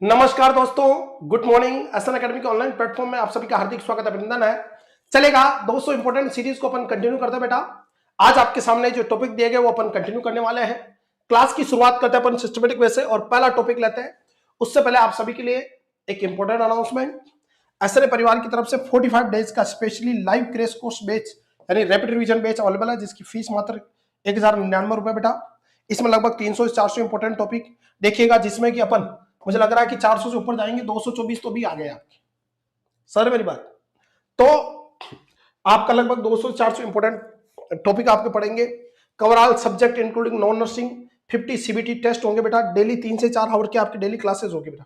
नमस्कार दोस्तों, good morning. SN academy के ऑनलाइन प्लेटफॉर्म में आप सभी का हार्दिक स्वागत अभिनंदन है। चलेगा दोस्तों, इंपॉर्टेंट सीरीज को अपन कंटिन्यू करते हैं बेटा। आज आपके सामने जो टॉपिक दिए गए वो अपन कंटिन्यू करने वाले हैं। क्लास की शुरुआत करते हैं अपन सिस्टमेटिक वे से और पहला टॉपिक लेते हैं। उससे पहले आप सभी के लिए एक इंपॉर्टेंट अनाउंसमेंट। एसएन परिवार की तरफ से 45 डेज का specially live crash course batch यानी रैपिड रिवीजन बैच अवेलेबल है, जिसकी फीस मात्र 1099 रुपए बेटा। इसमें लगभग 300 से 400 इंपॉर्टेंट टॉपिक देखिएगा, जिसमें कि अपन मुझे लग रहा है कि 400 से ऊपर जाएंगे, 224 तो भी आ गए आपके सर मेरी बात। तो आपका लगभग 200 से 400 इंपॉर्टेंट टॉपिक आपके पढ़ेंगे। Cover all subject including non nursing. 50 CBT test होंगे बेटा। डेली 3 से 4 आवर की आपकी डेली क्लासेस होगी बेटा।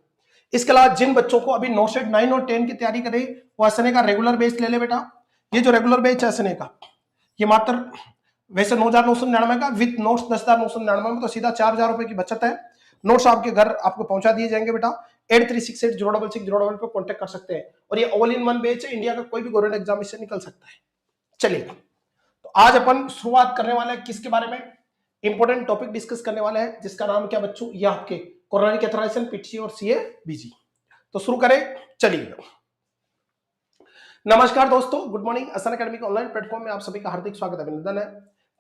इसके अलावा जिन बच्चों को अभी नोसेट 9 और 10 की तैयारी करें वो एसएनए का रेगुलर बैच ले ले बेटा। ये जो रेगुलर बैच है एसएनए का, ये मात्र वैसे 9,999 का विद नोट्स 10,999 में, तो सीधा 4,000 रुपए की बचत है। नोट्स आपके घर आपको पहुंचा दिए जाएंगे बेटा। 8368066000 पे कॉन्टेक्ट कर सकते हैं। और ये ऑल इन वन बैच है, इंडिया का कोई भी गवर्नमेंट एग्जाम इससे निकल सकता है। चलिए, तो आज अपन शुरुआत करने वाले हैं किसके बारे में? इंपॉर्टेंट टॉपिक डिस्कस करने वाले हैं, जिसका नाम क्या बच्चों? ये आपके कोरोनरी कैथेटराइजेशन, पीटीसी और सीए बीजी। तो शुरू करें, चलिए। नमस्कार दोस्तों, गुड मॉर्निंग। एसएन एकेडमी के ऑनलाइन प्लेटफॉर्म में आप सभी का हार्दिक स्वागत अभिनंदन है।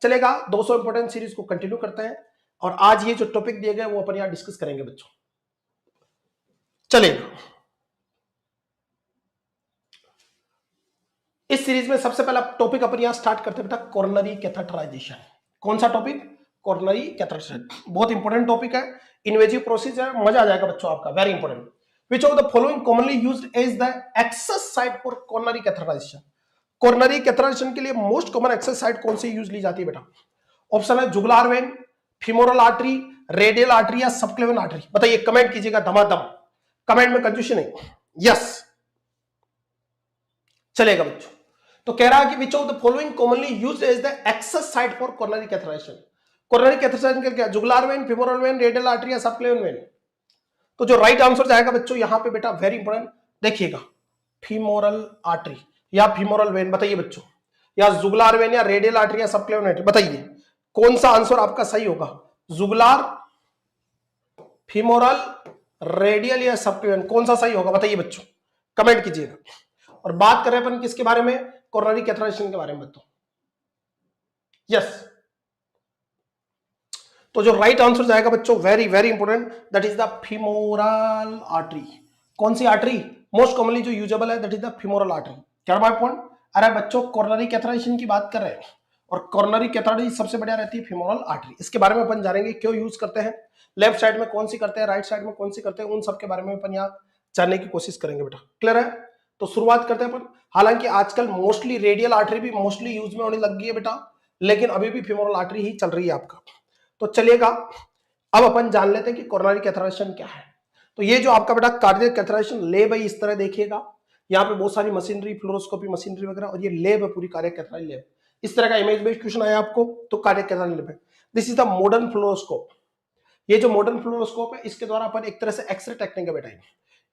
चलेगा, 200 इंपॉर्टेंट सीरीज को कंटिन्यू करते हैं और आज ये जो टॉपिक दिए गए वो अपन यहां डिस्कस करेंगे बच्चों। चलेगा, इस सीरीज में सबसे पहला टॉपिक अपन यहां स्टार्ट करते हैं बेटा, कोरोनरी कैथेटराइजेशन। कौन सा टॉपिक? Coronary catheterization. बहुत इंपॉर्टेंट टॉपिक है, इन्वेजिव प्रोसेस है, मजा आ जाएगा बच्चों आपका, very important. Which of the following commonly used as the access site for coronary catheterization? Coronary catheterization के लिए मोस्ट कॉमन एक्सेस साइट कौन सी यूज ली जाती है बेटा? ऑप्शन है jugular vein, femoral artery, radial artery या सबक्लेवियन आर्टरी। बताइए, कमेंट कीजिएगा धमाधम, कमेंट में कंफ्यूजन है। यस, चलेगा बच्चों। तो कह रहा है कि which of the following commonly used as the access site for coronary catheterization. Coronary catheterization का क्या? Jugular vein, femoral vein, radial artery या सबक्लेवियन वेन? तो जो राइट आंसर जाएगा बच्चों यहां पे बेटा, वेरी इंपॉर्टेंट, देखिएगा, फीमोरल आर्टरी या फीमोरल वेन। बताइए बच्चों, या जुगुलार वेन या रेडियल आर्टरी या सबक्लेवियन आर्टरी? बताइए कौन सा आंसर आपका सही होगा? जुगुलार, फीमोरल, रेडियल या सबक्लेवियन, कौन सा सही होगा? बताइए बच्चों, कमेंट कीजिएगा। और बात करें अपन किसके बारे में? कोरोनरी कैथेटराइजेशन के बारे में बच्चों। यस, तो जो राइट आंसर जाएगा बच्चों, very very important, that is the femoral artery. कौन सी आर्टरी मोस्ट कॉमनली जो यूजेबल है? That is the femoral artery. क्या बात पॉइंट? अरे बच्चों, कोरोनरी कैथेटराइजेशन की बात कर रहे हैं और कोरोनरी कैथेटराइजेशन सबसे बढ़िया रहती है फीमोरल आर्टरी। इसके बारे में अपन जानेंगे, क्यों यूज करते हैं, लेफ्ट साइड में कौन सी करते हैं, राइट साइड में कौन सी करते हैं, उन सब के बारे में अपन यहाँ जानने की कोशिश करेंगे बेटा। क्लियर है? तो शुरुआत करते हैं अपन। हालांकि आजकल मोस्टली रेडियल आर्टरी भी मोस्टली यूज में होने लग गई है बेटा, लेकिन अभी भी फीमोरल आर्टरी ही चल रही है आपका। तो चलिएगा, अब अपन जान लेते हैं कि कोरोनरी कैथेटराइजेशन क्या है। तो ये जो आपका बेटा कार्डियक कैथेटराइजेशन लेब है, इस तरह देखिएगा, यहाँ पे बहुत सारी मशीनरी, फ्लोरोस्कोपी मशीनरी वगैरह, और ये लेब है पूरी, कार्डियक कैथेटराइजेशन लेब। इस तरह का इमेज बेस्ड क्वेश्चन आया आपको तो कार्डियक कैथेटराइजेशन लेब है। This is the modern fluoroscope. ये जो मॉडर्न फ्लोरोस्कोप है, इसके द्वारा अपन एक तरह से एक्सरे टेक्निक है बेटा,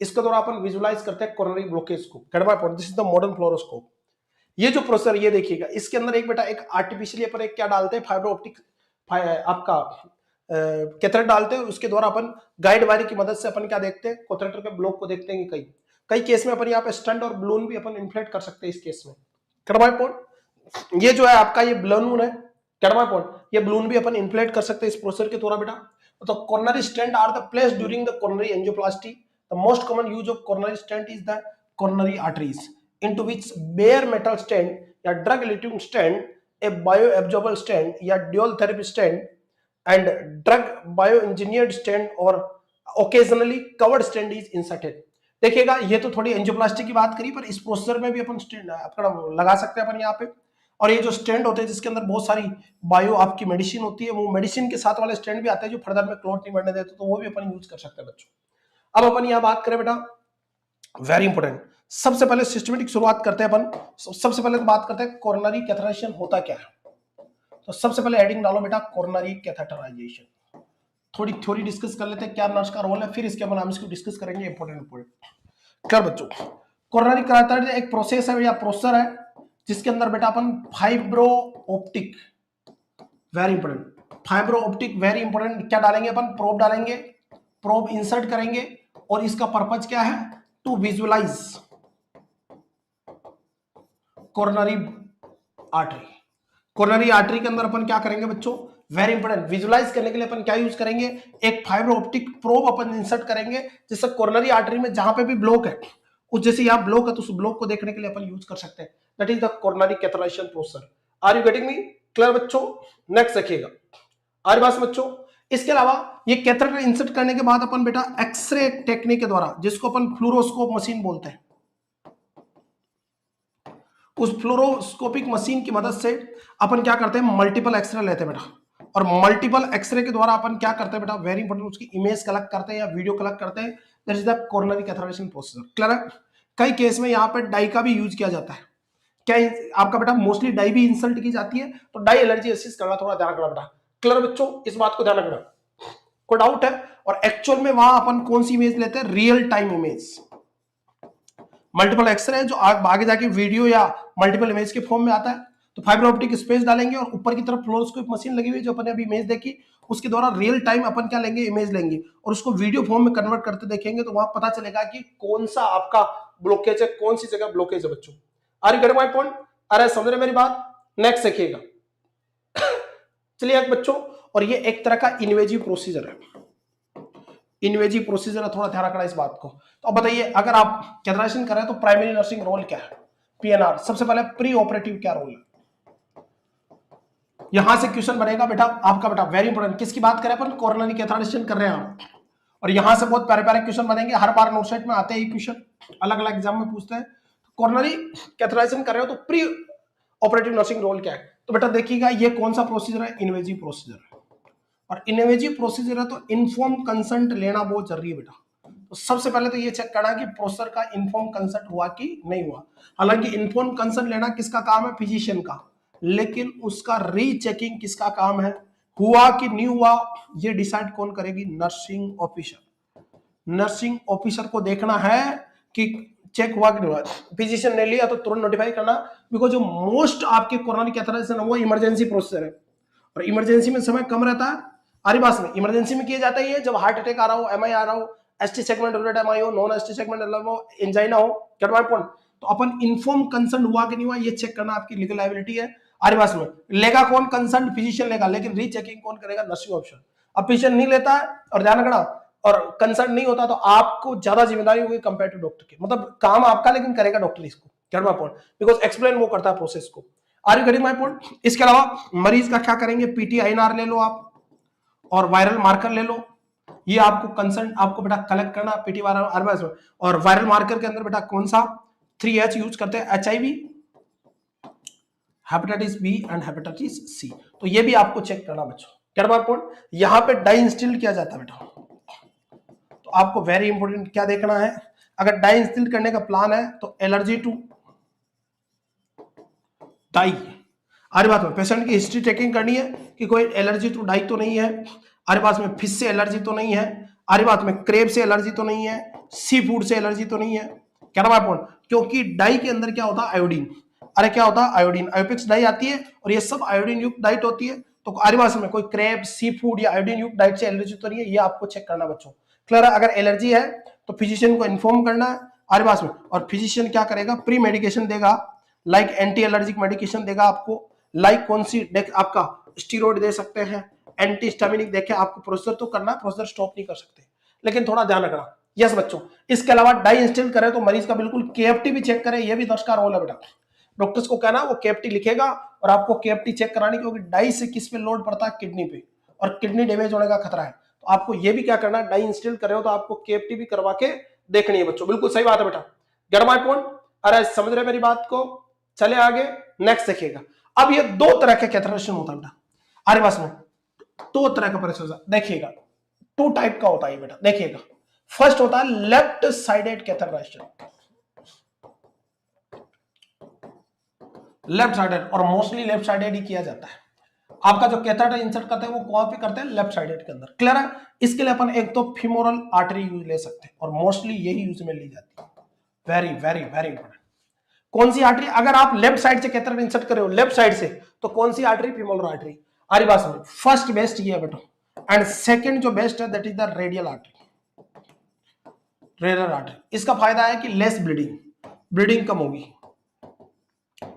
इसके द्वारा अपन विजुलाइज करते हैं कोरोनरी ब्लॉकेज को। This is the modern fluoroscope. ये जो प्रोसेसर ये देखिएगा, इसके अंदर एक बेटा एक आर्टिफिशियली अपन एक क्या डालते हैं, फाइबर ऑप्टिक आपका कैथेटर डालते हैं। उसके द्वारा अपन गाइड वायर की मदद से अपन क्या देखते हैं, कैथेटर के ब्लॉक को देखते हैं। कई कई केस में अपन यहाँ पे स्टंट और बलून भी अपन इन्फ्लेट कर सकते हैं इस केस में। करवाए पॉइंट, ये जो है आपका ये बलून है, करवाए पॉइंट, ये बलून भी अपन इन्फ्लेट कर सकते हैं इस प्रोसेसर के द्वारा बेटा। तो coronary stent are the place during the coronary angioplasty. The most common use of coronary stent is the coronary arteries into which bare metal stent या drug eluting stent, a bioabsorbable stent या dual therapy stent and drug bioengineered stent or occasionally covered stent is inserted। देखिएगा, ये तो थोड़ी angioplasty की बात करी, पर इस प्रोसेसर में भी अपन स्टेंट अपना लगा सकते हैं अपन यहाँ पे। और ये जो स्टेंट होते हैं जिसके अंदर बहुत सारी बायो आपकी मेडिसिन होती है, वो मेडिसिन के साथ वाले स्टेंट भी आते हैं जो फर्दर में क्लॉट नहीं बढ़ने देते, तो वो भी अपन यूज कर सकते हैं बच्चों। अब अपन यहाँ बात करें बेटा, वेरी इंपॉर्टेंट, सबसे पहले सिस्टमेटिक शुरुआत करते हैं अपन। सबसे पहले तो बात करते हैं कोरोनरी कैथेटराइजेशन होता क्या है। तो सबसे पहले हेडिंग डालो बेटा, कोरोनरी कैथेटराइजेशन। थोड़ी थ्योरी डिस्कस कर लेते हैं, क्या नर्स का रोल है, फिर इसके बाद हम इसको डिस्कस करेंगे इंपॉर्टेंट। क्या बच्चों, कोरोनरी कैथेटराइजेशन एक प्रोसेस है या प्रोसेसर है जिसके अंदर बेटा अपन fibro optic, very important, fibro optic very important, क्या डालेंगे अपन, प्रोब डालेंगे, प्रोब इंसर्ट करेंगे और इसका पर्पज क्या है, to visualize coronary artery. Coronary artery के अंदर अपन क्या करेंगे बच्चों, वेरी इंपॉर्टेंट, विजुअलाइज करने के लिए अपन क्या यूज करेंगे, एक फाइबर ऑप्टिक प्रोब अपन इंसर्ट करेंगे, जिससे कोरोनरी आर्टरी में जहां पे भी ब्लॉक है, उस जैसे यहां ब्लॉक है तो उस ब्लॉक को देखने के लिए अपन यूज कर सकते हैं। That is the coronary catheterization process. Are you getting me? Clear बच्चों? नेक्स्ट देखिएगा, आर बात बच्चों। इसके अलावा ये कैथेटर इंसर्ट करने के बाद अपन बेटा एक्सरे टेक्निक के द्वारा, जिसको अपन फ्लोरोस्कोप मशीन बोलते हैं, उस फ्लोरोस्कोपिक मशीन की मदद से अपन क्या करते हैं, मल्टीपल एक्सरे लेते हैं बेटा, और मल्टीपल एक्सरे के द्वारा अपन क्या करते हैं बेटा, वेरी इंपॉर्टेंट, उसकी इमेज कलेक्ट करते हैं या वीडियो कलेक्ट करते हैं। That is the coronary catheterization process. Clear है? कई केस में यहाँ पे डाई का भी यूज किया जाता है। क्या आपका बेटा मोस्टली डाई भी इंसल्ट की जाती है, तो डाई एलर्जी असिस्ट करना थोड़ा ध्यान रखना बेटा। क्लियर बच्चों? इस बात को ध्यान रखना, कोई डाउट है? और एक्चुअल में वहां अपन कौन सी इमेज लेते हैं, real time image. Multiple X ray जो आगे जाके वीडियो या मल्टीपल इमेज के फॉर्म में आता है, तो फाइबर ऑप्टिक स्पेस डालेंगे और ऊपर की तरफ फ्लोरोस्कोप मशीन लगी हुई है जो अपन ने अभी इमेज देखी, उसके द्वारा रियल टाइम अपन क्या लेंगे, इमेज लेंगे और उसको वीडियो फॉर्म में कन्वर्ट करते देखेंगे, तो वहां पता चलेगा कि कौन सा आपका ब्लॉकेज है, कौन सी जगह ब्लॉकेज है बच्चों। Are you getting my point? अरे समझ रहे मेरी बात? नेक्स्ट देखिएगा, चलिए बच्चों, और ये एक तरह का इन्वेजिव प्रोसीजर है, इन्वेजिव प्रोसीजर है, थोड़ा ध्यान रखना इस बात को। तो अब बताइए, अगर आप कैथेटराइजेशन कर रहे हैं तो प्राइमरी नर्सिंग रोल क्या है, पीएनआर। सबसे पहले प्री ऑपरेटिव क्या रोल है, यहां से क्वेश्चन बनेगा बेटा आपका, बेटा वेरी इंपॉर्टेंट। किसकी बात करें अपन, कोरोनरी कैथेटराइजेशन कर रहे हैं आप, और यहां से बहुत प्यारे प्यारे क्वेश्चन बनेंगे, हर बार नोट सेट में आते हैं क्वेश्चन, अलग अलग एग्जाम में पूछते हैं। कोरोनरी कैथेटराइजेशन कर रहे हो तो प्री ऑपरेटिव नर्सिंग रोल क्या है, तो बेटा देखिएगा ये कौन सा प्रोसीजर है, इन्वेजिव प्रोसीजर है, और इन्वेजिव प्रोसीजर है तो इन्फॉर्म कंसेंट लेना बहुत जरूरी है बेटा। तो सबसे पहले तो ये चेक करना कि प्रोसेसर का इन्फॉर्म कंसेंट हुआ कि नहीं हुआ। हालांकि इन्फॉर्म कंसेंट लेना किसका काम है, फिजिशियन का, लेकिन उसका रीचेकिंग किसका काम है, हुआ कि नहीं हुआ, ये डिसाइड कौन करेगी, नर्सिंग ऑफिसर। नर्सिंग ऑफिसर को देखना है कि चेक हुआ कि नहीं हुआ। फिजिशियन ने लिया तो तुरंत नोटिफाई करना, बिकॉज जो मोस्ट आपके कोरोनरी कैथेटराइजेशन है वो इमरजेंसी प्रोसेसर है, और इमरजेंसी में समय कम रहता है। आरिबास में इमरजेंसी में किया जाता है जब हार्ट अटैक आ रहा हो, एमआई आ रहा हो, एसटी सेगमेंट रिलेटेड एमआई हो, नॉन एसटी सेगमेंट हो, एंजाइना हो, गेट माय पॉइंट। तो अपन इन्फॉर्म कंसर्न हुआ कि नहीं हुआ ये चेक करना आपकी लीगल लायबिलिटी है। आरिबास में लेगा कौन कंसर्न, फिजिशियन लेगा, लेकिन रीचेकिंग कौन करेगा, नर्सिंग ऑफिसर। अब फिजिशियन नहीं लेता है और ध्यान रखना, और कंसर्न नहीं होता तो आपको ज्यादा जिम्मेदारी होगी कंपेयर टू डॉक्टर की, मतलब काम आपका लेकिन करेगा डॉक्टर इसको, get my point, because explain वो करता है प्रोसेस को। Are you getting my point? इसके अलावा मरीज का क्या करेंगे, पीटीआईएनआर ले लो आप, और वायरल मार्कर ले लो, ये आपको कंसर्न आपको बेटा कलेक्ट करना पीटी वायरल, और वायरल मार्कर के अंदर बेटा कौन सा 3H यूज करते हैं, HIV, hepatitis B and hepatitis C, तो ये भी आपको चेक करना बच्चों। क्या बात पॉइंट, यहां पे डाई इंस्टिल किया जाता है बेटा, तो आपको वेरी इंपॉर्टेंट क्या देखना है, अगर डाई इंस्टिल करने का प्लान है तो एलर्जी टू डाई, आरे बात में पेशेंट की हिस्ट्री चेकिंग करनी है कि कोई एलर्जी टू डाई तो नहीं है, आरे बात में फिश से एलर्जी तो नहीं है, आरे बात में क्रेब से एलर्जी तो नहीं है, सी फूड से एलर्जी तो नहीं है। क्या नाम है, क्योंकि डाई के अंदर क्या होता है, आयोडीन। अरे क्या होता है, आयोडीन, आयोपिक्स डाई आती है और ये सब आयोडीन युक्त डाइट होती है, तो आरे बात में कोई क्रेब, सी फूड या आयोडीन युक्त डाइट से एलर्जी तो नहीं है, ये आपको चेक करना बच्चों। क्लियर है? अगर एलर्जी है तो फिजिशियन को इन्फॉर्म करना है, आरे बात में, और फिजिशियन क्या करेगा, प्री मेडिकेशन देगा, लाइक एंटी एलर्जिक मेडिकेशन देगा आपको, लाइक कौन सी आपका स्टीरॉइड दे सकते हैं, एंटी हिस्टामिनिक देके आपको प्रोसीजर तो करना, प्रोसीजर स्टॉप नहीं कर सकते, लेकिन थोड़ा ध्यान रखना। यस बच्चों, इसके अलावा डाई इंस्टिल करें तो मरीज का बिल्कुल केएफटी भी चेक करें, ये भी दर्ज का रोल है बेटा। डॉक्टर्स को कहना वो केएफटी लिखेगा और आपको केएफटी चेक करानी, क्योंकि डाई से किस पे लोड पड़ता है, किडनी पे, और किडनी डैमेज होने का खतरा है, तो आपको ये भी क्या करना है, डाई इंस्टिल कर रहे हो तो आपको केएफटी भी करवा के देखनी है बच्चों। बिल्कुल सही बात है बेटा, गेट माय पॉइंट? अरे समझ रहे मेरी बात को? चले आगे, नेक्स्ट देखिएगा। अब ये दो तरह के कैथेटराइजेशन होता है बेटा, अरे बस में दो तरह का प्रोसेस देखिएगा, टू टाइप का होता है बेटा, देखिएगा। फर्स्ट होता है left sided catheterization, left sided, और मोस्टली लेफ्ट साइडेड ही किया जाता है। आपका जो कैथेटर इंसर्ट करते हैं वो कहां पे करते हैं, लेफ्ट साइडेड के अंदर। क्लियर है? इसके लिए अपन एक तो फीमोरल आर्टरी यूज ले सकते हैं, और मोस्टली यही यूज में ली जाती है। Very very very important. कौन सी आर्टरी, अगर आप लेफ्ट साइड से कैथेटर इंसर्ट कर रहे हो, लेफ्ट साइड से, तो कौन सी आर्टरी, फीमोरल आर्टरी। आरी बात में फर्स्ट बेस्ट ये है बेटा, एंड सेकंड जो बेस्ट है that is the radial artery. Renal artery. इसका फायदा है कि लेस ब्लीडिंग, ब्लीडिंग कम होगी।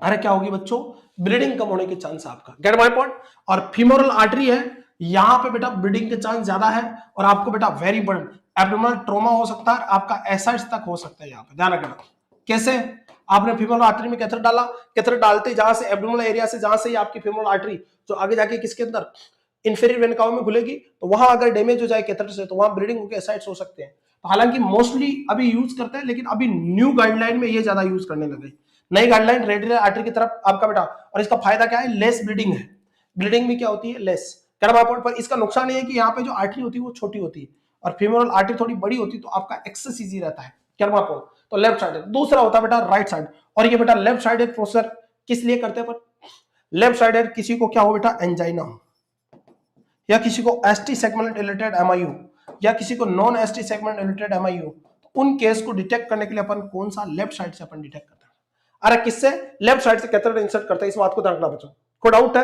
अरे क्या होगी बच्चों, ब्लीडिंग कम होने के चांस आपका, गेट माय पॉइंट। और फीमोरल आर्टरी है, यहां पे बेटा ब्लीडिंग के चांस ज्यादा है और आपको बेटा वेरी इंपॉर्टेंट एब्डोमिनल ट्रॉमा हो सकता है, आपका एसाइड्स तक हो सकता है। यहाँ पे ध्यान रखना कैसे, आपने फीमोरल आर्टरी में कैथेटर डाला, कैथेटर डालते जहां से एब्डोमिनल एरिया से, जहां से ही आपकी फीमोरल आर्टरी जो आगे जाके किसके अंदर इंफीरियर वेन कावा में खुलेगी, तो वहां अगर डैमेज हो जाए कैथेटर से तो वहां ब्लीडिंग होकर एसाइड्स हो सकते हैं। तो हालांकि मोस्टली अभी यूज करते हैं, लेकिन अभी न्यू गाइडलाइन में ये ज्यादा यूज करने लगे, नई गाइडलाइन रेडियल आर्टरी की तरफ आपका बेटा। और इसका फायदा क्या है, लेस ब्लीडिंग है। ब्लीडिंग भी क्या होती है, लेस। पर इसका नुकसान ये है कि यहाँ पे जो आर्टरी होती है वो छोटी होती है और फीमोरल आर्टरी थोड़ी बड़ी होती है, तो आपका एक्सेस इजी रहता है। तो लेफ्ट साइड, दूसरा होता है बेटा राइट साइड। और ये बेटा लेफ्ट साइडेड प्रोसेसर किस लिए करते हैं पर, लेफ्ट साइडेड किसी को क्या हो बेटा, एंजाइना हो, या किसी को एसटी सेगमेंट रिलेटेड एमआईयू, या किसी को नॉन एसटी सेगमेंट रिलेटेड एमआईयू, तो उन केस को डिटेक्ट करने के लिए अपन कौन सा, लेफ्ट साइड से अपन डिटेक्ट करते हैं। अरे किससे, लेफ्ट साइड से कैथेटर इंसर्ट करते हैं, इस बात को ध्यान रखना बच्चों, कोई डाउट है?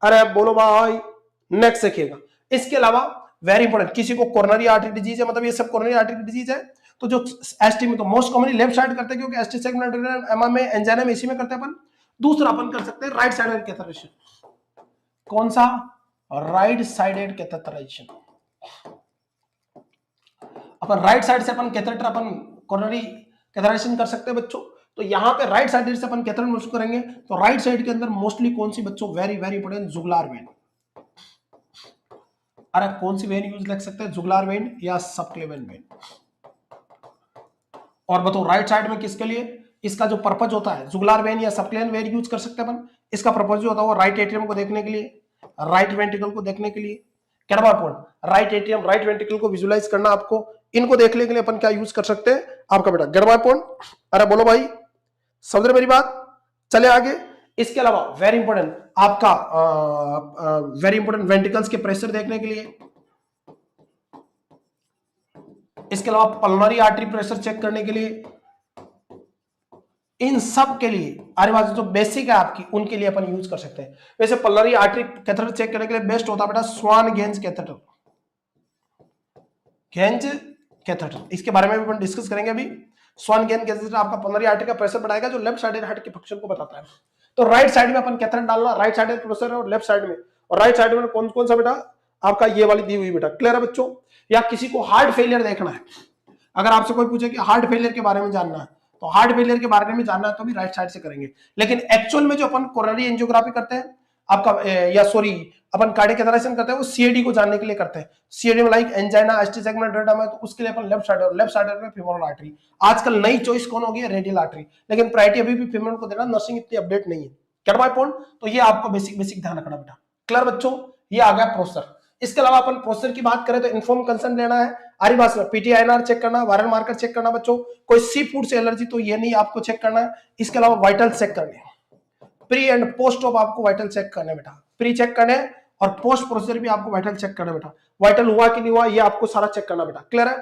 अरे बोलो भाई, नेक्स्ट देखिएगा। इसके अलावा वेरी इंपॉर्टेंट, किसी को कोरोनरी आर्टरी डिजीज है, मतलब ये सब कोरोनरी आर्टरी डिजीज है, तो जो एसटी में तो मोस्ट कॉमनली लेफ्ट साइड करते हैं, क्योंकि एसटी सेगमेंट एमा में, एंजाइना में, इसी में करते हैं अपन। दूसरा अपन कर सकते हैं राइट साइडेड कैथेटराइजेशन। कौन सा, राइट साइडेड कैथेटराइजेशन। अपन राइट साइड से अपन कैथेटर, अपन कोरोनरी कैथेटराइजेशन कर सकते हैं बच्चों। तो यहाँ पे राइट साइड से अपन कैथेटर यूज करेंगे, तो राइट साइड के अंदर मोस्टली कौन सी बच्चों, वेरी वेरी इंपॉर्टेंट, जुगुलार वेन। अरे कौन सी वेन यूज लग सकते हैं, जुगुलार वेन या सबक्लेवियन वेन। और बताओ राइट साइड में किसके लिए, इसका जो पर्पज होता है, जुगुलार वेन या सबक्लेवियन वेन यूज कर सकते हैं अपन। इसका पर्पज जो होता है वो राइट एट्रियम को देखने के लिए, राइट वेंट्रिकल को देखने के लिए, क्या point, right atrium, right ventricle को विजुलाइज करना आपको, इनको देखने के लिए अपन क्या यूज कर सकते हैं आपका बेटा, गेट पॉइंट। अरे बोलो भाई, समझ रहे मेरी बात, चले आगे। इसके अलावा वेरी इंपॉर्टेंट आपका वेरी इंपॉर्टेंट वेंट्रिकल्स के प्रेशर देखने के लिए, इसके अलावा पल्मोनरी आर्टरी प्रेशर चेक करने के लिए, इन सब के लिए अरे बात जो बेसिक है आपकी, उनके लिए अपन यूज कर सकते हैं। वैसे पल्मोनरी आर्टरी कैथेटर चेक करने के लिए बेस्ट होता है बेटा स्वान गेंज कैथेटर, गेंज कैथेटर, इसके बारे में भी अपन डिस्कस करेंगे अभी। स्वान गेंज कैथेटर आपका पल्मोनरी आर्टरी का प्रेशर बढ़ाएगा, जो लेफ्ट साइडेड हार्ट के फंक्शन को बताता है। तो राइट साइड में अपन कैथेटर डालना, राइट साइडेड प्रेशर और लेफ्ट साइड में, और राइट साइड में कौन कौन सा बेटा, आपका ये वाली दी हुई बेटा, क्लियर है बच्चों। या किसी को हार्ट फेलियर देखना है, अगर आपसे कोई पूछे कि हार्ट फेलियर के बारे में जानना है, तो हार्ट फेलियर के बारे में जानना है तो भी राइट साइड से करेंगे। लेकिन एक्चुअल में जो अपन कोरोनरी एंजियोग्राफी करते हैं आपका, या सॉरी अपन कार्डियक कैथेटराइजेशन करते हैं, वो सीएडी को जानने के लिए करते हैं। सीएडी में like angina, ST segment radium है, तो उसके लिए अपन लेफ्ट साइड, और लेफ्ट साइड में फीमोरल आर्टरी। आजकल नई चॉइस कौन होगी, रेडियल आर्टरी, लेकिन प्रायोरिटी अभी भी फीमेल को देना, नर्सिंग इतनी अपडेट नहीं है। क्या माय पॉइंट, तो ये आपको बेसिक बेसिक ध्यान रखना बेटा, क्लियर बच्चों। ये आ गया प्रोसेसर। इसके अलावा अपन प्रोसेसर की बात करें तो इन्फॉर्म कंसेंट लेना है, आरी बात में पीटीआईएनआर चेक करना, वायरल मार्कर चेक करना बच्चों, कोई सी फूड से एलर्जी तो ये नहीं आपको चेक करना है। इसके अलावा वाइटल चेक करने, प्री एंड पोस्ट ऑफ आपको वाइटल चेक करने बेटा, प्री चेक करने और पोस्ट प्रोसीजर भी आपको वाइटल चेक करना बेटा, वाइटल हुआ कि नहीं हुआ ये आपको सारा चेक करना बेटा, क्लियर है,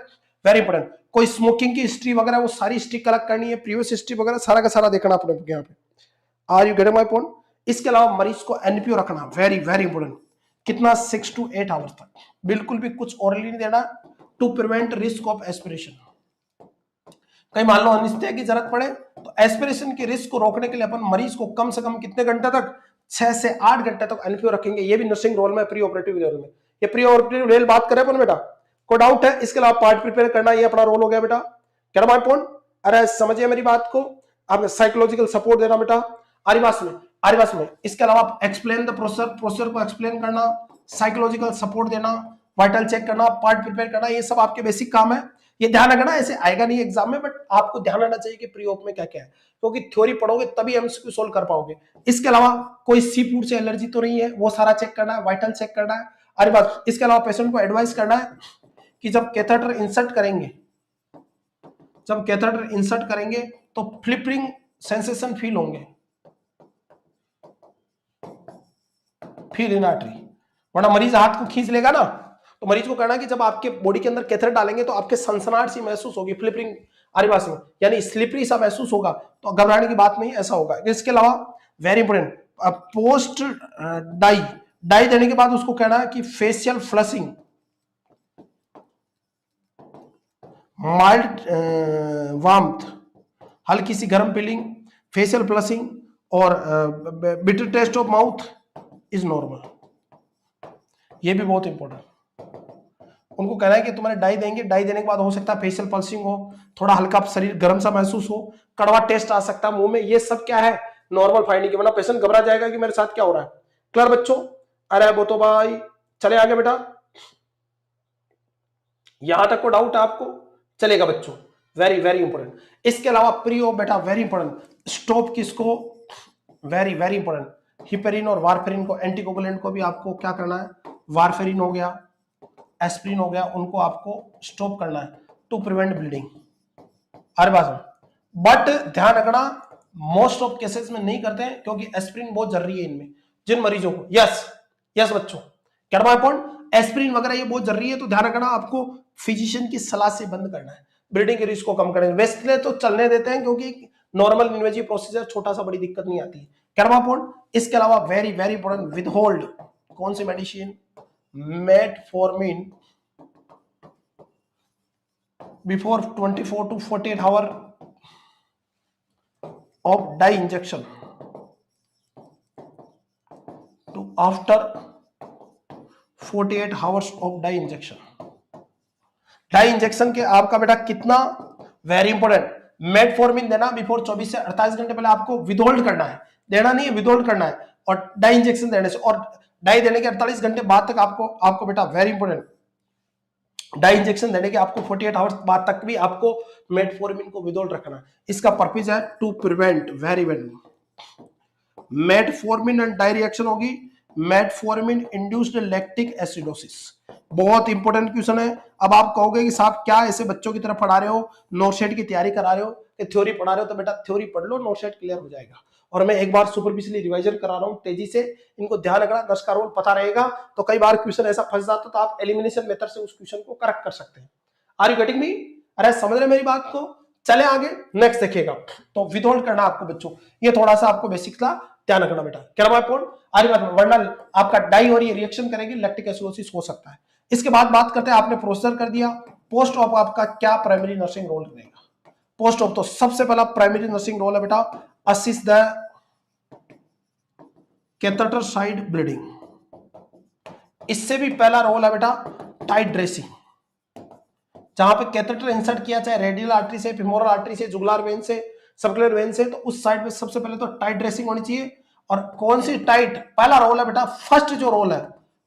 वेरी इंपॉर्टेंट। कोई स्मोकिंग की हिस्ट्री वगैरह वो सारी हिस्ट्री कलेक्ट करनी है, प्रीवियस हिस्ट्री वगैरह सारा का सारा देखना अपने यहाँ पे। Are you getting my point. इसके अलावा मरीज को एनपीओ रखना, वेरी वेरी इंपॉर्टेंट, कितना 6 to 8 आवर्स तक, बिल्कुल भी कुछ ऑरली नहीं देना, to prevent risk of aspiration. कहीं मान लो अनिस्थिया की जरूरत पड़े तो एस्पिरेशन के रिस्क को रोकने के लिए अपन मरीज को कम से कम कितने घंटे तक, 6 से 8 घंटे तक एनपीओ रखेंगे। ये भी नर्सिंग रोल में, प्री ऑपरेटिव लेवल में, ये प्री ऑपरेटिव लेवल बात करें अपन बेटा, कोई डाउट है? इसके अलावा पार्ट प्रिपेयर करना, ये अपना रोल हो गया बेटा, क्या माय पॉइंट। अरे समझिए मेरी बात को, आपने साइकोलॉजिकल सपोर्ट देना बेटा, आरिवास में। इसके अलावा एक्सप्लेन द प्रोसेसर को एक्सप्लेन करना, साइकोलॉजिकल सपोर्ट देना, वाइटल चेक करना, पार्ट प्रिपेयर करना, ये सब आपके बेसिक काम है। ये ध्यान रखना, ऐसे आएगा नहीं एग्जाम में, बट आपको ध्यान रखना चाहिए कि प्री ओप में क्या क्या है, क्योंकि थ्योरी पढ़ोगे तभी एमसीक्यू सोल्व कर पाओगे। इसके अलावा कोई सी फूड से एलर्जी तो नहीं है, वो सारा चेक करना है, वाइटल चेक करना है। अरे बात, इसके अलावा पेशेंट को एडवाइस करना है कि जब कैथेटर इंसर्ट करेंगे तो फ्लिपरिंग सेंसेशन फील होंगे, फील इन आर्टरी, वरना मरीज हाथ को खींच लेगा ना, तो मरीज को कहना कि जब आपके बॉडी के अंदर कैथेटर डालेंगे तो आपके सनसनाहट सी महसूस होगी, फ्लिपरिंग आरिवास में, यानी स्लिपरी सा महसूस होगा, तो घबराने की बात नहीं, ऐसा होगा। इसके अलावा वेरी इंपोर्टेंट, पोस्ट डाई देने के बाद उसको कहना है कि फेशियल फ्लशिंग, माइल्ड वार्मथ, हल्की सी गर्म फीलिंग, फेशियल फ्लशिंग और bitter taste of mouth is normal. ये भी बहुत इंपॉर्टेंट। उनको कहना है कि तुम्हारे डाई देंगे, डाई देने के बाद हो सकता है फेशियल पल्सिंग हो, थोड़ा हल्का शरीर गर्म सा महसूस हो, कड़वा टेस्ट आ सकता है मुंह में। ये सब क्या है, नॉर्मल फाइंडिंग, वरना पेशेंट घबरा जाएगा कि मेरे साथ क्या हो रहा है। क्लियर बच्चों? अरे वो तो भाई चले आगे बेटा, यहां तक को डाउट है आपको? चलेगा बच्चों, वेरी वेरी इंपॉर्टेंट। इसके अलावा प्रियो बेटा वेरी इंपॉर्टेंट, स्टॉप किसको, वेरी वेरी इंपॉर्टेंट, हिपेरिन और वारफेरिन को, एंटीकोगुलेंट को भी आपको क्या करना है, वारफेरिन हो गया, एस्प्रिन हो गया, उनको आपको स्टॉप करना है टू प्रिवेंट ब्लीडिंग। हर बात में बट ध्यान रखना, मोस्ट ऑफ केसेस में नहीं करते हैं क्योंकि एस्प्रिन बहुत जरूरी है इनमें, जिन मरीजों को। यस यस बच्चों, क्या माय पॉइंट, एस्प्रिन वगैरह ये बहुत जरूरी है, तो ध्यान रखना आपको फिजिशियन की सलाह से बंद करना है, ब्लीडिंग के रिस्क को कम करेंगे। वैसे तो चलने देते हैं क्योंकि नॉर्मल इन्वेजिव प्रोसीजर छोटा सा, बड़ी दिक्कत नहीं आती है। क्या माय पॉइंट? इसके अलावा वेरी वेरी इंपॉर्टेंट, विदहोल्ड कौन सी medicine, metformin before 24 to 48 hour of dye injection to after 48 hours of dye injection। Dye injection के आपका बेटा कितना, वेरी इंपॉर्टेंट, मेटफॉर्मिन देना बिफोर 24 से 48 घंटे पहले आपको विदहोल्ड करना है, देना नहीं है, विदहोल्ड करना है। और डाई इंजेक्शन देने से और डाई देने के 48 घंटे बाद तक आपको बेटा वेरी इंपॉर्टेंट, डाई इंजेक्शन देने के आपको 48 आवर्स बाद तक भी आपको मेटफॉर्मिन को विदहोल्ड रखना है। इसका पर्पज है to prevent, very very, metformin and dye reaction होगी, मेटफॉर्मिन इंड्यूस्ड लैक्टिक एसिडोसिस। बहुत इंपॉर्टेंट क्वेश्चन है। अब आप कहोगे कि साहब क्या ऐसे बच्चों की तरफ पढ़ा रहे हो, नोटशेट की तैयारी करा रहे हो कि थ्योरी पढ़ा रहे हो, तो बेटा थ्योरी पढ़ लो, नोटशेट क्लियर हो जाएगा। और मैं एक बार सुपरफिशियली रिवाइजन करा रहा हूं तेजी से, इनको ध्यान रखना, 10 का रोल पता रहेगा तो कई बार क्वेश्चन ऐसा फंस जाता तो आप एलिमिनेशन मेथड से उस क्वेश्चन को करेक्ट कर सकते हैं। Are you getting me? अरे समझ रहे मेरी बात को? चले आगे, नेक्स्ट देखिएगा। तो विदहोल्ड करना आपको बच्चों, ये थोड़ा सा आपको बेसिक सा ध्यान रखना बेटा। क्या नाम है पॉइंट, आरी बात, वरना आपका डाई और ये रिएक्शन करेगी, लैक्टिक एसिडोसिस हो सकता है। इसके बाद बात करते हैं, आपने प्रोसीजर कर दिया, पोस्ट ऑप आपका क्या प्राइमरी नर्सिंग रोल रहेगा। पोस्ट ऑप तो सबसे पहला प्राइमरी नर्सिंग रोल है बेटा, assist the catheter side bleeding. इससे भी पहला रोल है बेटा टाइट ड्रेसिंग, जहां पे कैथेटर इंसर्ट किया, चाहे रेडियल आर्टरी से, फिमोरल आर्टरी से, जुगुलार वेन से, सर्कुलर वेन से, तो उस साइड पे सबसे पहले तो टाइट ड्रेसिंग होनी चाहिए। और कौन सी टाइट, पहला रोल है बेटा, फर्स्ट जो रोल है,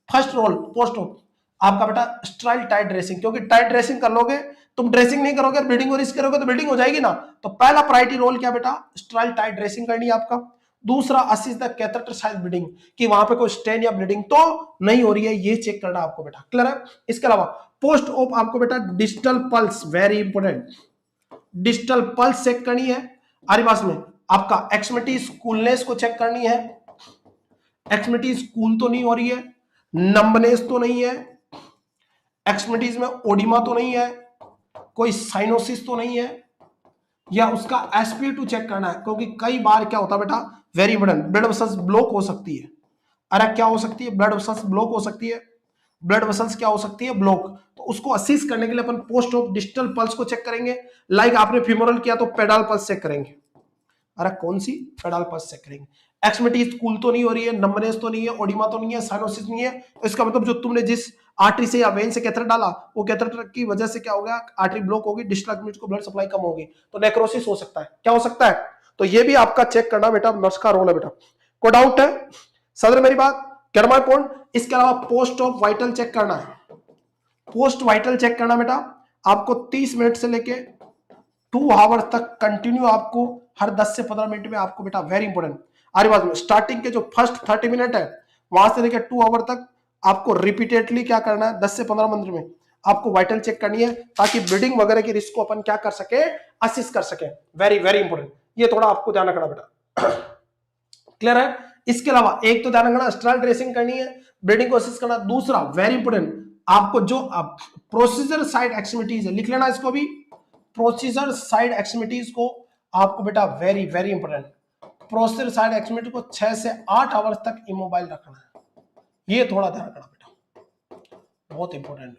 फर्स्ट रोल पोस्ट ऑप आपका बेटा स्ट्राइल टाइट ड्रेसिंग, क्योंकि टाइट ड्रेसिंग कर लोगे, तुम ड्रेसिंग नहीं करोगे, ब्लीडिंग को रिस्क करोगे तो ब्लीडिंग हो जाएगी ना। तो पहला प्रायोरिटी रोल क्या बेटा, स्ट्राइल टाइट ड्रेसिंग करनी है आपका। दूसरा assist the catheter side bleeding, कि वहां पे कोई स्टेन या ब्लीडिंग तो नहीं हो रही है, ये चेक करना आपको बेटा। क्लियर है? इसके अलावा पोस्ट ऑप आपको बेटा digital pulse, very important, digital pulse check करनी है। आरिवास में आपका एक्समेटिस कूलनेस को चेक करनी है, एक्समेटिस कूल तो नहीं हो रही है, नंबनेस तो नहीं है, एक्समेटिस में ओडिमा तो नहीं है, कोई साइनोसिस तो नहीं है, या उसका SpO2 चेक करना है, क्योंकि कई बार क्या होता है बेटा, very important, blood vessels block हो सकती है। अरे क्या हो सकती है, ब्लड वेसल्स ब्लॉक हो सकती है, ब्लड वेसल्स क्या हो सकती है, ब्लॉक। तो उसको असिस्ट करने के लिए अपन पोस्ट ऑफ डिजिटल पल्स को चेक करेंगे। लाइक आपने फिमोरल किया तो पेडाल पल्स चेक करेंगे। अरे कौन सी, पेडाल पल्स चेक करेंगे। एक्समेटिस कूल तो नहीं हो रही है, नंबनेस तो नहीं है, ओडिमा तो नहीं है, साइनोसिस नहीं है, तो इसका मतलब जो तुमने जिस आर्टरी से या वेन से कैथेटर डाला, वो कैथेटर की वजह से क्या हो गया, आर्टरी ब्लॉक होगी, डिजिटल एक्समेटिस को ब्लड सप्लाई कम होगी, तो नेक्रोसिस हो सकता है। क्या हो सकता है? तो ये भी आपका चेक करना बेटा, नर्स का रोल है बेटा। को डाउट है? समझ मेरी बात? क्या पॉइंट? इसके अलावा पोस्ट ऑफ वाइटल चेक करना है। पोस्ट वाइटल चेक करना बेटा आपको 30 मिनट से लेके 2 आवर तक कंटिन्यू, आपको हर 10 से 15 मिनट में आपको बेटा, वेरी इंपोर्टेंट। आरी बात में स्टार्टिंग के जो फर्स्ट 30 मिनट है, वहां से लेकर 2 आवर तक आपको रिपीटेडली क्या करना है, 10 से 15 मिनट में आपको वाइटल चेक करनी है, ताकि ब्लीडिंग वगैरह की रिस्क को अपन क्या कर सके, असिस्ट कर सके। वेरी वेरी इंपोर्टेंट, ये थोड़ा आपको ध्यान रखना बेटा। क्लियर है? इसके अलावा एक तो ध्यान रखना, स्ट्राइल ड्रेसिंग करनी है, ब्लीडिंग को असिस्ट करना। दूसरा वेरी इंपोर्टेंट, आपको जो प्रोसीजर साइड एक्सट्रीमिटीज है, लिख लेना इसको भी, प्रोसीजर साइड एक्सट्रीमिटीज को आपको बेटा, very very important, procedure side extremity को 6 से 8 आवर्स तक इमोबाइल रखना है। ये थोड़ा ध्यान रखना बेटा, बहुत इंपॉर्टेंट।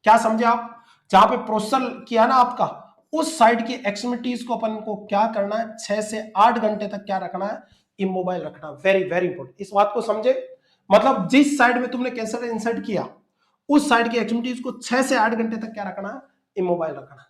क्या समझे आप? जहां पे प्रोसेसर किया ना आपका, उस साइड की एक्सट्रीमिटीज को अपन को क्या करना है, 6 से 8 घंटे तक क्या रखना है, इमोबाइल रखना। वेरी वेरी इंपॉर्टेंट, इस बात को समझे। मतलब जिस साइड में तुमने कैंसर इंसर्ट किया, उस साइड की एक्टिविटीज को 6 से 8 घंटे तक क्या रखना है, इमोबाइल रखना।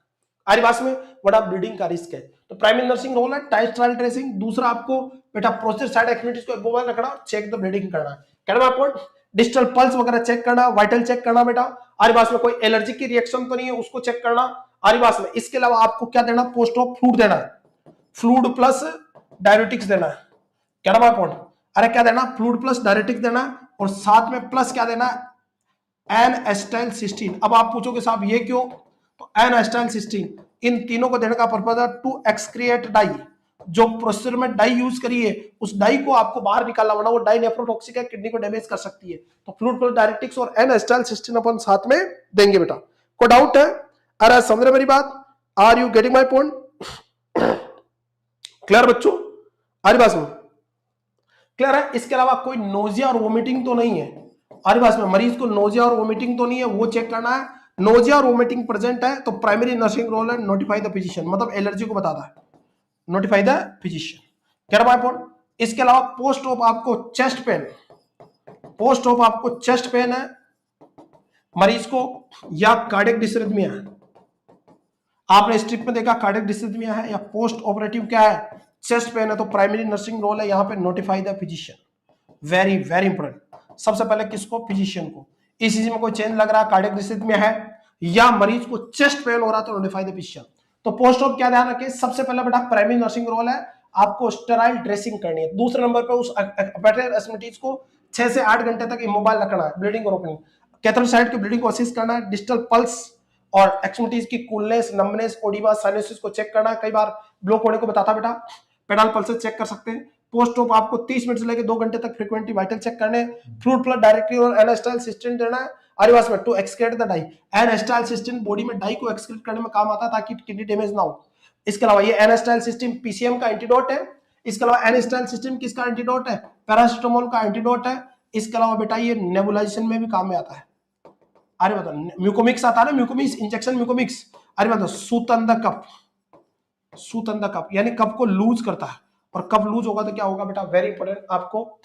आरी बात में बड़ा ब्लीडिंग का रिस्क है, तो प्राइमरी नर्सिंग रोल है टाइट ट्रायल ट्रेसिंग। दूसरा आपको बेटा प्रोसेस साइड एक्टिविटीज को इमोबाइल रखना और चेक द ब्लीडिंग करना है। कहना आपको डिजिटल पल्स वगैरह चेक करना, वाइटल चेक करना बेटा। आरी बात में कोई एलर्जी की रिएक्शन तो नहीं है, उसको चेक करना। आरी बात में इसके अलावा आपको क्या देना, पोस्ट ऑफ फ्लूइड देना है, फ्लूइड प्लस डायरेटिक्स देना है। कहना पॉइंट, अरे क्या देना, फ्लूइड प्लस डायरेटिक्स देना, और साथ में प्लस क्या देना, एन एस्टाइल सिस्टीन। अब आप पूछोगे साहब ये क्यों, तो एन एस्टाइल सिस्टीन इन तीनों को देने का पर्पज है टू एक्सक्रिएट डाई। जो प्रोसेसर में डाई यूज करी है, उस डाई को आपको बाहर निकालना, वरना वो डाई नेफ्रोटॉक्सिक है, किडनी को डैमेज कर सकती है। तो फ्लूइड प्लस डायरेटिक्स और एन एस्टाइल सिस्टीन अपन साथ में देंगे बेटा। कोई डाउट है? अरे समझ रहे मेरी बात? Are you getting my point? Clear बच्चों? आरी बात में क्लियर है? इसके अलावा कोई नोजिया और वोमिटिंग तो नहीं है। आरी बात में मरीज को नोजिया और वोमिटिंग तो नहीं है, वो चेक करना है। नोजिया और वोमिटिंग प्रेजेंट है तो प्राइमरी नर्सिंग रोल है नोटिफाई द फिजिशियन, मतलब एलर्जी को बताता है, नोटिफाई द फिजिशियन। कह रहा पॉइंट। इसके अलावा पोस्ट ऑफ आपको चेस्ट पेन, पोस्ट ऑफ आपको चेस्ट पेन है मरीज को, या कार्डियक डिसरिथमिया है, आपने स्ट्रिप में देखा कार्डियक डिसरिथमिया है, या पोस्ट ऑपरेटिव क्या है, चेस्ट पेन है, तो प्राइमरी नर्सिंग रोल है यहां पे notify the physician. Very very important. सबसे पहले किसको, फिजिशियन को। ईसीजी में कोई चेंज लग रहा है, कार्डियक डिसरिथमिया है, या मरीज को चेस्ट पेन हो रहा है, तो नोटिफाई द फिजिशियन। तो पोस्ट ऑफ क्या ध्यान रखें, सबसे पहले बेटा प्राइमरी नर्सिंग रोल है, आपको स्टेराइल ड्रेसिंग करनी है। दूसरे नंबर पे उस एक्सट्रीमिटीज को 6 से 8 घंटे तक इमोबाइल रखना है, ब्लीडिंग को रोकनी, कैथर साइड की ब्लीडिंग को असिस्ट करना है, डिजिटल पल्स और एक्सट्रीमिटीज की कूलनेस, नमनेस, ओडिमा, साइनोसिस को चेक करना है। कई बार ब्लॉक होने को बताता बेटा, पेडाल पल्सेस चेक कर सकते हैं। पोस्ट ऑप आपको 30 मिनट से लेकर 2 घंटे तक फ्रीक्वेंटली वाइटल चेक करने, फ्लूइड प्लस डायरेक्टली और एनास्टाइल सिस्टीन देना है। आरिवास में to excrete the dye, acetylcysteine body में डाई को एक्सक्रीट करने में काम आता है ताकि किडनी डैमेज ना हो। इसके अलावा ये एनास्टाइल सिस्टीन पीसीएम का एंटीडोट है। इसके अलावा एनास्टाइल सिस्टीन किसका एंटीडोट है, पैरासिटामोल का एंटीडोट है। इसके अलावा बेटा ये नेबुलाइजेशन में भी काम में आता है। अरे बताओ म्यूकोमिक्स आता है ना, म्यूकोमिक्स इंजेक्शन म्यूकोमिक्स। अरे बताओ सूतन द कप, सूतन द कप यानी कप को लूज करता है, और कप लूज होगा तो क्या होगा बेटा, वेरी इंपॉर्टेंट, आपको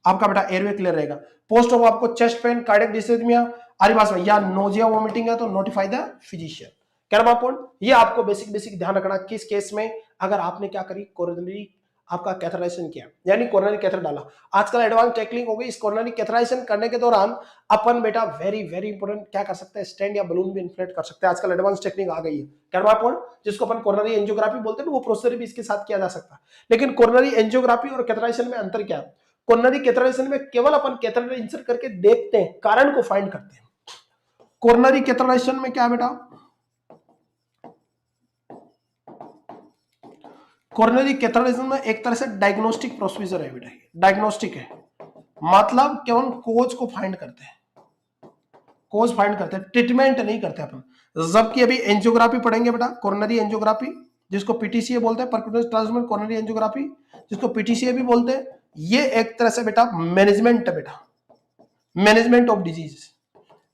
आपका बेटा एयरवे क्लियर रहेगा। पोस्ट ऑफ आपको चेस्ट पेन, कार्डियक डिसरिथमिया, आरिवास में या नोजिया वोमिटिंग है तो नोटिफाई द फिजिशियन। कह रहा पॉइंट, ये आपको बेसिक बेसिक ध्यान रखना किस केस में, अगर आपने क्या करी, कोरोनरी आपका कैथराइजेशन किया, यानी कोरोनरी कैथर डाला। आजकल एडवांस टेक्निक हो गई, इस कोरोनरी कैथराइजेशन करने के दौरान अपन बेटा वेरी वेरी इंपॉर्टेंट क्या कर सकते हैं, स्टेंट या बलून भी इन्फ्लेट कर सकते हैं। आजकल एडवांस टेक्निक आ गई है। कह रहा पॉइंट, जिसको अपन कोरोनरी एंजियोग्राफी बोलते हैं, वो प्रोसीजर भी इसके साथ किया जा सकता है। लेकिन कोरोनरी एंजियोग्राफी और कैथराइजेशन में अंतर क्या है, कोरोनरी कैथराइजेशन में केवल अपन कैथेटर इंसर्ट करके देखते हैं, कारण को फाइंड करते हैं। कोरोनरी कैथराइजेशन में क्या है बेटा, कोरोनरी कैथराइजेशन में एक तरह से डायग्नोस्टिक प्रोसीजर है बेटा, डायग्नोस्टिक है, मतलब केवल कोज को फाइंड करते हैं, कोज फाइंड करते हैं, ट्रीटमेंट नहीं करते अपन। जबकि अभी एंजियोग्राफी पढ़ेंगे बेटा, कोरोनरी एंजियोग्राफी जिसको पीटीसीए बोलते हैं, परक्यूटेनियस ट्रांसमिटेड कोरोनरी एंजियोग्राफी जिसको पीटीसीए भी बोलते हैं, ये एक तरह से बेटा मैनेजमेंट है बेटा, मैनेजमेंट ऑफ डिजीज।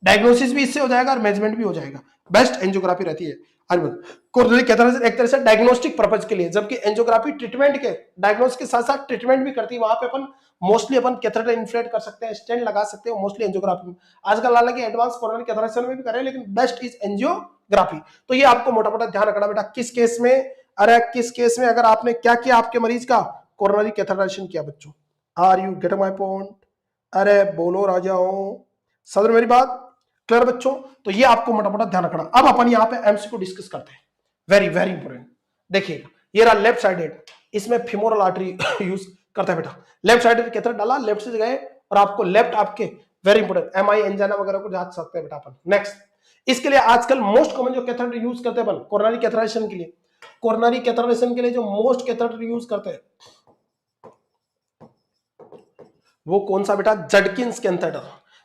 डायग्नोसिस भी इससे हो जाएगा और मैनेजमेंट भी हो जाएगा। बेस्ट एंजियोग्राफी रहती है। कोरोनरी कैथराइजेशन एक तरह से डायग्नोस्टिक पर्पज के लिए, जबकि एंजियोग्राफी ट्रीटमेंट के, डायग्नोसिस के साथ साथ ट्रीटमेंट भी करती है। वहां पे अपन मोस्टली अपन कैथेटर इन्फ्लेट कर सकते हैं, स्टेंट लगा सकते हैं, मोस्टली एंजियोग्राफी में। आजकल हालांकि एडवांस कोरोनरी कैथराइजेशन में भी करें, लेकिन बेस्ट इज एंजियोग्राफी। तो ये आपको मोटा मोटा ध्यान रखना बेटा, किस केस में, अरे किस केस में अगर आपने क्या किया, आपके मरीज का कोरोनरी कैथराइजेशन किया बच्चों। Are you get my point? अरे बोलो राजाओ, समझ मेरी बात? क्लियर बच्चों? तो ये आपको मोटा मोटा ध्यान रखना। अब अपन यहाँ पे एमसीक्यू डिस्कस करते हैं, वेरी वेरी इंपॉर्टेंट। देखिएगा ये रहा लेफ्ट साइडेड, इसमें फिमोरल आर्टरी यूज करता है बेटा। लेफ्ट साइडेड कैथेटर डाला, लेफ्ट से गए और आपको लेफ्ट आपके वेरी इंपॉर्टेंट एमआई एंजाइना वगैरह को जांच सकते हैं बेटा अपन। नेक्स्ट, इसके लिए आजकल मोस्ट कॉमन जो कैथेटर यूज करते हैं अपन कोरोनरी कैथराइजेशन के लिए, कोरोनरी कैथराइजेशन के लिए जो मोस्ट कैथेटर यूज करते हैं वो कौन सा बेटा, जडकिंस कैथेटर।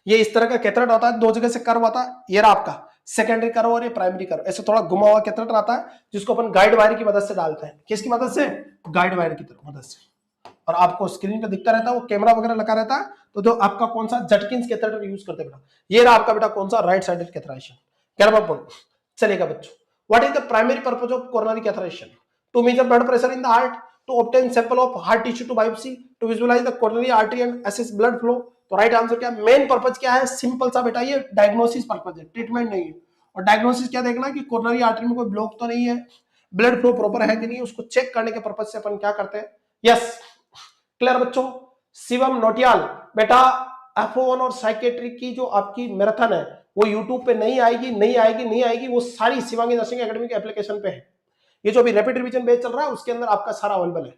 ये इस तरह का कैथेटर आता है, दो जगह से कर्व आता है, ये रहा आपका सेकेंडरी कर्व और ये प्राइमरी कर्व, ऐसे थोड़ा घुमा हुआ कैथेटर आता है जिसको अपन गाइड वायर की मदद से डालते हैं। किसकी मदद से? गाइड वायर की मदद से। और आपको स्क्रीन पे दिखता रहता है, वो कैमरा वगैरह लगा रहता है। तो जो आपका कौन सा जडकिंस कैथेटर यूज करते हैं बेटा, ये रहा आपका बेटा कौन सा, राइट साइडेड कैथराइजेशन। क्या नाम बोल, चलेगा बच्चों। What is the primary purpose of coronary catheterization? To measure blood pressure in the heart, to obtain sample of heart tissue to biopsy, to visualize the coronary artery and assess blood flow. तो right answer क्या है? Main purpose क्या है? Simple सा बेटा, ये diagnosis purpose है, treatment नहीं है। और डायग्नोसिस क्या देखना कि कोरोनरी आर्टरी में कोई ब्लॉक तो नहीं है, ब्लड फ्लो प्रॉपर है कि नहीं, उसको चेक करने के पर्पज से अपन क्या करते हैं। यस, क्लियर बच्चों। शिवम नोटियाल, बेटा F1 और साइकेट्री की जो आपकी मैराथन है वो यूट्यूब पे नहीं आएगी, नहीं आएगी, नहीं आएगी, वो सारी शिवांगी नर्सिंग एकेडमी के एप्लीकेशन पे है। ये जो अभी रैपिड रिवीजन बैच चल रहा है उसके अंदर आपका सारा अवेलेबल है,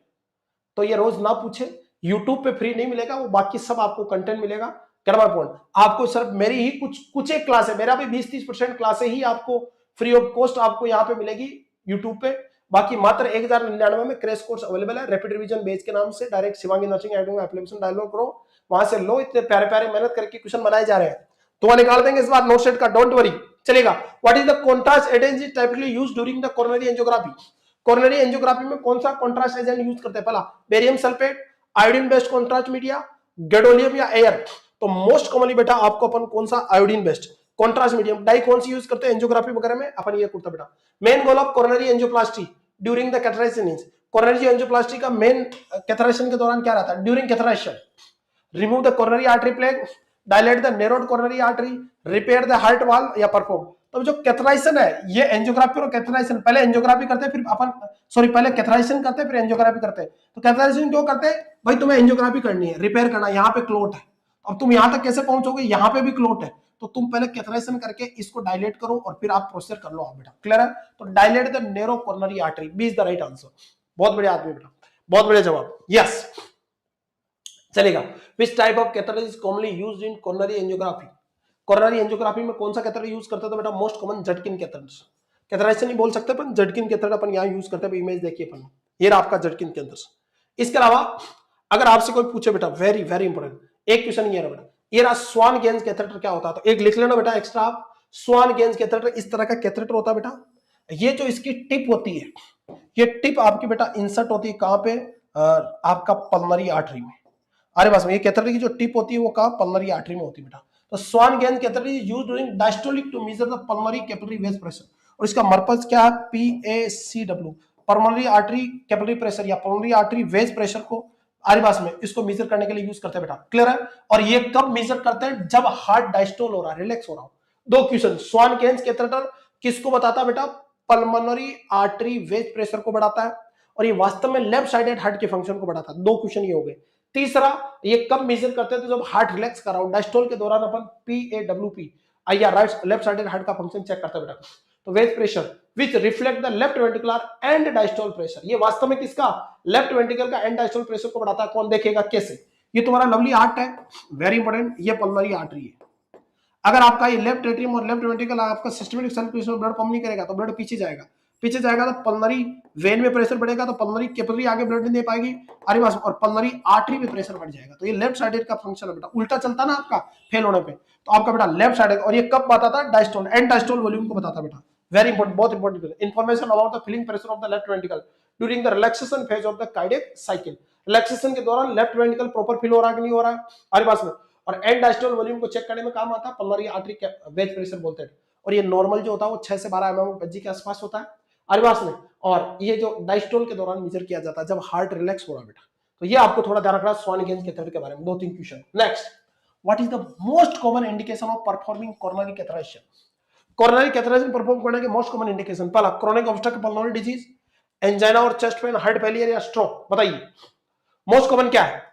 तो ये रोज ना पूछे, यूट्यूब पे फ्री नहीं मिलेगा, वो बाकी सब आपको कंटेंट मिलेगा। कर्मा पॉइंट आपको सिर्फ मेरी ही कुछ एक क्लास है, मेरा भी 20-30% क्लासे ही आपको फ्री ऑफ कॉस्ट आपको यहाँ पे मिलेगी यूट्यूब पे। बाकी मात्र 1099 में क्रैश कोर्स अवेलेबल है रैपिड रिवीजन बेच के नाम से। Direct Shivangi nursing academy application download करो, वहां से लो। इतने प्यारे प्यारे मेहनत करके क्वेश्चन बनाए जा रहे हैं, तो वहां निकाल देंगे इस बार नोट सेट का, डोंट वरी। चलेगा। What is the contrast agent is typically used during the coronary angiography? Coronary angiography में कौन सा कॉन्ट्रास्ट एजेंट यूज करते हैं? पहला barium sulphate, iodine based contrast media, gadolinium या एयर। तो मोस्ट कॉमनली बेटा आपको अपन कौन सा iodine based contrast medium dye कौन सी यूज करते हैं एंजियोग्राफी वगैरह में? अपन ये करते बेटा। Main goal of coronary angioplasty during the catheterization is, coronary angioplasty का मेन कैथरेशन के दौरान क्या रहता है? During catheterization remove the coronary artery plaque, dilate the narrowed coronary artery, repair the heart valve या परफॉर्म। तो जो कैथराइजेशन है ये एंजियोग्राफी और कैथराइजेशन, पहले एंजियोग्राफी करते हैं फिर अपन पहले कैथराइजेशन करते हैं फिर एंजियोग्राफी करते हैं। तो कैथराइजेशन क्यों करते हैं भाई? तुम्हें एंजियोग्राफी करनी है, रिपेयर करना, यहाँ पे क्लोट है, अब तुम यहाँ तक कैसे पहुंचोगे? यहाँ पे भी क्लोट है, तो तुम पहले कैथराइजेशन करके इसको डायलेट करो और फिर आप प्रोसीजर कर लो। आप बेटा क्लियर है? तो dilate the narrow coronary artery, B is the right answer. बहुत बढ़िया आदमी बेटा, बहुत बढ़िया जवाब। यस, चलेगा। Which type of catheter is commonly used in coronary angiography? Coronary angiography में कौन सा कैथेटर यूज करते हैं? तो बेटा most common Judkins catheter. Catheter नहीं बोल सकते अपन, जटकिन कैथेटर अपन यहाँ यूज करते हैं। इमेज देखिए अपन, ये रहा आपका जटकिन कैथेटर। इसके अलावा अगर आपसे कोई पूछे बेटा, वेरी वेरी इंपॉर्टेंट एक क्वेश्चन ये रहा बेटा, ये रहा स्वान गेंज कैथेटर क्या होता है? तो एक लिख लेना बेटा एक्स्ट्रा आप, स्वान गेंज कैथेटर इस तरह का कैथेटर होता है बेटा। ये जो इसकी टिप होती है, ये टिप आपकी बेटा इंसर्ट होती है कहां पे? आपका पल्मोनरी आर्टरी में। अरे बस ये कैथेटर की जो टिप होती है वो कहां? पल्मोनरी आर्टरी में होती है बेटा। तो Swan Ganz catheter is used during diastolic to measure the pulmonary capillary wedge pressure. और इसका मर्पज क्या है? PACW, pulmonary artery capillary pressure या पल्मोनरी आर्टरी वेज प्रेशर को आरिबास में इसको मेजर करने के लिए यूज करते हैं बेटा। क्लियर है? और ये कब मेजर करते हैं? जब हार्ट डायस्टोल हो रहा है, रिलैक्स हो रहा हो। दो क्वेश्चन, स्वान गेंज कैथेटर किसको बताता है बेटा? पल्मोनरी आर्टरी वेज प्रेशर को बढ़ाता है, और ये वास्तव में लेफ्ट साइडेड हार्ट के फंक्शन को बढ़ाता है। दो क्वेश्चन ये हो गए। तीसरा, ये कब मेजर करते हैं? तो जब हार्ट रिलैक्स कर रहा हो, डायस्टोल के दौरान अपन PAWP या राइट लेफ्ट साइडेड हार्ट का फंक्शन चेक करते हैं बेटा। तो wedge pressure which reflect the left ventricular end diastole pressure, ये वास्तव में किसका? लेफ्ट वेंट्रिकल का एंड डायस्टोल प्रेशर को बढ़ाता है। कौन देखेगा कैसे? ये तुम्हारा लवली हार्ट है, वेरी इंपॉर्टेंट, ये पल्मोनरी आर्टरी है। अगर आपका ये लेफ्ट एट्रियम और लेफ्ट वेंट्रिकल आपका सिस्टमैटिक सर्कुलेशन में ब्लड पंप नहीं करेगा तो ब्लड पीछे जाएगा, पीछे जाएगा तो पल्मोनरी वेन में प्रेशर बढ़ेगा, तो पल्मोनरी कैपिलरी आगे ब्लड नहीं दे पाएगी और पल्मोनरी आर्टरी में प्रेशर बढ़ जाएगा। तो ये लेफ्ट साइडेड का फंक्शन है बेटा। उल्टा चलता ना आपका फेल होने पे, तो आपका बेटा लेफ्ट साइडेड। और ये कब बताता है? डायस्टोल एंड डायस्टोल वॉल्यूम को बताता बेटा। वेरी इंपॉर्टेंट, बहुत important information about the filling pressure of the left ventricle during the relaxation phase of the cardiac cycle. Relaxation के दौरान लेफ्ट वेंट्रिकल प्रॉपर फिल हो रहा है कि नहीं हो रहा है? आरिबास में। और एंड डायस्टोल वॉल्यूम को चेक करने में काम आता है पल्मोनरी आर्टरी वेज प्रेशर बोलते हैं। और ये नॉर्मल जो होता है वो 6 से 12 mm के आसपास होता है आरिबास में। और ये जो डायस्टोल के दौरान मेजर किया जाता है जब हार्ट रिलैक्स हो रहा है बेटा। तो ये आपको थोड़ा ध्यान रखना स्वान गेंज कैथेटर के बारे में। 2-3 question. Next, what is the most common indication of performing coronary catheterization? Coronary catheterization perform करने के मोस्ट कॉमन इंडिकेशन, पहला chronic obstructive pulmonary disease, angina और चेस्ट पेन, हार्ट फेलियर या स्ट्रोक। बताइए मोस्ट कॉमन क्या है?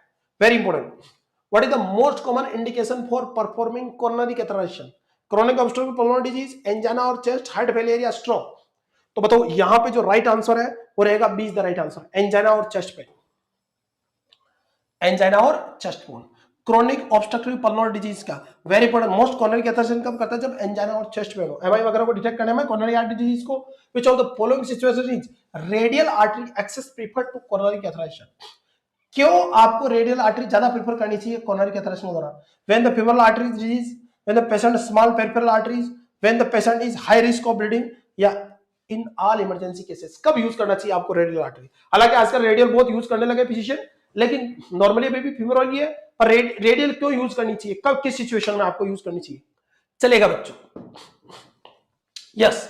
Very important. What is the most common indication for performing coronary catheterization? Chronic obstructive pulmonary disease, angina और chest, heart failure या stroke? तो बताओ यहां पे जो राइट आंसर है वो रहेगा B is the right answer, angina और चेस्ट पेन। एंजाइना और chest pain chronic obstructive pulmonary disease का very important. Most coronary catheterization कब करता है? जब एंजाइना और चेस्ट पेन हो। एमआई वगैरह को डिटेक्ट करने में कोरोनरी आर्टरी डिजीज को which of the following situation is radial artery access preferred to coronary catheterization? क्यों आपको रेडियल आर्टरी ज्यादा प्रेफर करनी चाहिए कोरोनरी कैथेटेराइजेशन के दौरान? When the femoral artery disease, when the patient small peripheral arteries, when the patient is high risk of bleeding, या in all emergency cases कब use करना चाहिए आपको रेडियल आर्टरी? हालांकि आजकल रेडियल बहुत यूज करने लगे फिजिशियन, लेकिन नॉर्मली अभी भी फीमोरल ही है, पर रेडियल क्यों यूज करनी चाहिए? कब किस सिचुएशन में आपको यूज करनी चाहिए? चलेगा बच्चों। यस,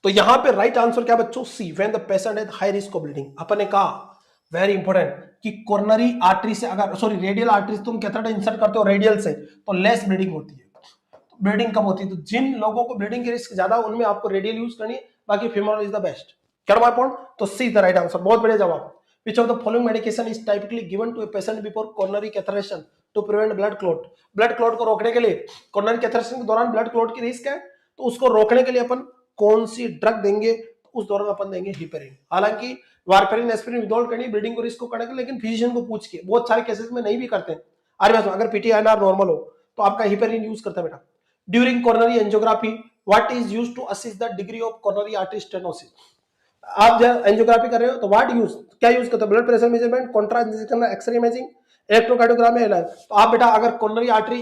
तो यहां पे राइट आंसर क्या बच्चों, C, when the patient has high risk of bleeding. अपन ने कहा वेरी इंपॉर्टेंट कि कोरोनरी आर्टरी से अगर सॉरी रेडियल आर्टरी से तुम कैथेटर इंसर्ट करते हो रेडियल से तो लेस ब्लीडिंग होती है, ब्लीडिंग कम होती है। तो जिन लोगों को ब्लीडिंग की रिस्क ज्यादा उनमें आपको रेडियल यूज करनी है, बाकी फीमोरल इज द बेस्ट। क्या माय पॉइंट? तो सी द राइट आंसर, बहुत बढ़िया जवाब। Which of the following medication is typically given to a patient before coronary catheterization to prevent blood clot? Blood clot को रोकने के लिए, कोरोनरी कैथेटराइजेशन के दौरान ब्लड क्लॉट की रिस्क है, तो उसको रोकने के लिए अपन कौन सी ड्रग देंगे? तो उस दौरान अपन देंगे हिपेरिन। हालांकि वारफेरिन एस्पिरिन विदाउट करनी ब्लीडिंग को रिस्क को करने के, लेकिन फिजिशियन को पूछ के बहुत सारे केसेस में नहीं भी करते हैं। अगर पीटीआईएनआर नॉर्मल हो तो आपका हिपेरिन यूज करते हैं बेटा। During coronary angiography what is used to assist the degree of coronary artery stenosis? आप जब एंजियोग्राफी कर रहे हो तो व्हाट यूज, क्या यूज करते हो? Blood pressure measurement, contrast injection, X ray imaging, electrocardiogram या इलाज। तो आप बेटा अगर कोरोनरी आर्टरी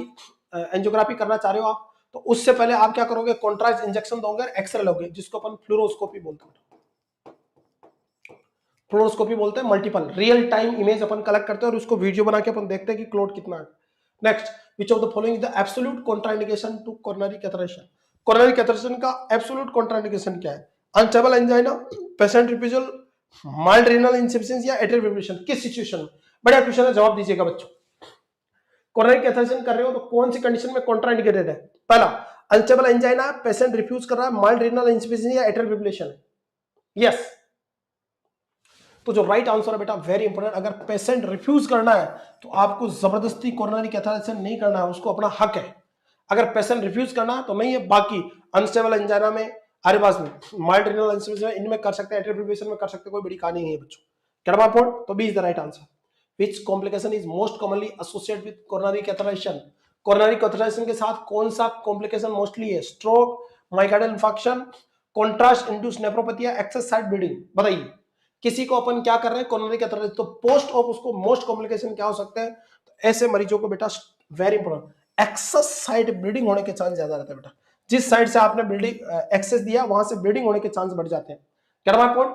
एंजियोग्राफी करना चाह रहे हो आप, तो उससे पहले आप क्या करोगे? कॉन्ट्रास्ट इंजेक्शन दोगे, एक्सरे लोगे, जिसको अपन फ्लोरोस्कोपी बोलते हैं। फ्लोरोस्कोपी बोलते हैं, मल्टीपल रियल टाइम इमेज अपन कलेक्ट करते हैं और उसको वीडियो बना के अपन देखते हैं कि क्लॉट कितना है। Next, which of the following the absolute contraindication to coronary catheterization? Coronary catheterization का एब्सोल्यूट कॉन्ट्राइंडिकेशन क्या है? Unstable angina, patient refusal, mild renal insufficiency या एट्रियल फिब्रिलेशन? किस सिचुएशन में? बढ़िया क्वेश्चन है, जवाब दीजिएगा बच्चों। कोरोनरी कैथेटराइजेशन कर रहे हो तो कौन सी कंडीशन में कॉन्ट्राइंडिकेटेड है? पहला, अनस्टेबल एंजाइना, पेशेंट रिफ्यूज कर रहा है, माइल्ड रीनल इंसफिशिएंसी या एट्रियल फिब्रिलेशन? यस। तो जो राइट आंसर है बेटा, वेरी इंपॉर्टेंट, अगर पेशेंट रिफ्यूज करना है तो आपको जबरदस्ती कोरोनरी कैथेटराइजेशन नहीं करना है, उसको अपना हक है। अगर पेशेंट रिफ्यूज करना तो नहीं है, बाकी अनस्टेबल एंजाइना में, आरबास में, माइल्ड रीनल इंसफिशिएंसी इनमें कर सकते हैं, एट्रियल फिब्रिलेशन में कर सकते हैं, कोई बड़ी कहानी नहीं है बच्चों। क्या पॉइंट? तो B is the right answer. Which complication is most commonly associated with coronary catheterization? Coronary catheterization के साथ कौन सा कॉम्प्लिकेशन मोस्टली है? Stroke, myocardial infarction, contrast induced nephropathy या एक्सेस साइट ब्लीडिंग? बताइए, किसी को अपन क्या कर रहे हैं? कोरोनरी कैथेटराइजेशन, तो पोस्ट ऑफ उसको मोस्ट कॉम्प्लिकेशन क्या हो सकते हैं? तो ऐसे मरीजों को बेटा very important, access site bleeding होने के चांस ज्यादा रहते हैं बेटा। जिस साइड से आपने ब्लीडिंग एक्सेस दिया वहां से ब्लीडिंग होने के चांस बढ़ जाते हैं। क्या माय पॉइंट?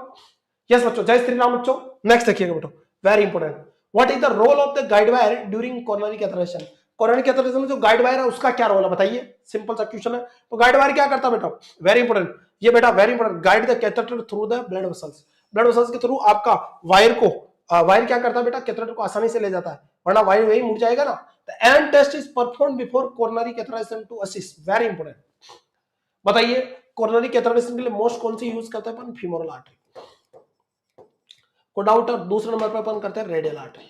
यस बच्चों, जय श्री राम बच्चों। नेक्स्ट देखिएगा बेटा, very important, what is the role of the guide wire during coronary catheterization? Coronary catheterization में जो गाइड वायर है उसका क्या रोल है बताइए? सिंपल सा क्वेश्चन है। तो गाइड वायर क्या करता है बेटा? वेरी इंपॉर्टेंट, ये बेटा very important, guide the catheter through the blood vessels. Blood vessels के थ्रू आपका वायर को, वायर क्या करता है बेटा? कैथेटर को आसानी से ले जाता है, वरना वायर वही मुड़ जाएगा ना। The end test is performed before coronary catheterization to assist, very important. बताइए, कोरोनरी कैथेटराइजेशन के लिए मोस्ट कौन सी यूज करते हैं अपन? फीमोरल आर्टरी को डाउट है। दूसरे नंबर पर अपन करते हैं रेडियल आर्टरी।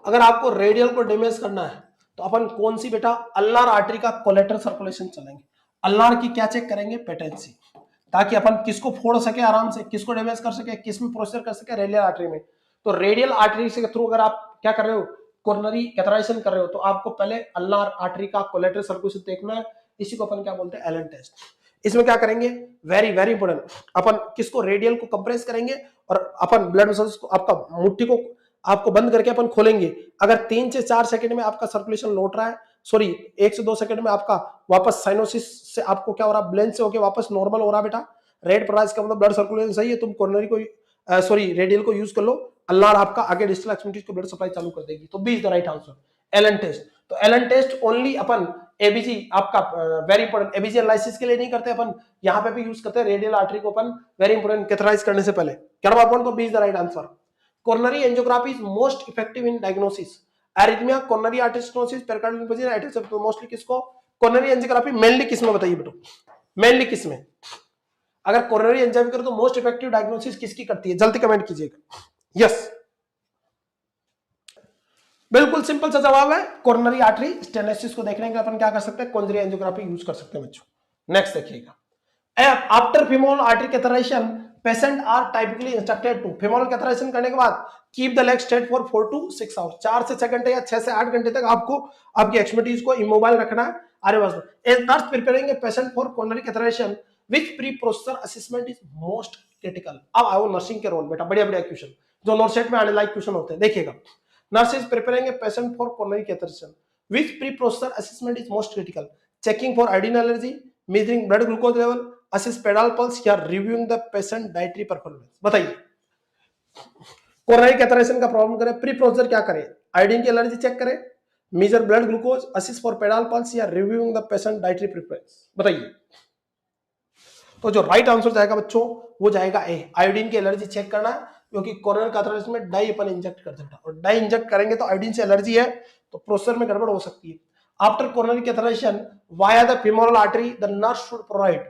अगर आपको रेडियल को डैमेज करना है तो अपन कौन सी बेटा? अल्नार आर्टरी का कोलेटरल सर्कुलेशन चलेंगे। अल्नार की क्या चेक करेंगे? पेटेंसी, ताकि अपन किसको फोड़ सके आराम से, किसको डैमेज कर सके, किस में प्रोसीजर कर सके? रेडियल आर्टरी में। तो रेडियल आर्टरी से थ्रू अगर आप क्या कर रहे हो? कोरोनरी कैथेटराइजेशन कर रहे हो, तो आपको पहले अल्नार आर्टरी का कोलेटरल सर्कुलेशन देखना है। इसी को अपन क्या बोलते हैं? Allen test. इसमें क्या करेंगे? वेरी वेरी इंपॉर्टेंट, अपन किसको? रेडियल को कंप्रेस करेंगे और अपन ब्लड वेसल्स को, आपका मुट्ठी को आपको बंद करके अपन खोलेंगे। अगर 3 से 4 सेकंड में आपका सर्कुलेशन लौट रहा है, सॉरी 1 से 2 सेकंड में आपका वापस साइनोसिस से आपको क्या हो रहा है? ब्लेंस से होके वापस नॉर्मल हो रहा है बेटा, रेड पड़ रहा है, इसका मतलब ब्लड सर्कुलेशन सही है। तुम कोरोनरी को सॉरी रेडियल को यूज कर लो, अल्लाह आपका आगे डिस्टल एक्सट्रीमिटीज को ब्लड सप्लाई चालू कर देगी। तो B is the right answer, Allen test. तो एलन टेस्ट ओनली अपन एबीजी, आपका वेरी इंपॉर्टेंट, एबीजी एनालिसिस के लिए नहीं करते अपन, यहाँ पे भी यूज करते हैं रेडियल आर्टरी को अपन, वेरी इंपॉर्टेंट, कैथेटराइज करने से पहले। क्या पॉइंट? तो B is the right answer. Coronary angiography is most effective in diagnosis arrhythmia, coronary artery stenosis, pericardial infection, एटिस। मोस्टली किसको? कोरोनरी एंजियोग्राफी मेनली किस में बताइए बेटा? मेनली किस में? अगर कोरोनरी एंजाइम करो तो मोस्ट इफेक्टिव डायग्नोसिस किसकी करती है? जल्दी कमेंट कीजिएगा। यस, बिल्कुल सिंपल सा जवाब है, कोरोनरी आर्टरी स्टेनोसिस को देखने के लिए अपन क्या कर सकते हैं? कोरोनरी एंजियोग्राफी यूज कर सकते हैं बच्चों। नेक्स्ट देखिएगा, after femoral artery catheterization patient are typically instructed to, femoral catheterization करने के बाद keep the leg straight for 4 to 6 hours, 4 से 6 घंटे या 6 से 8 घंटे तक आपको आपकी एक्सट्रीमिटीज को इमोबाइल रखना है। आरे बस as nurse preparing a patient for coronary catheterization which pre processor assessment is most critical? अब आओ नर्सिंग के रोल बेटा, बढ़िया बढ़िया क्वेश्चन जो नोटसेट में आने लायक क्वेश्चन होते हैं। देखिएगा, nurse is preparing a patient for coronary catheterization which pre processor assessment is most critical? Checking for iodine allergy, measuring blood glucose level, assist pedal pulse या reviewing the patient dietary performance? बताइए, coronary catheterization का problem करें, pre procedure क्या करें? Iodine की allergy check करें, measure blood glucose, assist for pedal pulse या reviewing the patient dietary preference? बताइए। तो जो राइट आंसर जाएगा बच्चों वो जाएगा ए, आयोडीन की एलर्जी चेक करना है, क्योंकि कोरोनरी कैथेटराइटिस में डाई अपन इंजेक्ट कर देता और डाई इंजेक्ट करेंगे तो आयोडीन से एलर्जी है तो प्रोसीजर में गड़बड़ हो सकती है। After coronary catheterization via the femoral artery the nurse should provide,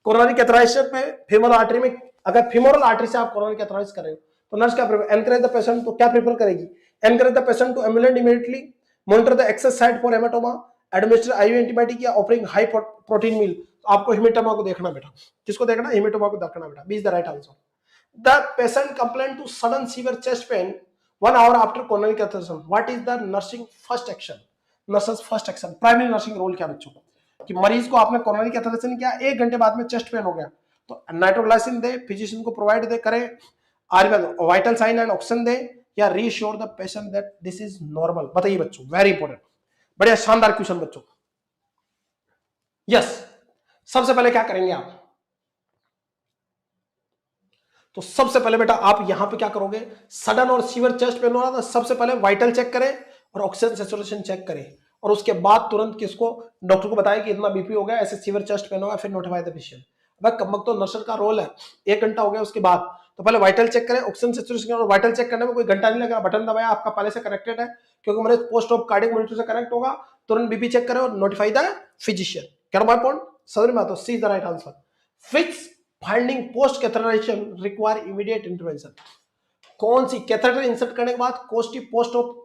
coronary catheterization में फीमोरल आर्टरी में, अगर फीमोरल आर्टरी से आप कोरोनरी कैथेटराइज कर रहे हो तो नर्स क्या प्रेफर, एनकरेज द पेशेंट, तो क्या प्रेफर करेगी, encourage the patient to ambulant immediately, monitor the access site for haematoma, administer IV antibiotic या ऑफरिंग हाई प्रोटीन मील। आपको हेमाटोमा को देखना बेटा, किसको देखना, हेमाटोमा को देखना बेटा, B is the right answer. The patient complain to sudden severe chest pain 1 hour after coronary catheterization, what is the nursing first action, nurses first action, primary nursing role क्या बच्चों, कि मरीज को आपने कोरोनरी कैथेटराइजेशन किया, 1 घंटे बाद में चेस्ट पेन हो गया तो नाइट्रोग्लाइसिन दे, फिजिशियन को प्रोवाइड दे करे, वाइटल साइन एंड ऑक्सीजन दे, या reassure the patient that this is normal. बताइए बच्चों, वेरी इंपॉर्टेंट, बढ़िया शानदार क्वेश्चन बच्चों। यस, सबसे पहले क्या करेंगे आप, तो सबसे पहले बेटा आप यहां पे क्या करोगे, सडन और सीवियर चेस्ट पेन हो रहा था, सबसे पहले वाइटल चेक करें और ऑक्सीजन सैचुरेशन चेक करें, और उसके बाद तुरंत किसको, डॉक्टर को बताया कि इतना बीपी हो गया, ऐसे सीवियर चेस्ट पेन होगा, फिर नोटिफाई द पेशेंट। भाई कमक तो नर्सर का रोल है, 1 घंटा हो गया उसके बाद, तो पहले वाइटल चेक करें, ऑक्सीजन सैचुरेशन, और वाइटल चेक करने में कोई घंटा नहीं लगा, बटन दबाया, आपका पहले से कनेक्टेड है, क्योंकि मैंने पोस्ट ऑफ कार्डियक मॉनिटर से कनेक्ट होगा, तुरंत बीपी चेक करें और नोटिफाई द फिजिशियन। क्या माय पॉइंट समझ में आता है, C the right answer. Fix finding post catheterization require immediate intervention, कौन सी, कैथेटर इंसर्ट करने के बाद कोस्टी पोस्ट ऑफ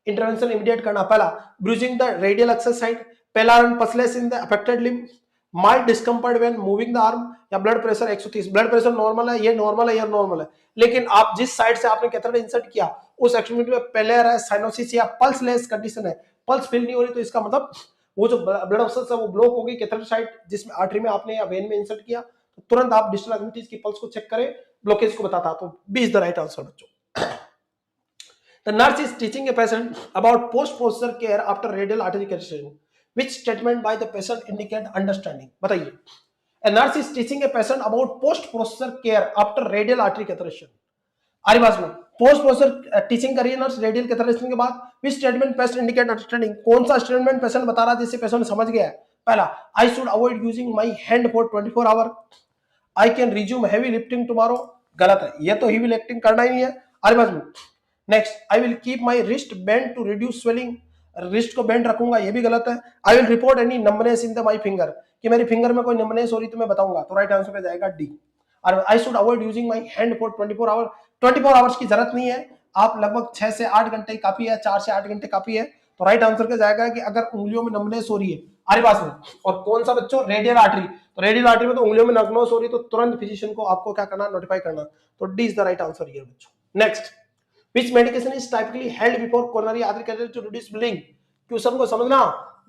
इंटरवेंशन इमीडिएट करना, पहला bruising the radial access site, पहला run pulseless in the affected limb, mild discomfort when moving the arm, या blood pressure 130, blood pressure normal है, ये नॉर्मल है, ये नॉर्मल है, लेकिन आप जिस साइड से आपने कैथेटर इंसर्ट किया उस एक्सट्रीमिटी में पेलेर है, साइनोसिस या पल्सलेस कंडीशन है, पल्स फील नहीं हो रही, तो इसका मतलब वो जो ब्लड वेसल्स है वो ब्लॉक हो गई, कैथेटर साइड जिसमें आर्टरी में आपने या वेन में इंसर्ट किया, तो तुरंत आप डिस्टल एक्टिविटीज की पल्स को चेक करें, ब्लॉकेज को बताता, तो B is the right answer बच्चों। The nurse is teaching a patient about post-procedure care after radial artery catheterization. Which statement by the patient indicate understanding? बताइए। A nurse is teaching a patient about post-procedure care after radial artery catheterization. आरी बात में post procedure teaching करिए nurse radial catheterization के बाद, which statement patient indicate understanding, कौन सा statement patient बता रहा है जिससे पेशेंट समझ गया है, पहला I should avoid using my hand for 24 hour, I can resume heavy lifting tomorrow, गलत है, ये तो हैवी लिफ्टिंग करना ही नहीं है, आरी बात में। Next, I will keep my wrist bend to reduce swelling, wrist को बेंड रखूंगा, ये भी गलत है। I will report any numbness in the my finger, कि मेरी फिंगर में कोई नंबनेस हो रही तो मैं बताऊंगा, तो राइट आंसर पे जाएगा डी। और I should avoid using my hand for 24 hour, 24 hours की जरूरत नहीं है, आप लगभग 6 से 8 घंटे काफी है, 4 से 8 घंटे काफी है, तो राइट आंसर पे जाएगा कि अगर उंगलियों में नंबनेस हो रही है, आरे पास में, और कौन सा बच्चों, रेडियल आर्टरी, तो रेडियल आर्टरी में तो उंगलियों में नंबनेस हो रही है, तो तुरंत फिजिशियन को आपको क्या करना, नोटिफाई करना, तो D is the right answer here बच्चों। Next, which medication is typically held before coronary artery catheter to reduce bleeding, question को समझना,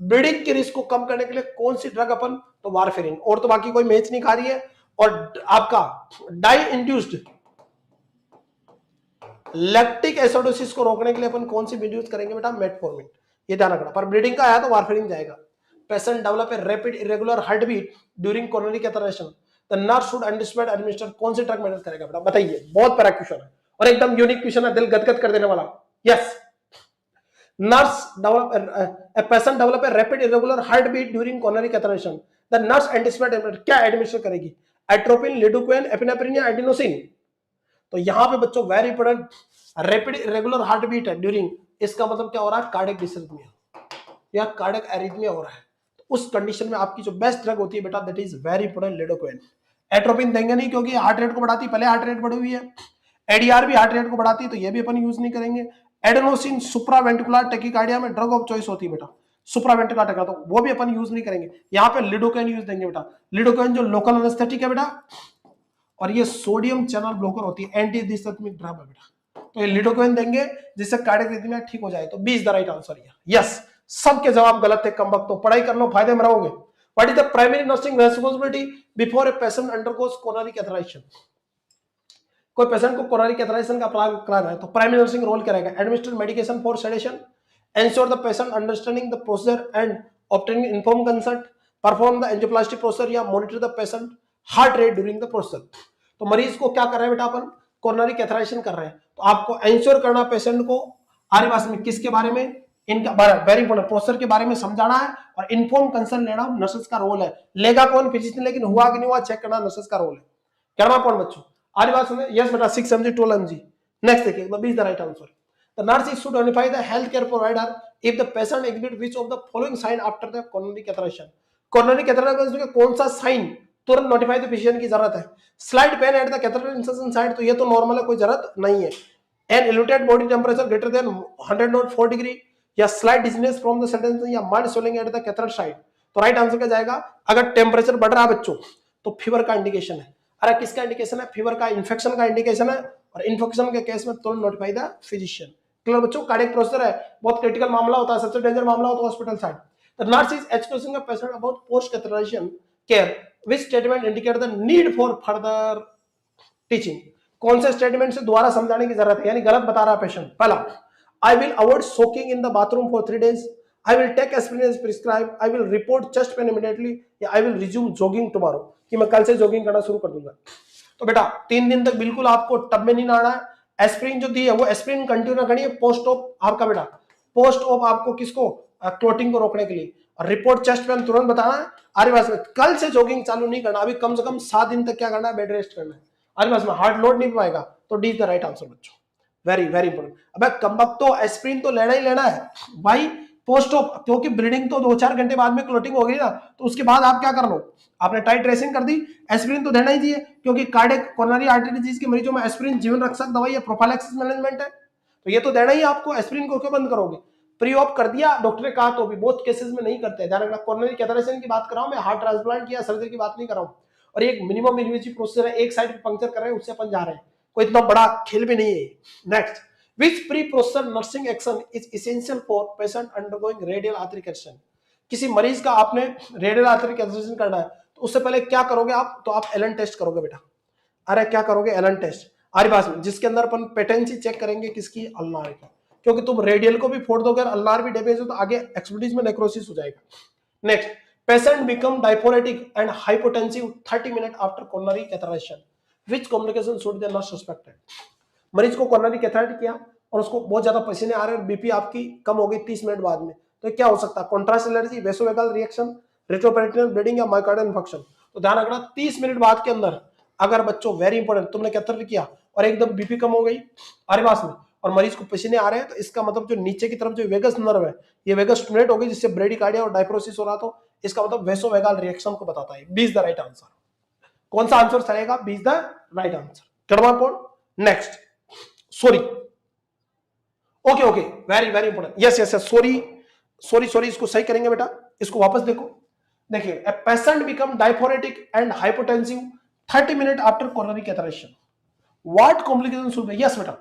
ब्लीडिंग के रिस्क को कम करने के लिए कौन सी ड्रग अपन, तो वारफेरिन, और तो बाकी कोई मैच नहीं खा रही है, और आपका डाई इंड्यूस्ड लैक्टिक एसिडोसिस को रोकने के लिए अपन कौन सी इंड्यूस करेंगे बेटा, मेटफॉर्मिन, ये ध्यान रखना, पर ब्लीडिंग का आया तो वारफेरिन जाएगा। Patient develop a rapid irregular heart beat during coronary catheterization, the nurse should understand administer, कौन सी ड्रग मैनेज करेगा बेटा, बताइए, बहुत प्यारा क्वेश्चन है और एकदम यूनिक क्वेश्चन है, दिल गदगद कर देने वाला। Yes, nurse develop a patient develop a rapid irregular heartbeat during coronary catheterization, the nurse anticipate क्या एडमिनिस्टर करेगी, एट्रोपिन, लिडोकेन, एपिनेफ्रिन या एडिनोसिन, तो यहां पे बच्चों very important, rapid irregular heartbeat है ड्यूरिंग, इसका मतलब क्या हो रहा है, कार्डियक डिसरिथमिया या कार्डियक एरिथमिया हो रहा है, तो उस कंडीशन में आपकी जो बेस्ट ड्रग होती है बेटा, that is very important, lidocaine. Atropine देंगे नहीं क्योंकि हार्ट रेट को बढ़ाती, पहले हार्ट रेट बढ़ी हुई है, एडीआर भी हार्ट रेट को बढ़ाती है, तो ये भी अपन यूज नहीं करेंगे। एडेनोसिन सुप्रावेंट्रिकुलर टैकीकार्डिया में ड्रग ऑफ चॉइस होती है बेटा, सुप्रावेंट्रिकुलर टैकी, तो वो भी अपन यूज नहीं करेंगे, यहाँ पे लिडोकेन यूज देंगे बेटा, लिडोकेन जो लोकल एनेस्थेटिक है बेटा, और ये सोडियम चैनल ब्लॉकर होती है, एंटी डिस्टमिक ड्रग है बेटा, तो ये लिडोकेन देंगे जिससे कार्डियक रिदमिया ठीक हो जाए, तो B is the right answer. Yes, सबके जवाब गलत थे कमबख्त, तो पढ़ाई कर लो, फायदे में रहोगे। What is the primary nursing responsibility before a patient undergoes coronary catheterization, कोई पेशेंट को कोरोनरी कैथेटराइजेशन का प्लान कराना है तो प्राइमरी नर्सिंग रोल क्या रहेगा, administer medication for sedation, ensure the patient understanding the procedure and obtaining informed consent, perform the angioplasty procedure या monitor the patient heart rate during the procedure. तो मरीज को क्या कर रहे हैं बेटा, अपन कोरोनरी कैथेटराइजेशन कर रहे हैं, तो आपको एंश्योर करना पेशेंट को आरे पास में किसके बारे में, इनका वेरी इंपॉर्टेंट प्रोसेसर के बारे में समझाना है और इन्फॉर्म कंसर्न लेना नर्सेस का रोल है। लेगा कौन फिजिशियन, लेकिन हुआ कि नहीं हुआ चेक करना नर्सेस का रोल है। क्या कौन बच्चों आज बात सुने, यस बेटा 6 mg 12 mg। नेक्स्ट देखिए B is the right answer. The nurse should notify the health care provider if the patient exhibit which of the following sign after the coronary catheterization. Coronary catheterization का कौन सा sign तुरंत notify the physician की जरूरत है। Slight pain at the catheter insertion side, तो ये तो नॉर्मल है, कोई जरूरत नहीं है। An elevated body temperature greater than 104 degree या slight dizziness from the sentence या mild swelling at the catheter side. तो राइट आंसर क्या जाएगा, अगर टेंपरेचर बढ़ रहा है बच्चों तो फीवर का इंडिकेशन है। अरे किसका इंडिकेशन है, फीवर का, इन्फेक्शन का इंडिकेशन है, और इन्फेक्शन के केस में तुरंत नोटिफाई द फिजिशियन। क्लियर बच्चों, कार्डियक प्रोसीजर है, बहुत क्रिटिकल मामला होता है, सबसे डेंजर मामला होता है hospital side. The nurse is educating the patient about post catheterization care, which statement indicate the need for further teaching. कौन से स्टेटमेंट से दोबारा समझाने की जरूरत है, यानी गलत बता रहा है पेशेंट। पहला, I will avoid soaking in the bathroom for 3 days, I will take aspirin as prescribe, I will report chest pain immediately, या I will resume jogging tomorrow, कि मैं कल से जॉगिंग करना शुरू कर दूंगा। तो बेटा 3 दिन तक बिल्कुल आपको टब में नहीं नहाना है। एस्पिरिन जो दी है वो एस्पिरिन कंटिन्यू करनी है पोस्ट ऑफ आपका बेटा, पोस्ट ऑफ आपको किसको, क्लोटिंग को रोकने के लिए। और रिपोर्ट चेस्ट पेन तुरंत बताना है। आरे बस में कल से जॉगिंग चालू नहीं करना, अभी कम से कम 7 दिन तक क्या करना है, बेड रेस्ट करना है। आरे बस में हार्ड लोड नहीं पाएगा, तो D is the right answer बच्चों, वेरी वेरी इंपॉर्टेंट। अबे कमबख्त, तो एस्पिरिन तो लेना ही लेना है भाई पोस्ट ऑफ, क्योंकि ब्लीडिंग तो 2-4 घंटे बाद में क्लोटिंग हो गई ना, तो उसके बाद आप क्या कर लो, आपने टाइट ड्रेसिंग कर दी, एस्पिरिन तो देना ही चाहिए, क्योंकि कार्डियक कोरोनरी आर्टरी डिजीज के मरीजों में एस्पिरिन जीवन रक्षक दवाई है, प्रोफाइलैक्सिस मैनेजमेंट है, तो ये तो देना ही आपको। एस्पिरिन को क्यों बंद करोगे, प्री ऑप कर दिया डॉक्टर ने कहा, तो भी बहुत केसेस में नहीं करते हैं, ध्यान रखना। कोरोनरी कैथेटराइजेशन की बात कर रहा हूं मैं, हार्ट ट्रांसप्लांट किया सर्जरी की बात नहीं कर रहा हूं। और एक मिनिमम इन्वेसिव प्रोसीजर है, एक साइड पंक्चर कर रहे हैं, उससे अपन जा रहे हैं, कोई इतना बड़ा खेल भी नहीं है। Next, which pre-processor nursing action is essential for patient undergoing radial artery catheterization। किसी मरीज का आपने रेडियल आर्टरी कैथेटराइजेशन करना है, तो उससे पहले क्या करोगे आप, तो आप एलन टेस्ट करोगे बेटा। अरे क्या करोगे, एलन टेस्ट, आरी पास में, जिसके अंदर अपन पेटेंसी चेक करेंगे किसकी, अल्नार की, क्योंकि तुम रेडियल को भी फोड़ दोगे और अल्नार भी डैमेज हो तो आगे एक्सपर्टीज में नेक्रोसिस हो जाएगा। Next, patient become diaphoretic and hypotensive 30 minute after coronary catheterization, which complication should the nurse suspected. मरीज को कोरोनरी कैथेटर किया और उसको बहुत ज्यादा पसीने आ रहे हैं और बीपी आपकी कम हो गई 30 मिनट बाद में, तो क्या हो सकता है, contrast allergy, vasovagal reaction, retroperitoneal bleeding या मायोकार्डियल इन्फेक्शन। तो ध्यान रखना 30 मिनट बाद के अंदर अगर बच्चों, वेरी इंपॉर्टेंट, तुमने कैथेटर किया और एकदम बीपी कम हो गई आरेवास में और मरीज को पसीने आ रहे हैं, तो इसका मतलब जो नीचे की तरफ जो वेगस नर्व है, ये वेगस स्टिमुलेट हो गई, जिससे ब्रेडिकार्डिया और डायप्रोसिस हो रहा, तो इसका मतलब वेसोवेगल रिएक्शन को बताता है। B is the right answer. कौन सा आंसर चलेगा, B is the right answer. कड़वा point. Next, sorry, okay okay, very very important, yes yes yes, sorry sorry sorry, इसको सही करेंगे बेटा, इसको वापस देखो। देखिए, a patient become diaphoretic and hypotensive 30 minute after coronary catheterization, what complication should be, yes बेटा,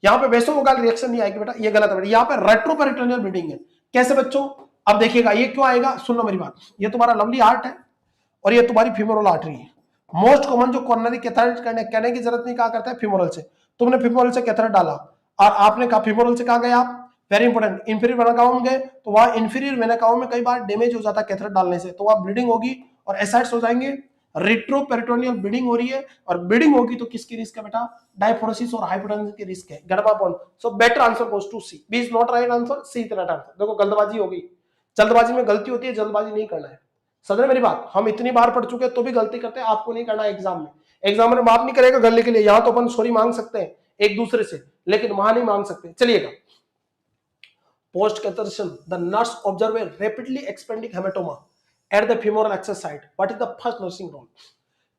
यहां पे वेसोवेगल रिएक्शन नहीं आएगी बेटा, ये गलत है बेटा, यहां पे रेट्रोपेरिटोनियल ब्लीडिंग है। कैसे बच्चों, अब देखिएगा ये क्यों आएगा, सुन लो मेरी बात, ये तुम्हारा लवली हार्ट है और ये तुम्हारी फीमोरल आर्टरी है। मोस्ट कॉमन जो कोरोनरी कैथेटर कहने की जरूरत नहीं, कहा करता है फीमोरल से, तुमने फीमोरल से कैथेटर डाला और आपने कहा फीमोरल से कहा गया आप, very important, inferior vena cava में गए, तो वहां इंफीरियर वेना कावा में कई बार डैमेज हो जाता है कैथेटर डालने से, तो वहां ब्लीडिंग होगी और एसाइड्स हो जाएंगे, रेट्रोपेरिटोनियल ब्लीडिंग हो रही है, और ब्लीडिंग होगी तो किसकी रिस्क है बेटा, डायफोरेसिस और हाइपोटेंशन की रिस्क है। गड़बा point, so better answer goes to C, B is not right answer, C is right answer. देखो गलतबाजी हो गई, जल्दबाजी में गलती होती है, जल्दबाजी नहीं करना है, समझ मेरी बात, हम इतनी बार पढ़ चुके तो भी गलती करते हैं, आपको नहीं करना एग्जाम में, एग्जाम में माफ नहीं करेगा गलने के लिए, यहां तो अपन सॉरी मांग सकते हैं एक दूसरे से, लेकिन वहां नहीं मांग सकते। चलिएगा, post catheterization the nurse observe a rapidly expanding haematoma at the femoral access site, what is the first nursing role.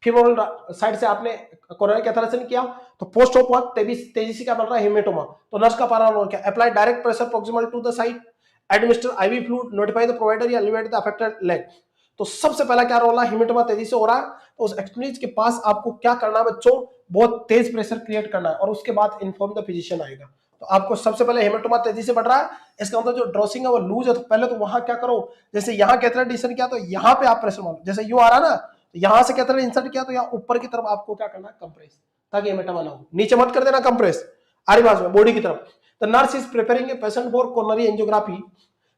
Femoral side से आपने कोरोनरी कैथेटराइजेशन किया, तो पोस्ट ऑप वक्त तेजी से क्या बन रहा है, हेमेटोमा, तो नर्स का पहला रोल क्या, apply direct pressure proximal to the site, administer IV fluid, notify the provider या एलिवेट द अफेक्टेड लेग। तो सबसे पहला क्या रोल है, हेमेटोमा तेजी से हो रहा है, तो उस एक्सट्रीज के पास आपको क्या करना है बच्चों, बहुत तेज प्रेशर क्रिएट करना है, और उसके बाद इन्फॉर्म द फिजिशियन आएगा। तो आपको सबसे पहले हेमेटोमा तेजी से बढ़ रहा है, इसका मतलब जो ड्रॉसिंग है वो लूज है, तो पहले तो वहां क्या करो, जैसे यहाँ कैथेटराइजेशन किया तो यहाँ पे आप प्रेशर मारो, जैसे यू आ रहा ना, तो यहाँ से कैथेटर इंसर्ट किया तो यहाँ ऊपर की तरफ आपको क्या करना है, कंप्रेस, ताकि हेमेटोमा ना हो, नीचे मत कर देना कंप्रेस, आरी बाजू में बॉडी की तरफ। The nurse is preparing a patient for coronary angiography,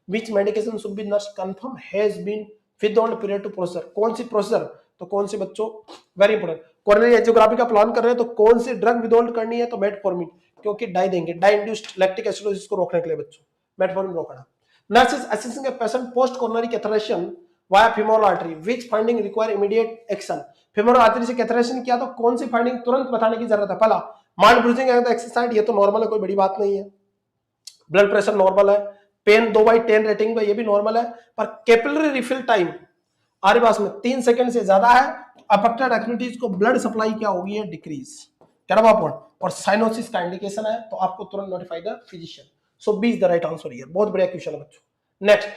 which medication should be nurse confirm has been without period to procedure, कौन सी प्रोसीजर, तो कौन सी बच्चों, वेरी इंपोर्टेंट, कोरोनरी एंजियोग्राफी का प्लान कर रहे हैं तो कौन सी ड्रग विदाउट करनी है, तो मेटफॉर्मिन, क्योंकि डाई देंगे, डाई इंड्यूस्ड लैक्टिक एसिडोसिस को रोकने के लिए बच्चों, मेटफॉर्मिन रोकना। Nurse is assisting a patient post coronary catheterization via femoral artery which finding require immediate action. Femoral artery से कैथरेशन किया तो कौन सी फाइंडिंग तुरंत बताने की जरूरत है? पहला माइल्ड ब्रूजिंग एंड एक्सरसाइज, ये तो नॉर्मल है, कोई बड़ी बात नहीं है। ब्लड प्रेशर नॉर्मल है, पेन 2/10 रेटिंग पे ये भी नॉर्मल है, पर कैपिलरी रिफिल टाइम आरे पास में 3 सेकंड से ज्यादा है, अफेक्टेड एक्टिविटीज को ब्लड सप्लाई क्या होगी है डिक्रीज, क्या पॉइंट, और साइनोसिस का इंडिकेशन है तो आपको तुरंत notify the physician. So B is the right answer here. बहुत बढ़िया क्वेश्चन है बच्चों। Next,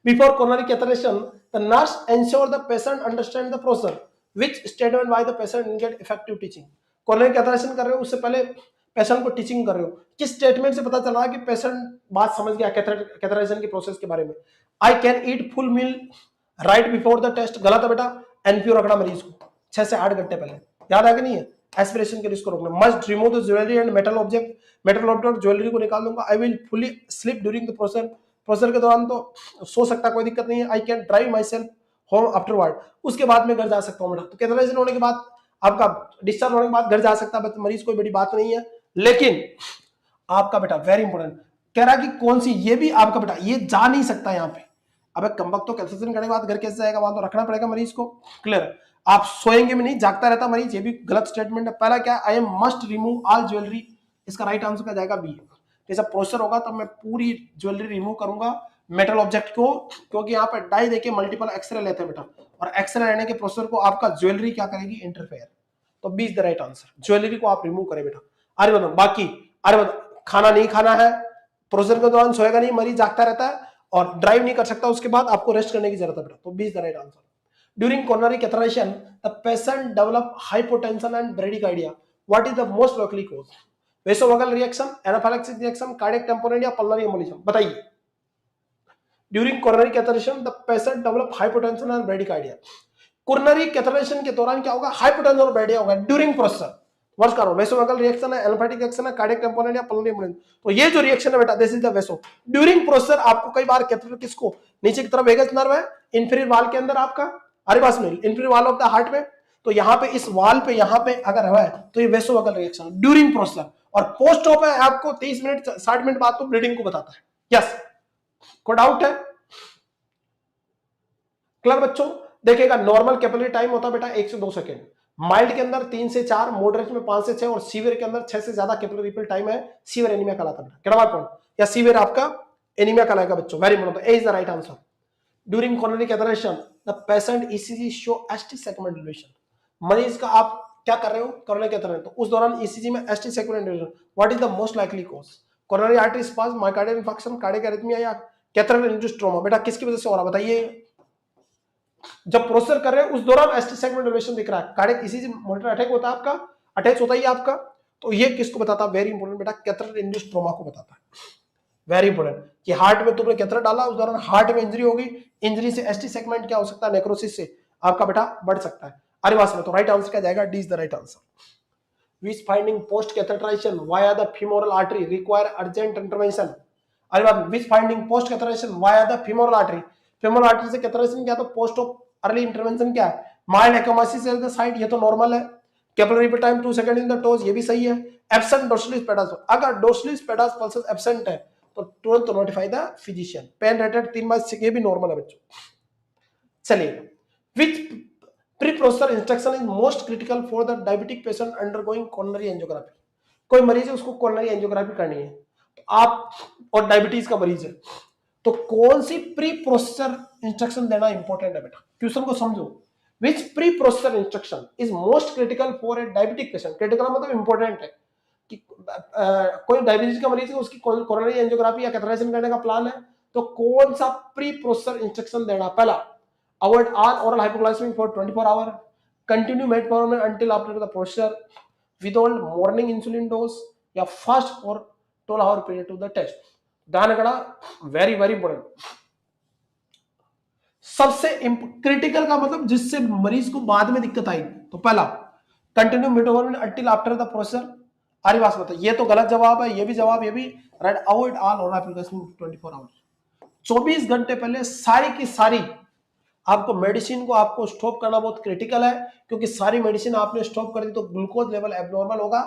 before coronary catheterization the nurse ensure the patient understand the process which statement by the patient get effective teaching. Coronary catheterization कर रहे हो उससे पहले patient को टीचिंग कर रहे हो, किस स्टेटमेंट से पता चल रहा है कि पेशेंट बात समझ गया कैथरेशन की प्रोसेस के बारे में? I can eat full meal right before the test, गलत है बेटा। एनपीओ रखना मरीज को 6 से 8 घंटे पहले, याद है कि नहीं है? एस्पिरेशन के रिस्क को रोकना। Must remove the jewellery and metal object, metal object jewellery को निकाल दूंगा। I will fully sleep during the process, process के दौरान तो सो सकता, कोई दिक्कत नहीं है। I can drive my self home afterward, उसके बाद में घर जा सकता हूँ बेटा। तो कैथरेशन होने के बाद, आपका डिस्चार्ज होने के बाद घर जा सकता है मरीज, कोई बड़ी बात नहीं है। लेकिन आपका बेटा वेरी इंपॉर्टेंट कह रहा है कि कौन सी, ये भी आपका बेटा ये जा नहीं सकता यहाँ पे। अब कमबख्त तो कैथरेशन करने के बाद घर कैसे जाएगा? वहां तो रखना पड़ेगा मरीज को, क्लियर। आप सोएंगे में नहीं, जागता रहता मरीज, ये भी गलत स्टेटमेंट है। पहला क्या, I am must remove all jewellery, इसका राइट आंसर क्या जाएगा? बी। जैसा प्रोसेसर होगा तब मैं पूरी ज्वेलरी रिमूव करूंगा, मेटल ऑब्जेक्ट को, क्योंकि यहाँ पे डाई देके मल्टीपल एक्सरे लेते हैं बेटा, और एक्सरे लेने के प्रोसेसर को आपका ज्वेलरी क्या करेगी? इंटरफेयर। तो B is the right answer, jewellery को आप रिमूव करें बेटा। अरे बताओ बाकी, अरे बताओ खाना नहीं खाना है, प्रोसेसर के दौरान सोएगा नहीं, मरीज जागता रहता है और ड्राइव नहीं कर सकता, उसके बाद आपको रेस्ट करने की जरूरत है बेटा। तो B is the right answer. During coronary catheterization the patient develop hypotension and bradycardia, what is the most likely cause? Vasovagal reaction, anaphylaxis reaction, cardiac tamponade या पल्मोनरी एम्बोलिज्म, बताइए। During coronary catheterization the patient develop hypotension and bradycardia, coronary catheterization के दौरान क्या होगा? Hypotension और ब्रेडिया होगा during process. वर्ष करो, वेसोवागल रिएक्शन है, एनाफिलैक्टिक रिएक्शन है, कार्डियक टेम्पोरेट या पल्मोनरी एम्बोलिज्म। तो ये जो रिएक्शन है बेटा, this is the वेसो during process. आपको कई बार कैथेटर किसको, नीचे की तरफ वेगस नर्व है, इंफीरियर वाल के अंदर आपका, अरे पास में inferior wall of the heart में, तो यहाँ पे इस वाल पे यहाँ पे अगर है तो ये वेसोवागल रिएक्शन ड्यूरिंग प्रोसेस। और पोस्ट ऑप है आपको 30 मिनट 60 मिनट बाद तो ब्लीडिंग को बताता है। यस, कोई डाउट है? क्लियर बच्चों? देखिएगा, नॉर्मल कैपिलरी टाइम होता है बेटा 1 से 2 सेकंड, माइल्ड के अंदर 3 से 4, मॉडरेट में 5 से 6 और सीवियर के अंदर 6 से ज्यादा कैपिलरी रिफिल टाइम है। सीवियर एनीमिया कहलाता है। क्या बात पॉइंट, या सीवियर आपका एनीमिया कहलाएगा बच्चों। Very important, A is the right answer. During coronary catheterization the patient ECG show ST segment deletion, मरीज का आप क्या कर रहे हो कोरोनरी कैथरेशन, तो उस दौरान ईसीजी में ST segment deletion, what is the most likely cause? Coronary artery spasm, myocardial infarction, cardiac arrhythmia या कैथरेटर इंड्यूस्ड ट्रॉमा? बेटा किसकी वजह से हो रहा है बताइए? जब प्रोसेसर कर रहे हैं उस दौरान एसटी सेगमेंट डिलीशन दिख रहा है, कार्डियक ईसीजी मॉनिटर अटैक होता है, आपका अटैच होता ही आपका, तो ये किसको बताता है? वेरी इंपॉर्टेंट बेटा, कैथरेटर इंड्यूस्ड ट्रॉमा को बताता है। वेरी इंपॉर्टेंट कि हार्ट में तुमने कैथेटर डाला, उस दौरान हार्ट में इंजरी होगी, इंजरी से एसटी सेगमेंट क्या हो सकता है? नेक्रोसिस से आपका बेटा बढ़ सकता है। अरे वास में तो राइट आंसर क्या जाएगा? D is the right answer. Which finding post catheterization via the femoral artery require urgent intervention? अरे बात, which finding post catheterization via the femoral artery, femoral artery से कैथेटराइजेशन क्या? तो पोस्ट ऑफ अर्ली इंटरवेंशन क्या है? Mild acrocyanosis at the side, ये तो normal है। Capillary repeat time 2 second in the toes, ये भी सही है। एब्सेंट डोर्सलिस पेडास, अगर डोर्सलिस पेडास पल्सेस एब्सेंट है तो तुरंत notify the physician. Pain rated 3/6, ये भी नॉर्मल है बच्चों। चलिए, which pre processor instruction is most critical for the diabetic patient undergoing coronary angiography? कोई मरीज है उसको कोरोनरी एंजियोग्राफी करनी है, तो आप और डायबिटीज का मरीज है, तो कौन सी प्री प्रोसेसर इंस्ट्रक्शन देना इंपॉर्टेंट है बेटा? क्वेश्चन को समझो। Which pre processor instruction is most critical for a diabetic patient? Critical मतलब इंपॉर्टेंट है कि कोई डायबिटीज का मरीज है, उसकी कोरोनरी एंजियोग्राफी या कैथेटराइजेशन करने का प्लान है, तो कौन सा प्री प्रोसेसर इंस्ट्रक्शन देना? पहला, avoid all oral hypoglycaemic for 24 hour, continue metformin until after the processor, withhold morning insulin dose, या fast for 12 hour period to the test. ध्यान रखना, वेरी वेरी इंपॉर्टेंट। सबसे क्रिटिकल का मतलब जिससे मरीज को बाद में दिक्कत आई, तो पहला continue metformin until after the processor. अरे बात बताइए, ये तो गलत जवाब है, ये भी जवाब, ये भी right. Avoid all oral hypoglycaemic 24 hour, 24 घंटे पहले सारी की सारी आपको मेडिसिन को आपको स्टॉप करना बहुत क्रिटिकल है, क्योंकि सारी मेडिसिन आपने स्टॉप कर दी तो ग्लूकोज लेवल एबनॉर्मल होगा,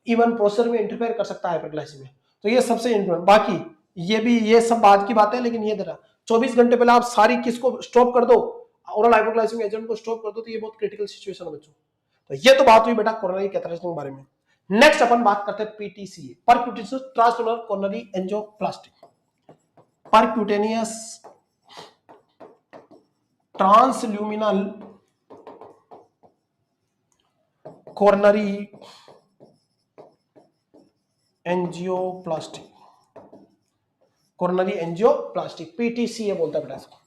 इवन प्रोसेसर में इंटरफेयर कर सकता है हाइपरग्लाइसेमिया। तो ये सबसे इंपॉर्टेंट। बाकी ये भी, ये सब बाद की बात है, लेकिन ये दरा 24 घंटे पहले आप सारी किसको स्टॉप कर दो, ओरल हाइपोग्लाइसेमिक एजेंट को स्टॉप कर दो, तो ये बहुत क्रिटिकल सिचुएशन है बच्चों। तो ये तो बात हुई बेटा कोरोनरी कैथेटराइजेशन के बारे में। नेक्स्ट अपन बात करते हैं PTCA, percutaneous transluminal coronary angioplasty. Percutaneous transluminal coronary angioplasty, coronary angioplasty, PTCA बोलता है बेटा इसको।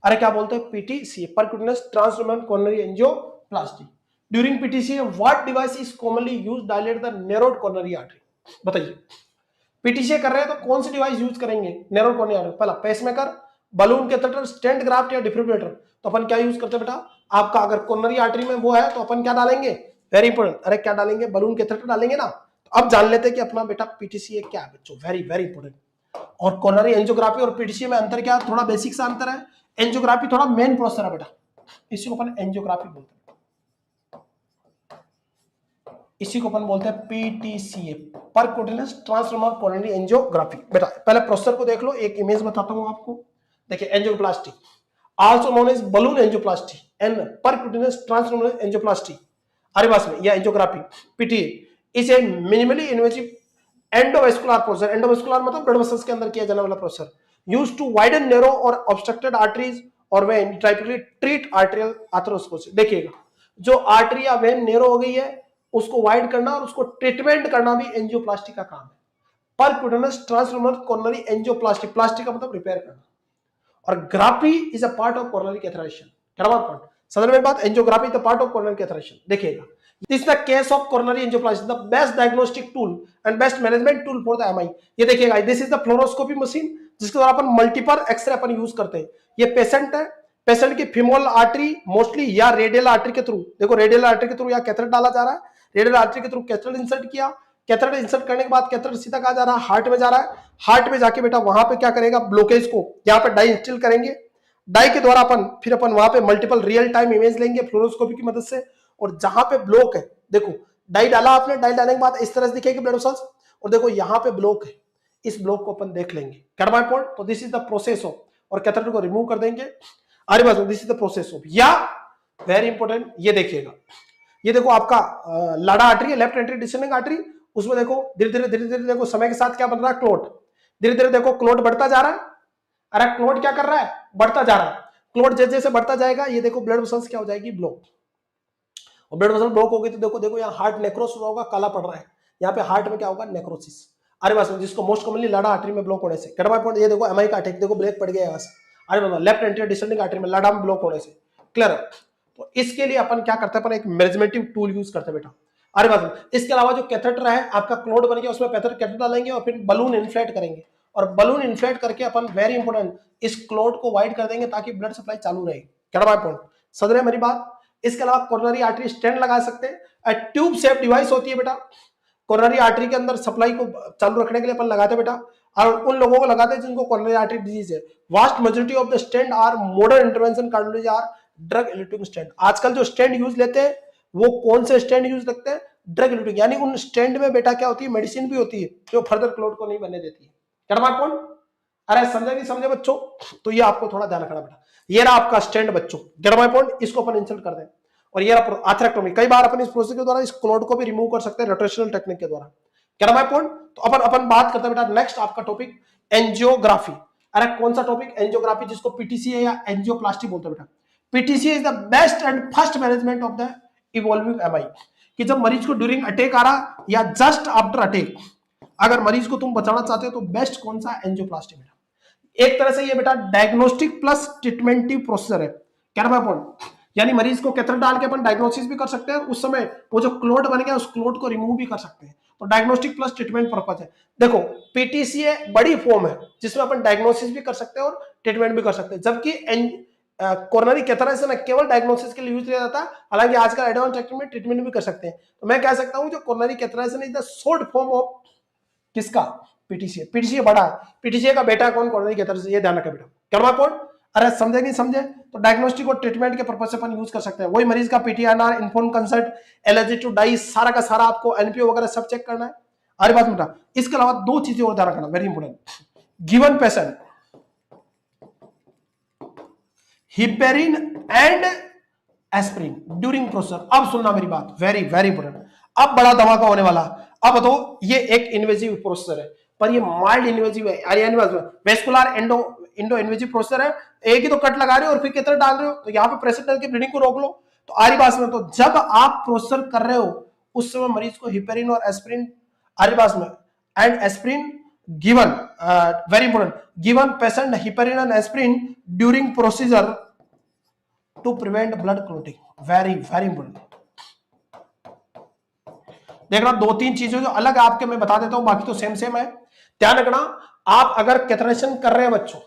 अरे क्या बोलते हैं, PTCA, percutaneous transluminal coronary angioplasty. During PTCA what device is commonly used dilate the narrowed coronary artery? बताइए, पीटीसीए कर रहे हैं तो कौन सी डिवाइस यूज करेंगे नैरोड कोरोनरी आर्टरी? पहला pacemaker, balloon catheter, stent graft या डिफिब्रिलेटर। तो अपन क्या यूज करते हैं बेटा, आपका अगर कोरोनरी आर्टरी में वो है तो अपन क्या डालेंगे, वेरी इंपॉर्टेंट, अरे क्या डालेंगे, बलून कैथेटर डालेंगे ना। तो अब जान लेते हैं कि अपना बेटा पीटीसीए क्या है बच्चों, वेरी वेरी इंपॉर्टेंट। और कोरोनरी एंजियोग्राफी और पीटीसीए में अंतर क्या, थोड़ा बेसिक सा अंतर है। एंजियोग्राफी थोड़ा मेन प्रोसेस है बेटा, इसी को अपन एंजियोग्राफी बोलते हैं, इसी को अपन बोलते हैं PTCA, percutaneous transluminal coronary angiography. बेटा पहले प्रोसेसर को देख लो, एक इमेज बताता हूं आपको। देखिए angioplasty, also known as balloon angioplasty and percutaneous transluminal angioplasty, अरे बस में, या angiography, PT is a minimally invasive endovascular processor. Endovascular मतलब ब्लड वेसल्स के अंदर किया जाने वाला processor, used to widen narrow और ऑब्स्ट्रक्टेड आर्टरीज और vein, typically treat arterial atherosclerosis. देखिएगा, जो आर्टरी या वेन नैरो हो गई है उसको वाइड करना और उसको ट्रीटमेंट करना भी एंजियोप्लास्टी का काम है। Percutaneous transluminal coronary angioplasty, plastic का मतलब रिपेयर करना, और graphy is a part of coronary catheterization. क्या पॉइंट समझ में बात, angiography is the part of coronary catheterization. देखिएगा, this is the case of coronary angioplasty, the best diagnostic tool and best management tool for the MI. ये देखिएगा, this is the fluoroscopy machine जिसके द्वारा अपन multiple x-ray अपन use करते हैं। ये पेशेंट है, पेशेंट की फीमोरल आर्टरी मोस्टली या रेडियल आर्टरी के थ्रू, देखो रेडियल आर्टरी के थ्रू या कैथेटर डाला जा रहा है, रेडियल आर्टरी के थ्रू कैथेटर इंसर्ट किया, कैथेटर इंसर्ट करने के बाद कैथेटर सीधा कहा जा रहा है, हार्ट में जा रहा है। हार्ट में जाके बेटा वहां पे क्या करेगा, ब्लॉकेज को यहाँ पे डाई इंस्टिल करेंगे, डाई के द्वारा अपन फिर अपन वहां पे मल्टीपल रियल टाइम इमेज लेंगे फ्लोरोस्कोपी की मदद से, और जहां पे ब्लॉक है, देखो डाई डाला आपने, डाई डालने के बाद इस तरह से दिखेगी ब्लड वेसल्स, और देखो यहाँ पे ब्लॉक है, इस ब्लॉक को अपन देख लेंगे। कैट माय पॉइंट, तो this is the process of, और कैथेटर को रिमूव कर देंगे। अरे बस, this is the process of, या वेरी इंपॉर्टेंट, ये देखिएगा, ये देखो आपका लाडा आर्टरी है, लेफ्ट एंट्री डिसेंडिंग आर्टरी, उसमें देखो धीरे धीरे देखो समय के साथ क्या बन रहा है, क्लोट, धीरे धीरे देखो क्लोट बढ़ता जा रहा है। अरे क्लोट क्या कर रहा है, बढ़ता जा रहा है। क्लोट जैसे जैसे बढ़ता जाएगा, ये देखो ब्लड वेसल्स क्या हो जाएगी, ब्लॉक, और ब्लड वेसल ब्लॉक होगी तो देखो देखो यहाँ हार्ट नेक्रोस हुआ होगा, काला पड़ रहा है, यहाँ पे हार्ट में क्या होगा, नेक्रोसिस। अरे बस, जिसको मोस्ट कॉमनली लाडा आर्टरी में ब्लॉक होने से, कैट माय पॉइंट, ये देखो एमआई का अटैक, देखो ब्लैक पड़ गया यहाँ से। अरे बस, लेफ्ट एंट्री डिसेंडिंग आर्टरी में लाडा में ब्लॉक होने से, क्लियर। तो इसके लिए अपन क्या करते हैं, अपन एक मेजरमेंटिव टूल यूज करते हैं बेटा। अरे बस, इसके अलावा जो कैथेटर है आपका, क्लोट बन गया, उसमें कैथेटर डालेंगे और फिर बलून इन्फ्लेट करेंगे, और बलून इन्फ्लेट करके अपन वेरी इंपॉर्टेंट इस क्लोट को वाइड कर देंगे ताकि ब्लड सप्लाई चालू रहे। कैट माय पॉइंट, समझ रहे मेरी बात। इसके अलावा कोरोनरी आर्टरी स्टेंट लगा सकते हैं, ट्यूब शेप डिवाइस होती है बेटा, कोरोनरी आर्टरी के अंदर सप्लाई को चालू रखने के लिए अपन लगाते हैं बेटा, और उन लोगों को लगाते हैं जिनको कोरोनरी आर्टरी डिजीज है। Vast majority of the stent are modern intervention cardiology are drug electric stent. आजकल जो स्टेंट यूज लेते हैं वो कौन से स्टेंट यूज लगते हैं, ड्रग इलेक्ट्रिक, यानी उन स्टेंट में बेटा क्या होती है, मेडिसिन भी होती है जो फर्दर क्लोट को नहीं बनने देती है। क्या बात कौन, अरे समझे नहीं समझे बच्चों, तो ये आपको थोड़ा ध्यान रखना बेटा। ये रहा आपका स्टेंट बच्चों, गेट माय पॉइंट, इसको अपन इंसर्ट कर दें, और ये रहा आर्थरेक्टोमी। कई बार अपन इस प्रोसेस के द्वारा इस क्लोट को भी रिमूव कर सकते हैं रोटेशनल टेक्निक के द्वारा। गेट माय पॉइंट, तो अपन बात करते हैं बेटा नेक्स्ट आपका टॉपिक एंजियोग्राफी। अरे कौन सा टॉपिक, एंजियोग्राफी, जिसको पीटीसी है या एंजियोप्लास्टी बोलते हैं बेटा। PTC is the best and first management of the evolving MI, कि जब मरीज को ड्यूरिंग अटैक आ रहा या जस्ट आफ्टर अटैक, अगर मरीज को तुम बचाना चाहते हो तो बेस्ट कौन सा, एंजियोप्लास्टी बेटा। एक तरह से ये बेटा डायग्नोस्टिक प्लस ट्रीटमेंटिव प्रोसेसर है। क्या ना पॉइंट, यानी मरीज को कैथेटर डाल के अपन डायग्नोसिस भी कर सकते हैं, उस समय वो जो क्लोट बन गया उस क्लोट को रिमूव भी कर सकते हैं, तो डायग्नोस्टिक प्लस ट्रीटमेंट पर्पज है। देखो पीटीसीए बड़ी फॉर्म है जिसमें अपन डायग्नोसिस भी कर सकते हैं और ट्रीटमेंट भी कर सकते हैं, जबकि कोरोनरी कैथेटराइजेशन केवल डायग्नोसिस के लिए यूज किया जाता है, हालांकि आजकल एडवांस टेक्निक में ट्रीटमेंट भी कर सकते हैं। तो मैं कह सकता हूं जो coronary catheterization is the short form of किसका, पीटीसीए। पीटीसीए बड़ा है, पीटीसीए का बेटा कौन, कोरोनरी कैथेटराइजेशन, ये ध्यान रखा बेटा। क्या कौन, अरे समझे नहीं समझे, तो डायग्नोस्टिक और ट्रीटमेंट के पर्पज से अपन यूज कर सकते हैं। वही मरीज का PTRR, inform consult, allergy to dye, सारा का सारा आपको एनपीओ वगैरह सब चेक करना है। अरे बात बेटा, इसके अलावा दो चीजें और ध्यान रखना very important. Given patient heparin and aspirin during process. अब सुनना मेरी बात, वेरी वेरी इंपोर्टेंट, अब बड़ा धमाका होने वाला। अब बताओ, ये एक इन्वेजिव प्रोसेसर है, पर ये माइल्ड इन्वेजिव है, vascular endo Indo invasive processor है। एक ही तो कट लगा रहे हो और फिर कितना डाल रहे हो, तो यहाँ पे प्रेशर डाल के ब्लीडिंग को रोक लो। तो आरी बात में, तो जब आप प्रोसेसर कर रहे हो उस समय मरीज को हिपेरिन और एस्प्रिन, आरी बात में, and aspirin given, very important, given patient heparin and aspirin during procedure to prevent blood clotting, very very important. देखना, दो तीन चीजें जो अलग आपके मैं बता देता हूं, बाकी तो सेम सेम है। ध्यान रखना, आप अगर कैथेटराइजेशन कर रहे हैं बच्चों,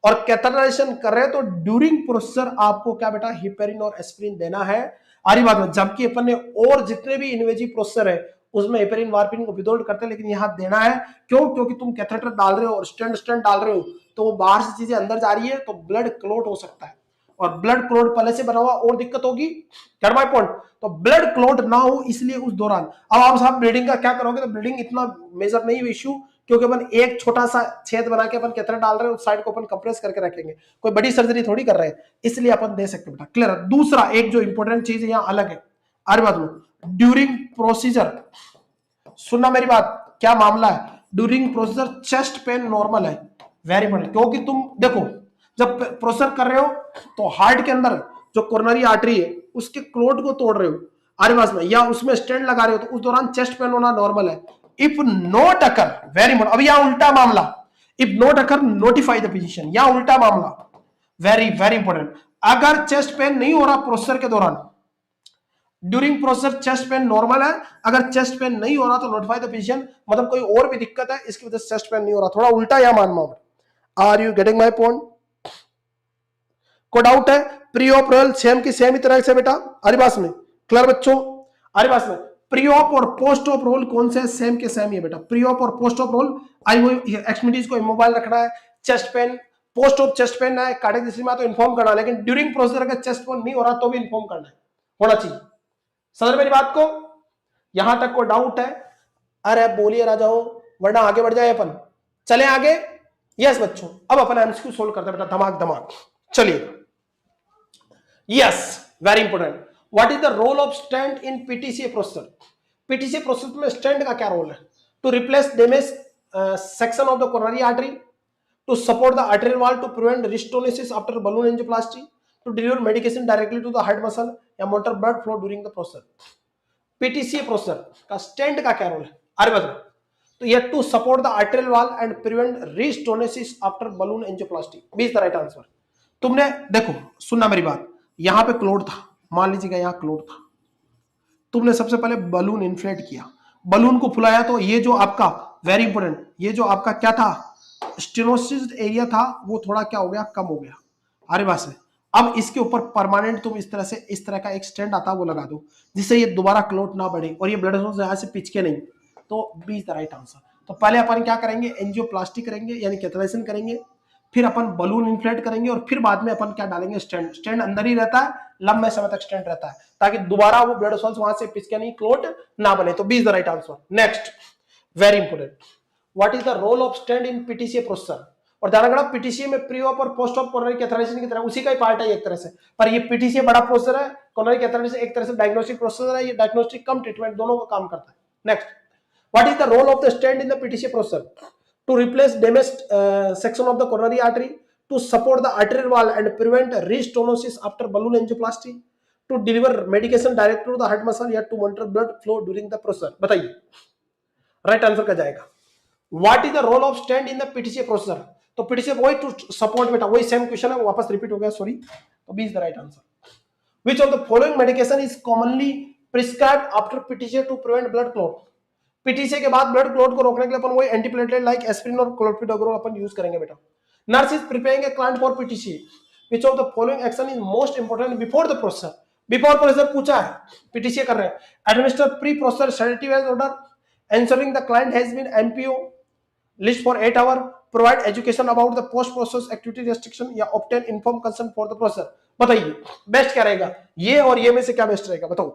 और कैथेटराइजेशन कर रहे हैं तो ड्यूरिंग प्रोसीजर आपको क्या बेटा, हिपेरिन और एस्प्रिन देना है। आरी बात में, जबकि अपन ने और जितने भी इन्वेजिव प्रोसीजर है उसमें हिपेरिन वार्फिन को विदोल्ड करते हैं, लेकिन यहां देना है। क्यों? क्योंकि तुम कैथेटर डाल रहे हो और स्टेंट डाल रहे हो, तो वो बाहर से चीजें अंदर जा रही है, तो ब्लड क्लोट हो सकता है, और ब्लड क्लोट पहले से बना हुआ और दिक्कत होगी। Gate my point? तो ब्लड क्लोट ना हो इसलिए उस दौरान। अब आप साहब ब्लीडिंग का क्या करोगे, तो ब्लीडिंग इतना मेजर नहीं है इश्यू, क्योंकि अपन एक छोटा सा छेद बना के अपन कैथेटर डाल रहे हैं, उस साइड को अपन कंप्रेस करके रखेंगे, कोई बड़ी सर्जरी थोड़ी कर रहे हैं, इसलिए अपन दे सकते हैं बेटा। क्लियर? दूसरा एक जो इंपॉर्टेंट चीज है यहाँ अलग है, अरे बात लो, ड्यूरिंग प्रोसीजर, सुनना मेरी बात, क्या मामला है, during procedure chest pain normal है, वेरी इंपॉर्टेंट। क्योंकि तुम देखो, जब प्रोसेसर कर रहे हो तो हार्ट के अंदर जो कोरोनरी आर्टरी है उसके क्लोट को तोड़ रहे हो आरवास में, या उसमें स्टेंट लगा रहे हो, तो उस दौरान चेस्ट पेन होना नॉर्मल है। If not occur, very important, अब यहां उल्टा मामला, if not occur notify the physician, यहां उल्टा मामला, वेरी वेरी इंपॉर्टेंट। अगर चेस्ट पेन नहीं हो रहा प्रोसेसर के दौरान, during processor chest pain normal है, अगर चेस्ट पेन नहीं हो रहा तो नोटिफाई द फिजिशियन, मतलब कोई और भी दिक्कत है इसकी वजह से चेस्ट पेन नहीं हो रहा, थोड़ा उल्टा यहां मानना। Are you getting my point? को डाउट है? प्री ऑप रोयल सेम की सेम ही तरह से बेटा, अरिबास में, क्लियर बच्चों? अरिबास में प्री ऑप और पोस्ट ऑप रोल कौन से? सेम के सेम ही है बेटा, प्री ऑप और पोस्ट ऑप रोल। आई वो एक्सट्रीमिटीज को इमोबाइल रखना है, chest pain, post op chest pain है, कार्डियक डिस्ट्रीमा तो इन्फॉर्म करना है, लेकिन ड्यूरिंग प्रोसीजर अगर चेस्ट पेन नहीं हो रहा तो भी इन्फॉर्म करना है, होना चाहिए। समझ मेरी बात को? यहां तक को डाउट है? अरे बोलिए राजाओं, वरना आगे बढ़ जाए अपन, चले आगे। यस बच्चों, अब अपन एमसीक्यू सोल्व करते हैं बेटा, धमाक धमाक, चलिए। Yes, very important. What is the role of stent in PTCA procedure? PTCA procedure में stent का क्या रोल है? To replace damaged section of the coronary artery, to support the arterial wall, to prevent restenosis after balloon angioplasty, to deliver medication directly to the heart muscle या monitor blood flow during the procedure. PTCA procedure का stent का क्या role है? अरे बताओ। तो ये to support the arterial wall and prevent restenosis after balloon angioplasty. B is the right answer. तुमने देखो, सुनना मेरी बात, यहां पे क्लोट था, मान लीजिएगा यहां क्लोट था, तुमने सबसे पहले बलून इन्फ्लेट किया, बलून को फुलाया, तो ये जो आपका, वेरी इंपोर्टेंट, ये जो आपका क्या था, स्टेनोसिस एरिया था, वो थोड़ा क्या हो गया, कम हो गया। अरे बस, अब इसके ऊपर परमानेंट तुम इस तरह से, इस तरह का एक स्टैंड आता है वो लगा दो, जिससे ये दोबारा क्लोट ना बढ़े और ये ब्लड वेसल्स यहां से पिचके नहीं। तो B is the right answer. तो पहले अपन क्या करेंगे, एंजियोप्लास्टी करेंगे यानी कैथेटराइजेशन करेंगे, फिर अपन बलून इन्फ्लेट करेंगे, और फिर बाद में अपन क्या डालेंगे, स्टेंट। स्टेंट अंदर ही रहता है, लंबे समय तक स्टेंट रहता है, ताकि दोबारा वो ब्लड वेसल्स वहां से पिचके नहीं, क्लोट ना बने। तो B is the right answer. Next, very important, what is the role of stent in PTCA processor? और ध्यान रखना, पीटीसीए में प्री ऑप और पोस्ट ऑप कोरोनरी कैथेटराइजेशन की तरह उसी का ही पार्ट है एक तरह से, पर ये पीटीसीए बड़ा प्रोसेसर है, कोरोनरी कैथेटराइजेशन एक तरह से डायग्नोस्टिक प्रोसेसर है, ये डायग्नोस्टिक कम ट्रीटमेंट दोनों का काम करता है। Next, what is the role of the stent in the PTCA processor? To replace damaged section of the coronary artery, to support the arterial wall and prevent restenosis after balloon angioplasty, to deliver medication direct to the heart muscle, या to monitor blood flow during the procedure। बताइए right answer क्या जाएगा? What is the role of stent in the PTCA processor? तो PTCA वही to support, बेटा वही same question है, वापस रिपीट हो गया, सॉरी। तो B is the right answer. Which of the following medication is commonly prescribed after PTCA to prevent blood clot? PTCA के बाद ब्लड क्लॉट को रोकने के लिए अपन वही एंटीप्लेटलेट लाइक एस्पिरिन और क्लोपिडोग्रेल अपन यूज करेंगे बेटा। Nurse is preparing a client for PTCA. Which of the following action is most important before the procedure? Before procedure पूछा है, PTCA कर रहे हैं। Administer pre-procedure sedative as order, ensuring the client has been MPO list for 8 hours, provide education about the post-process activity restriction, या obtain informed consent for the procedure। बताइए best क्या रहेगा, ये और ये में से क्या बेस्ट रहेगा, बताओ।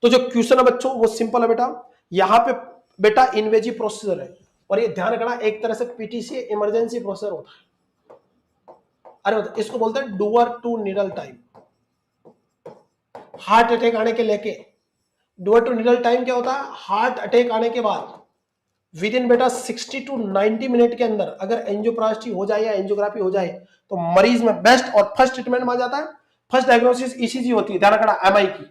तो जो क्वेश्चन है बच्चों वो सिंपल है बेटा, यहाँ पे बेटा इन्वेजिव प्रोसीजर है, और ये ध्यान रखना एक तरह से पीटीसी इमरजेंसी प्रोसेसर होता है। अरे इसको बोलते हैं door to needle time. Heart attack आने के लेके डुअर टू नीडल टाइम क्या होता है, हार्ट अटैक आने के बाद विद इन बेटा 60 टू 90 मिनट के अंदर अगर एंजियोप्लास्टी हो जाए या एंजियोग्राफी हो जाए तो मरीज में बेस्ट और फर्स्ट ट्रीटमेंट में आ जाता है। फर्स्ट डायग्नोसिस ईसीजी होती है, ध्यान रखना एमआई की।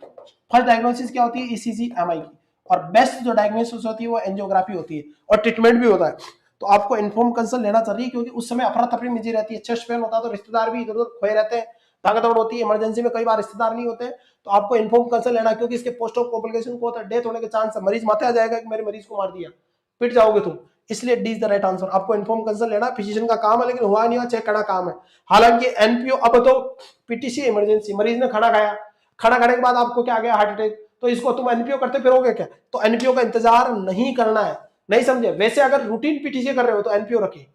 फर्स्ट डायग्नोसिस क्या होती है, ईसीजी एमआई की। और बेस्ट जो डायग्नोसिस होती है वो एंजियोग्राफी होती है और ट्रीटमेंट भी होता है। तो आपको इन्फॉर्म कंसल्ट लेना चाहिए क्योंकि उस समय अफरा तफरी मची रहती है, चेस्ट पेन होता है तो रिश्तेदार भी इधर उधर खोए रहते हैं, भागा दौड़ होती है, इमरजेंसी में कई बार रिश्तेदार नहीं होते, तो आपको इन्फॉर्म कंसल्ट लेना क्योंकि इसके पोस्ट ऑफ कॉम्प्लिकेशन को होता है, डेथ होने के चांस है, मरीज माथे आ जाएगा कि मेरे मरीज को मार दिया, पिट जाओगे तुम। इसलिए D is the right answer. आपको इन्फॉर्म कंसल्ट लेना फिजिशियन का काम है, लेकिन हुआ नहीं हुआ चेक करना काम है। हालांकि एनपीओ अब तो पीटीसी इमरजेंसी, मरीज ने खाना खाया, खाना खाने के बाद आपको क्या आ गया, हार्ट अटैक, तो इसको तुम एनपीओ करते फिरोगे क्या? तो एनपीओ का इंतजार नहीं करना है, नहीं समझे? वैसे अगर रूटीन पीटीसी कर रहे हो तो एनपीओ रखिए,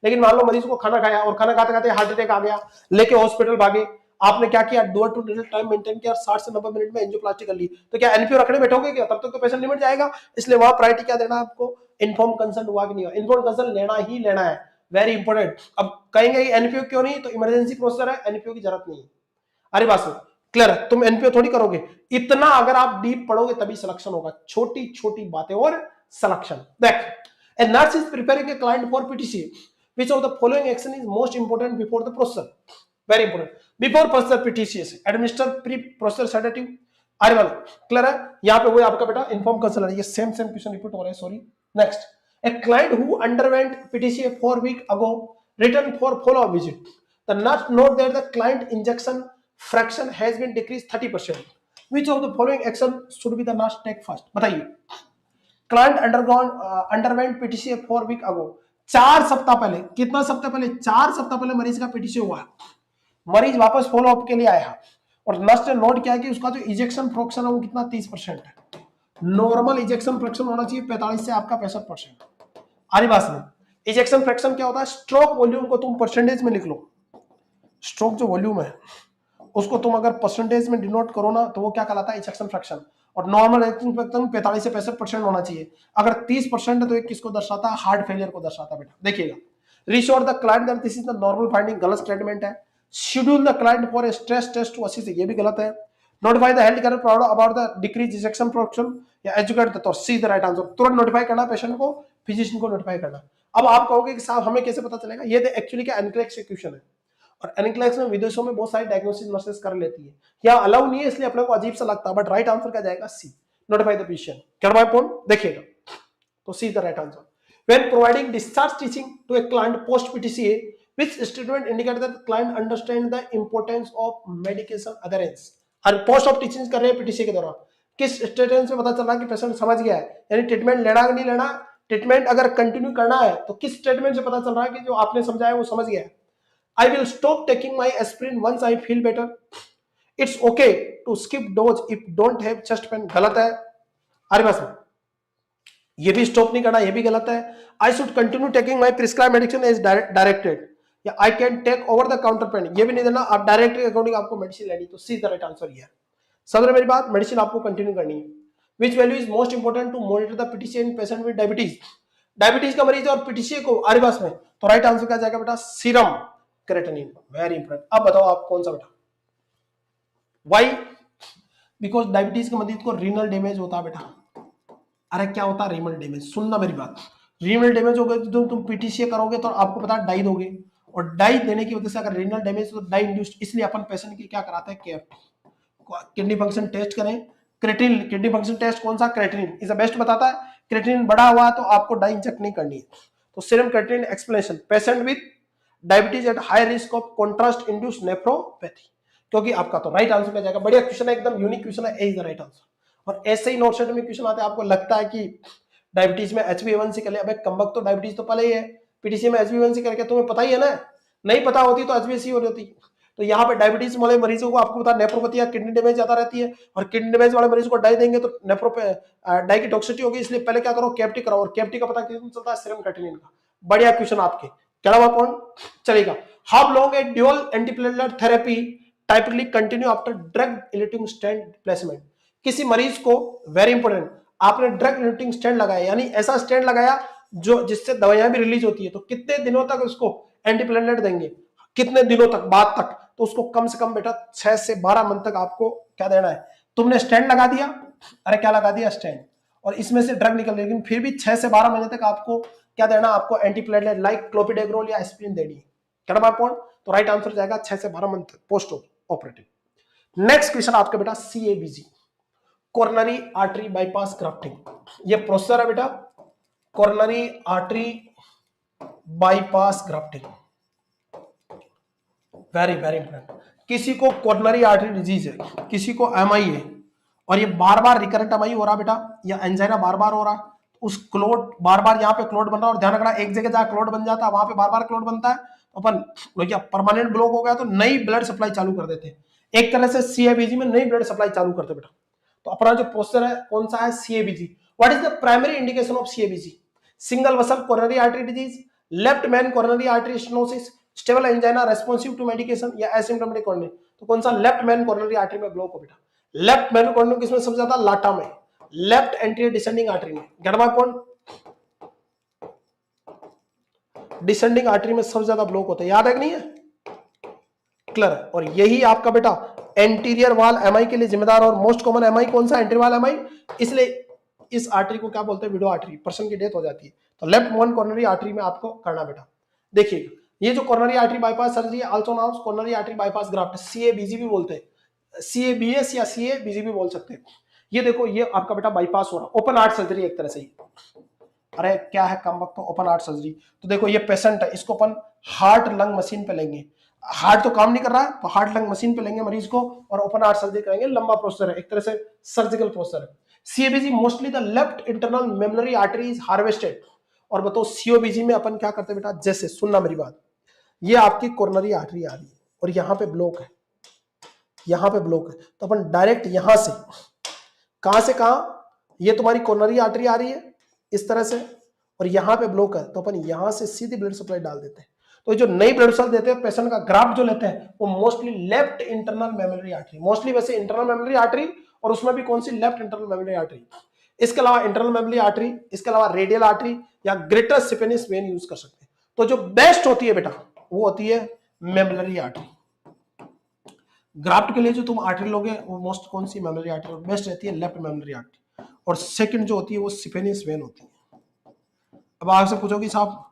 लेकिन मान लो मरीज को खाना खाया और खाना खाते खाते हार्ट अटैक आ गया, लेके हॉस्पिटल भागे, आपने क्या किया, door to door time maintain किया, 60 से 90 मिनट में एंजियोप्लास्टी कर ली, तो क्या एनपीओ रखने बैठोगे क्या? तब तक तो पेशेंट निमट जाएगा। इसलिए वहां प्रायोरिटी क्या देना आपको, इन्फॉर्म कंसल्ट हुआ कि नहीं हुआ, इन्फॉर्म कंसल्ट लेना ही लेना है, वेरी इंपॉर्टेंट। अब कहेंगे एनपीओ क्यों नहीं, तो इमरजेंसी प्रोसेसर है, एनपीओ की जरूरत नहीं है। अरे बात सुन, क्लियर है? तुम एनपीओ थोड़ी करोगे, इतना अगर आप डीप पढ़ोगे तभी सिलेक्शन होगा, छोटी छोटी बातें और सिलेक्शन। देख, a nurse is preparing a client for PTC. Which of the following action is most important before the procedure? Very important. Before procedure PTC से administer pre-procedure sedative. अरे वाला क्लियर है? यहाँ पे वो आपका बेटा इन्फॉर्म कंसल्ट है, ये सेम क्वेश्चन रिपीट हो रहा है, sorry. Next, a client who underwent PTC 4 weeks ago returned for follow-up visit. The nurse note that the client injection fraction has been decreased 30%. Which of the following action should be the nurse take first? बताइए। Client underwent PTC 4 week ago, 4 सप्ताह पहले, कितना सप्ताह पहले, 4 सप्ताह पहले मरीज का पीटीसी हुआ, मरीज वापस फॉलो अप के लिए आया और नर्स ने नोट किया कि उसका जो इजेक्शन फ्रैक्शन है वो कितना 30% है। नॉर्मल इजेक्शन फ्रैक्शन होना चाहिए 45 से आपका 65%। आरी बात में इजेक्शन फ्रैक्शन क्या होता है, स्ट्रोक वॉल्यूम को तुम परसेंटेज में लिख लो, स्ट्रोक जो वॉल्यूम है उसको तुम अगर परसेंटेज में डिनोट करो ना तो वो क्या कहलाता है, इजेक्शन फ्रैक्शन। और नॉर्मल इजेक्शन फ्रैक्शन 45 से 65% होना चाहिए। अगर 30% है तो एक किसको दर्शाता है, हार्ट फेलियर को दर्शाता है बेटा। देखिएगा, reassure the client that this is the normal finding, गलत स्टेटमेंट है। Schedule the client for a stress test to assist, ये भी गलत है। Notify the health care provider about the decrease ejection fraction या एजुकेट द, तो C the right answer. तुरंत notify करना पेशेंट को, फिजिशियन को नोटिफाई करना। अब आप कहोगे कि साहब हमें कैसे पता चलेगा, ये एक्चुअली क्या एनक्लेक्स एक्यूशन है, और एनक्लेक्स में विदेशों में बहुत सारी डायग्नोसिस नर्सेस कर लेती है, यहाँ अलाउ नहीं है इसलिए अपने को अजीब सा लगता है, बट राइट आंसर क्या जाएगा, सी, नोटिफाई द पेशेंट। क्या माय पॉइंट, देखिएगा, तो C the right answer. When providing discharge teaching to a client post PTCA, which statement indicates that the client understand the importance of medication adherence? और post of teaching कर रहे हैं PTC के दौरान, किस statement से पता चल रहा है कि पेशेंट समझ गया है, यानी ट्रीटमेंट लेना कि नहीं लेना, ट्रीटमेंट अगर कंटिन्यू करना है तो किस स्टेटमेंट से पता चल रहा है कि जो आपने समझाया वो समझ गया है। I will stop taking my aspirin once I feel better. It's okay to skip dose if don't have chest pain, गलत है। अरे बस ये भी स्टॉप नहीं करना, ये भी गलत है। I should continue taking my prescribed medicine as directed, या I can take over the counter pain, ये भी नहीं देना, आप डायरेक्ट के अकॉर्डिंग आपको मेडिसिन लेनी, तो सी द राइट आंसर ये है। समझ रहे मेरी बात, मेडिसिन आपको कंटिन्यू करनी है। Which value is most important to monitor the PTC in patient with diabetes? Diabetes का मरीज और पीटीसी को आरिबास में, तो राइट आंसर क्या जाएगा बेटा, सीरम क्रेटिनिन, वेरी इंपॉर्टेंट। अब बताओ आप कौन सा बेटा, वाई, बिकॉज डायबिटीज के मरीज को रीनल डैमेज होता है बेटा। अरे क्या होता है रीनल डैमेज, सुनना मेरी बात, रीनल डैमेज हो गया तो तुम पीटीसी करोगे तो आपको पता है डाई दोगे, और डाई देने की वजह से अगर रीनल डैमेज तो डाई इंड्यूस्ड, इसलिए अपन पेशेंट की क्या कराते हैं, केएफटी, किडनी फंक्शन टेस्ट करें, क्रेटिनिन, किडनी फंक्शन टेस्ट कौन सा, क्रेटिनिन इज द बेस्ट बताता है। क्रेटिनिन बढ़ा हुआ तो आपको डाई इंजेक्ट नहीं करनी है, तो serum creatinine explanation, patient with diabetes at high risk of contrast induced nephropathy, क्योंकि आपका तो राइट आंसर में जाएगा। बढ़िया क्वेश्चन है, एकदम यूनिक क्वेश्चन है, ए इज द राइट आंसर। और ऐसे ही नोट सेट में क्वेश्चन आते हैं, आपको लगता है कि डायबिटीज में HbA1c कर ले, अबे कमबक, तो डायबिटीज तो पहले ही है, पीटीसी में HbA1c करके तुम्हें पता ही है ना, नहीं पता होती तो HbA1c हो रही होती। तो यहाँ पे डायबिटीज वाले मरीजों को आपको पता नेफ्रोपैथी या किडनी डैमेज ज्यादा रहती है, और किडनी डैमेज वाले मरीज को डाई देंगे तो डाई की टॉक्सिसिटी होगी, इसलिए पहले क्या करो, केएफटी कराओ, और केएफटी का पता किस चलता है, सीरम क्रेटिनिन का। बढ़िया क्वेश्चन आपके, क्या नाम पॉइंट चलेगा। How long a dual antiplatelet therapy typically continue after drug eluting stent replacement? किसी मरीज को, वेरी इंपॉर्टेंट, आपने ड्रग इलेक्टिंग स्टेंट लगाया, यानी ऐसा स्टेंट लगाया जो जिससे दवाइयां भी रिलीज होती है, तो कितने दिनों तक उसको एंटीप्लेटलेट देंगे, कितने दिनों तक बाद तक, तो उसको कम से कम बेटा 6 से 12 मंथ तक आपको क्या देना है। तुमने स्टेंट लगा दिया, अरे क्या लगा दिया, स्टेंट, और इसमें से ड्रग निकल रही, लेकिन फिर भी 6 से 12 महीने तक आपको क्या देना, आपको एंटीप्लेटलेट लाइक क्लोपिडेग्रोल या एस्पिरिन देनी है। क्या बात पॉइंट, तो राइट आंसर जाएगा 6 से 12 month post operative. Next question आपके बेटा CABG, coronary artery bypass grafting, ये प्रोसेसर है बेटा, coronary artery bypass grafting, very very important. किसी को कोरोनरी आर्टरी डिजीज है, किसी को MI है, और ये बार बार रिकरेंट MI हो रहा बेटा, या एंजाइना बार बार हो रहा, उस क्लोट बार बार यहाँ पे क्लोट बन रहा, और ध्यान रखना एक जगह जहाँ क्लोट बन जाता है वहां पे बार बार क्लोट बनता है, तो अपन क्या परमानेंट ब्लॉक हो गया तो नई ब्लड सप्लाई चालू कर देते हैं, एक तरह से CABG में नई ब्लड सप्लाई चालू करते बेटा। तो अपना जो प्रोसेसर है कौन सा है, CABG। What is the primary indication of CABG, single vessel coronary artery disease, left main coronary artery stenosis, stable angina responsive to medication, या एसिम्प्टोमेटिक कोरोनरी। तो कौन सा, लेफ्ट मैन कोरोनरी आर्टरी में ब्लॉक हो बेटा। लेफ्ट मैन कोरोनरी किसमें सबसे ज्यादा, लाटा में, लेफ्ट एंटीरियर डिसेंडिंग आर्टरी में, गड़बा कौन, डिसेंडिंग आर्टरी में सबसे ज्यादा ब्लॉक होता है, याद है कि नहीं है, क्लियर है। और यही आपका बेटा एंटीरियर वाल MI के लिए जिम्मेदार, और मोस्ट कॉमन MI कौन सा, एंटीरियर वाल MI, इसलिए इस आर्टरी को क्या बोलते हैं, विडो आर्टरी, पर्सन की डेथ हो जाती है, तो लेफ्ट वन कोरोनरी आर्टरी में आपको करना बेटा। देखिए ये जो coronary artery bypass surgery also known coronary artery bypass graft, CABG भी बोलते हैं, CABS या CABG भी बोल सकते हैं। ये देखो ये आपका बेटा बाईपास हो रहा, ओपन हार्ट सर्जरी एक तरह से ही, अरे क्या है कम वक्त, तो ओपन हार्ट सर्जरी। तो देखो ये पेशेंट है, इसको अपन हार्ट लंग मशीन पे लेंगे, हार्ट तो काम नहीं कर रहा है, तो हार्ट लंग मशीन पे लेंगे मरीज को और ओपन हार्ट सर्जरी करेंगे, लंबा प्रोसेसर है, एक तरह से सर्जिकल प्रोसेसर है। CABG mostly the left internal memory artery is harvested, और बताओ COBG में अपन क्या करते हैं बेटा, जैसे सुनना मेरी बात, ये आपकी कोरोनरी आर्टरी आ रही है और यहाँ पे ब्लॉक है, यहाँ पे ब्लॉक है, तो अपन डायरेक्ट यहां से, कहां से कहां, ये तुम्हारी कोरोनरी आर्टरी आ रही है इस तरह से, और यहाँ पे ब्लॉक है, तो अपन यहां से सीधी ब्लड सप्लाई डाल देते हैं। तो जो नई ब्लड सेल देते हैं पेशेंट का ग्राफ्ट जो लेते हैं वो mostly left internal memory artery, mostly वैसे इंटरनल मेमोरी आर्टरी, और उसमें भी कौन सी, लेफ्ट इंटरनल मेमोरी आर्टरी। इसके अलावा इंटरनल मेमोरी आर्टरी, इसके अलावा रेडियल आर्टरी या ग्रेटर सिपेनिस वेन यूज कर सकते हैं। तो जो बेस्ट होती है बेटा वो होती है मेमोरी आर्टरी। ग्राफ्ट के लिए जो तुम आर्टरी लोगे वो मोस्ट कौन सी, मेमोरी आर्टरी, बेस्ट रहती है लेफ्ट मेमोरी आर्टरी, और सेकंड जो होती है वो सिपेनिस वेन होती है। अब आपसे पूछोगे साहब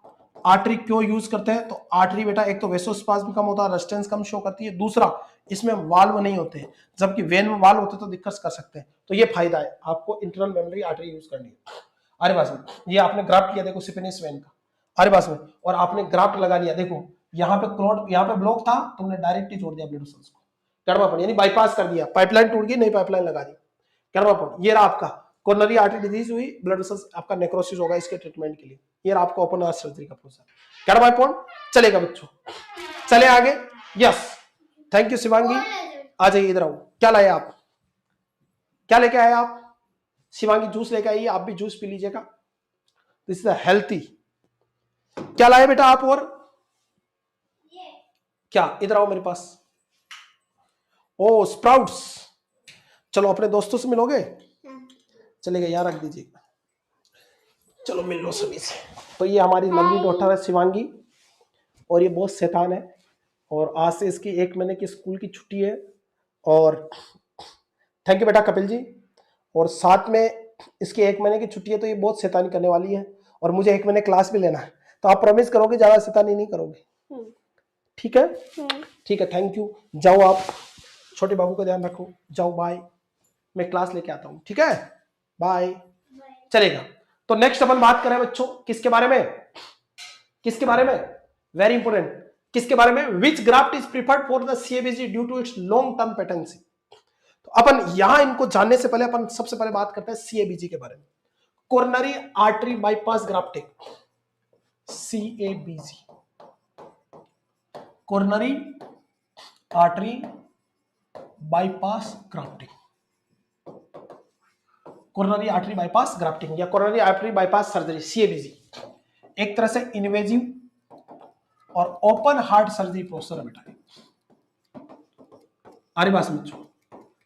आर्टरी क्यों यूज करते हैं, तो आर्टरी बेटा एक तो वेसोस्पाज्म कम होता है, रेजिस्टेंस कम शो करती है, दूसरा इसमें वाल्व नहीं होते, जबकि वेन में वाल्व होते तो दिक्कत कर सकते हैं, तो ये फायदा है आपको इंटरनल मेमोरी आर्टरी यूज करनी है। अरे बात में ये आपने ग्राफ्ट किया देखो सिपेनिस वेन का, अरे बात में, और आपने ग्राफ्ट लगा लिया, देखो यहाँ पे क्लॉट, यहाँ पे ब्लॉक था, तुमने डायरेक्ट ही जोड़ दिया ब्लड वेसल्स को, कड़वा पड़, यानी बाईपास कर दिया, पाइपलाइन टूट गई, नई पाइपलाइन लगा दी, कड़वा पड़। ये रहा आपका कोरोनरी आर्टरी डिजीज हुई, ब्लड वेसल्स आपका नेक्रोसिस होगा, इसके ट्रीटमेंट के लिए ये रहा आपका ओपन हार्ट सर्जरी का प्रोसेस। क्या बाय पॉइंट चलेगा बच्चों, चले आगे, यस थैंक यू शिवांगी, आ जाइए इधर आओ, क्या लाए आप, क्या लेके आए आप, शिवांगी जूस लेके आइए, आप भी जूस पी लीजिएगा, दिस इज हेल्थी। क्या लाए बेटा आप, और क्या, इधर आओ मेरे पास, ओ स्प्राउट्स, चलो अपने दोस्तों से मिलोगे, चलेगा यहाँ रख दीजिएगा, चलो मिल लो सभी से। तो ये हमारी लवली डॉटर है शिवांगी, और ये बहुत शैतान है, और आज से इसकी 1 महीने की स्कूल की छुट्टी है, और थैंक यू बेटा कपिल जी, और साथ में इसकी 1 महीने की छुट्टी है, तो ये बहुत शैतानी करने वाली है, और मुझे 1 महीने क्लास भी लेना है, तो आप प्रॉमिस करोगे ज्यादा शैतानी नहीं करोगे, ठीक है, ठीक है, थैंक यू, जाओ आप छोटे बाबू का ध्यान रखो, जाओ बाय, मैं क्लास लेके आता हूं, ठीक है, बाय, चलेगा। तो नेक्स्ट अपन बात करें बच्चों किसके बारे में, किसके बारे में, वेरी इंपोर्टेंट, किसके बारे में, which graft is preferred for the CABG due to its long term patency. तो अपन यहां इनको जानने से पहले अपन सबसे पहले बात करते हैं CABG के बारे में, coronary artery bypass grafting, CABG, coronary artery bypass grafting, coronary artery bypass grafting या coronary artery bypass surgery, CABG एक तरह से इन्वेजिव और ओपन हार्ट सर्जरी प्रोसेसर है बेटा, आरी बात समझो,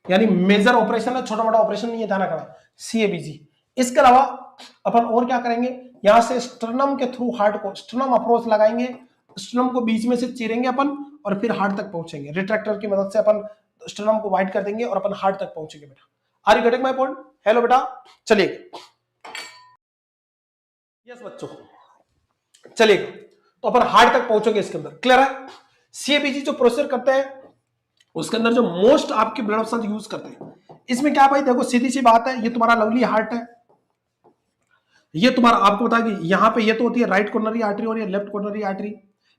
यानी मेजर ऑपरेशन है, छोटा मोटा ऑपरेशन नहीं है, ध्यान रखना, CABG। इसके अलावा अपन और क्या करेंगे, यहां से स्टर्नम के थ्रू हार्ट को स्टर्नम अप्रोच लगाएंगे, स्टर्नम को बीच में से चीरेंगे अपन और फिर हार्ट तक पहुंचेंगे। रिट्रैक्टर की मदद से अपन स्टर्नम को वाइड कर देंगे और अपन हार्ट तक पहुंचेंगे बेटा। Are you getting my point? Hello बेटा, चलिए यस बच्चों, चलिए तो अपन हार्ट तक पहुंचोगे इसके अंदर, क्लियर है? सीएबीजी जो प्रोसेसर करते हैं उसके अंदर जो मोस्ट आपके ब्लड वेसल्स यूज करते हैं, इसमें क्या भाई देखो सीधी सी बात है, ये तुम्हारा लवली हार्ट है, ये तुम्हारा आपको बता कि यहाँ पे ये तो होती है राइट कॉर्नरी आर्टरी और ये लेफ्ट कॉर्नरी आर्टरी,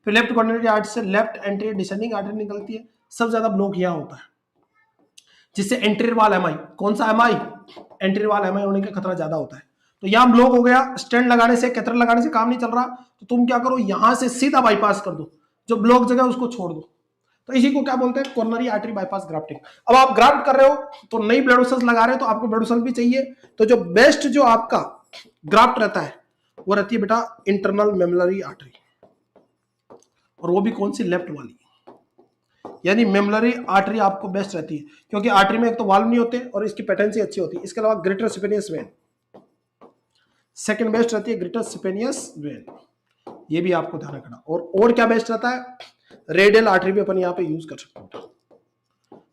फिर लेफ्ट कॉर्नरी आर्टरी से लेफ्ट एंटीरियर डिसेंडिंग आर्टरी निकलती है, सबसे ज्यादा ब्लॉक यहाँ होता है, जिससे एंटीरियर वाल एमआई, कौन सा एमआई, एंटीरियर वाल एमआई होने का खतरा ज्यादा होता है। तो यहाँ ब्लॉक हो गया, स्टेंट लगाने से कैथेटर लगाने से काम नहीं चल रहा, तो तुम क्या करो यहां से सीधा बाईपास कर दो, जो ब्लॉक जगह उसको छोड़ दो। तो इसी को क्या बोलते हैं, कॉर्नरी आर्टरी बाईपास ग्राफ्टिंग। अब आप ग्राफ्ट कर रहे हो तो नई ब्लड वेसल्स लगा रहे हो तो आपको ब्लड वेसल्स भी चाहिए, तो जो बेस्ट जो आपका ग्राफ्ट रहता है वो रहती है बेटा इंटरनल मेमलरी आर्टरी, और वो भी कौन सी, लेफ्ट वाली, यानी मेमलरी आर्टरी आपको बेस्ट रहती है, क्योंकि आर्टरी में एक तो वाल्व नहीं होते और इसकी पेटेंसी अच्छी होती है। इसके अलावा ग्रेटर स्पेनियस वेन सेकंड बेस्ट रहती है, ग्रेटर स्पेनियस वेन, ये भी आपको ध्यान रखना। और क्या बेस्ट रहता है, रेडियल आर्टरी भी अपन यहाँ पे यूज कर सकते हैं।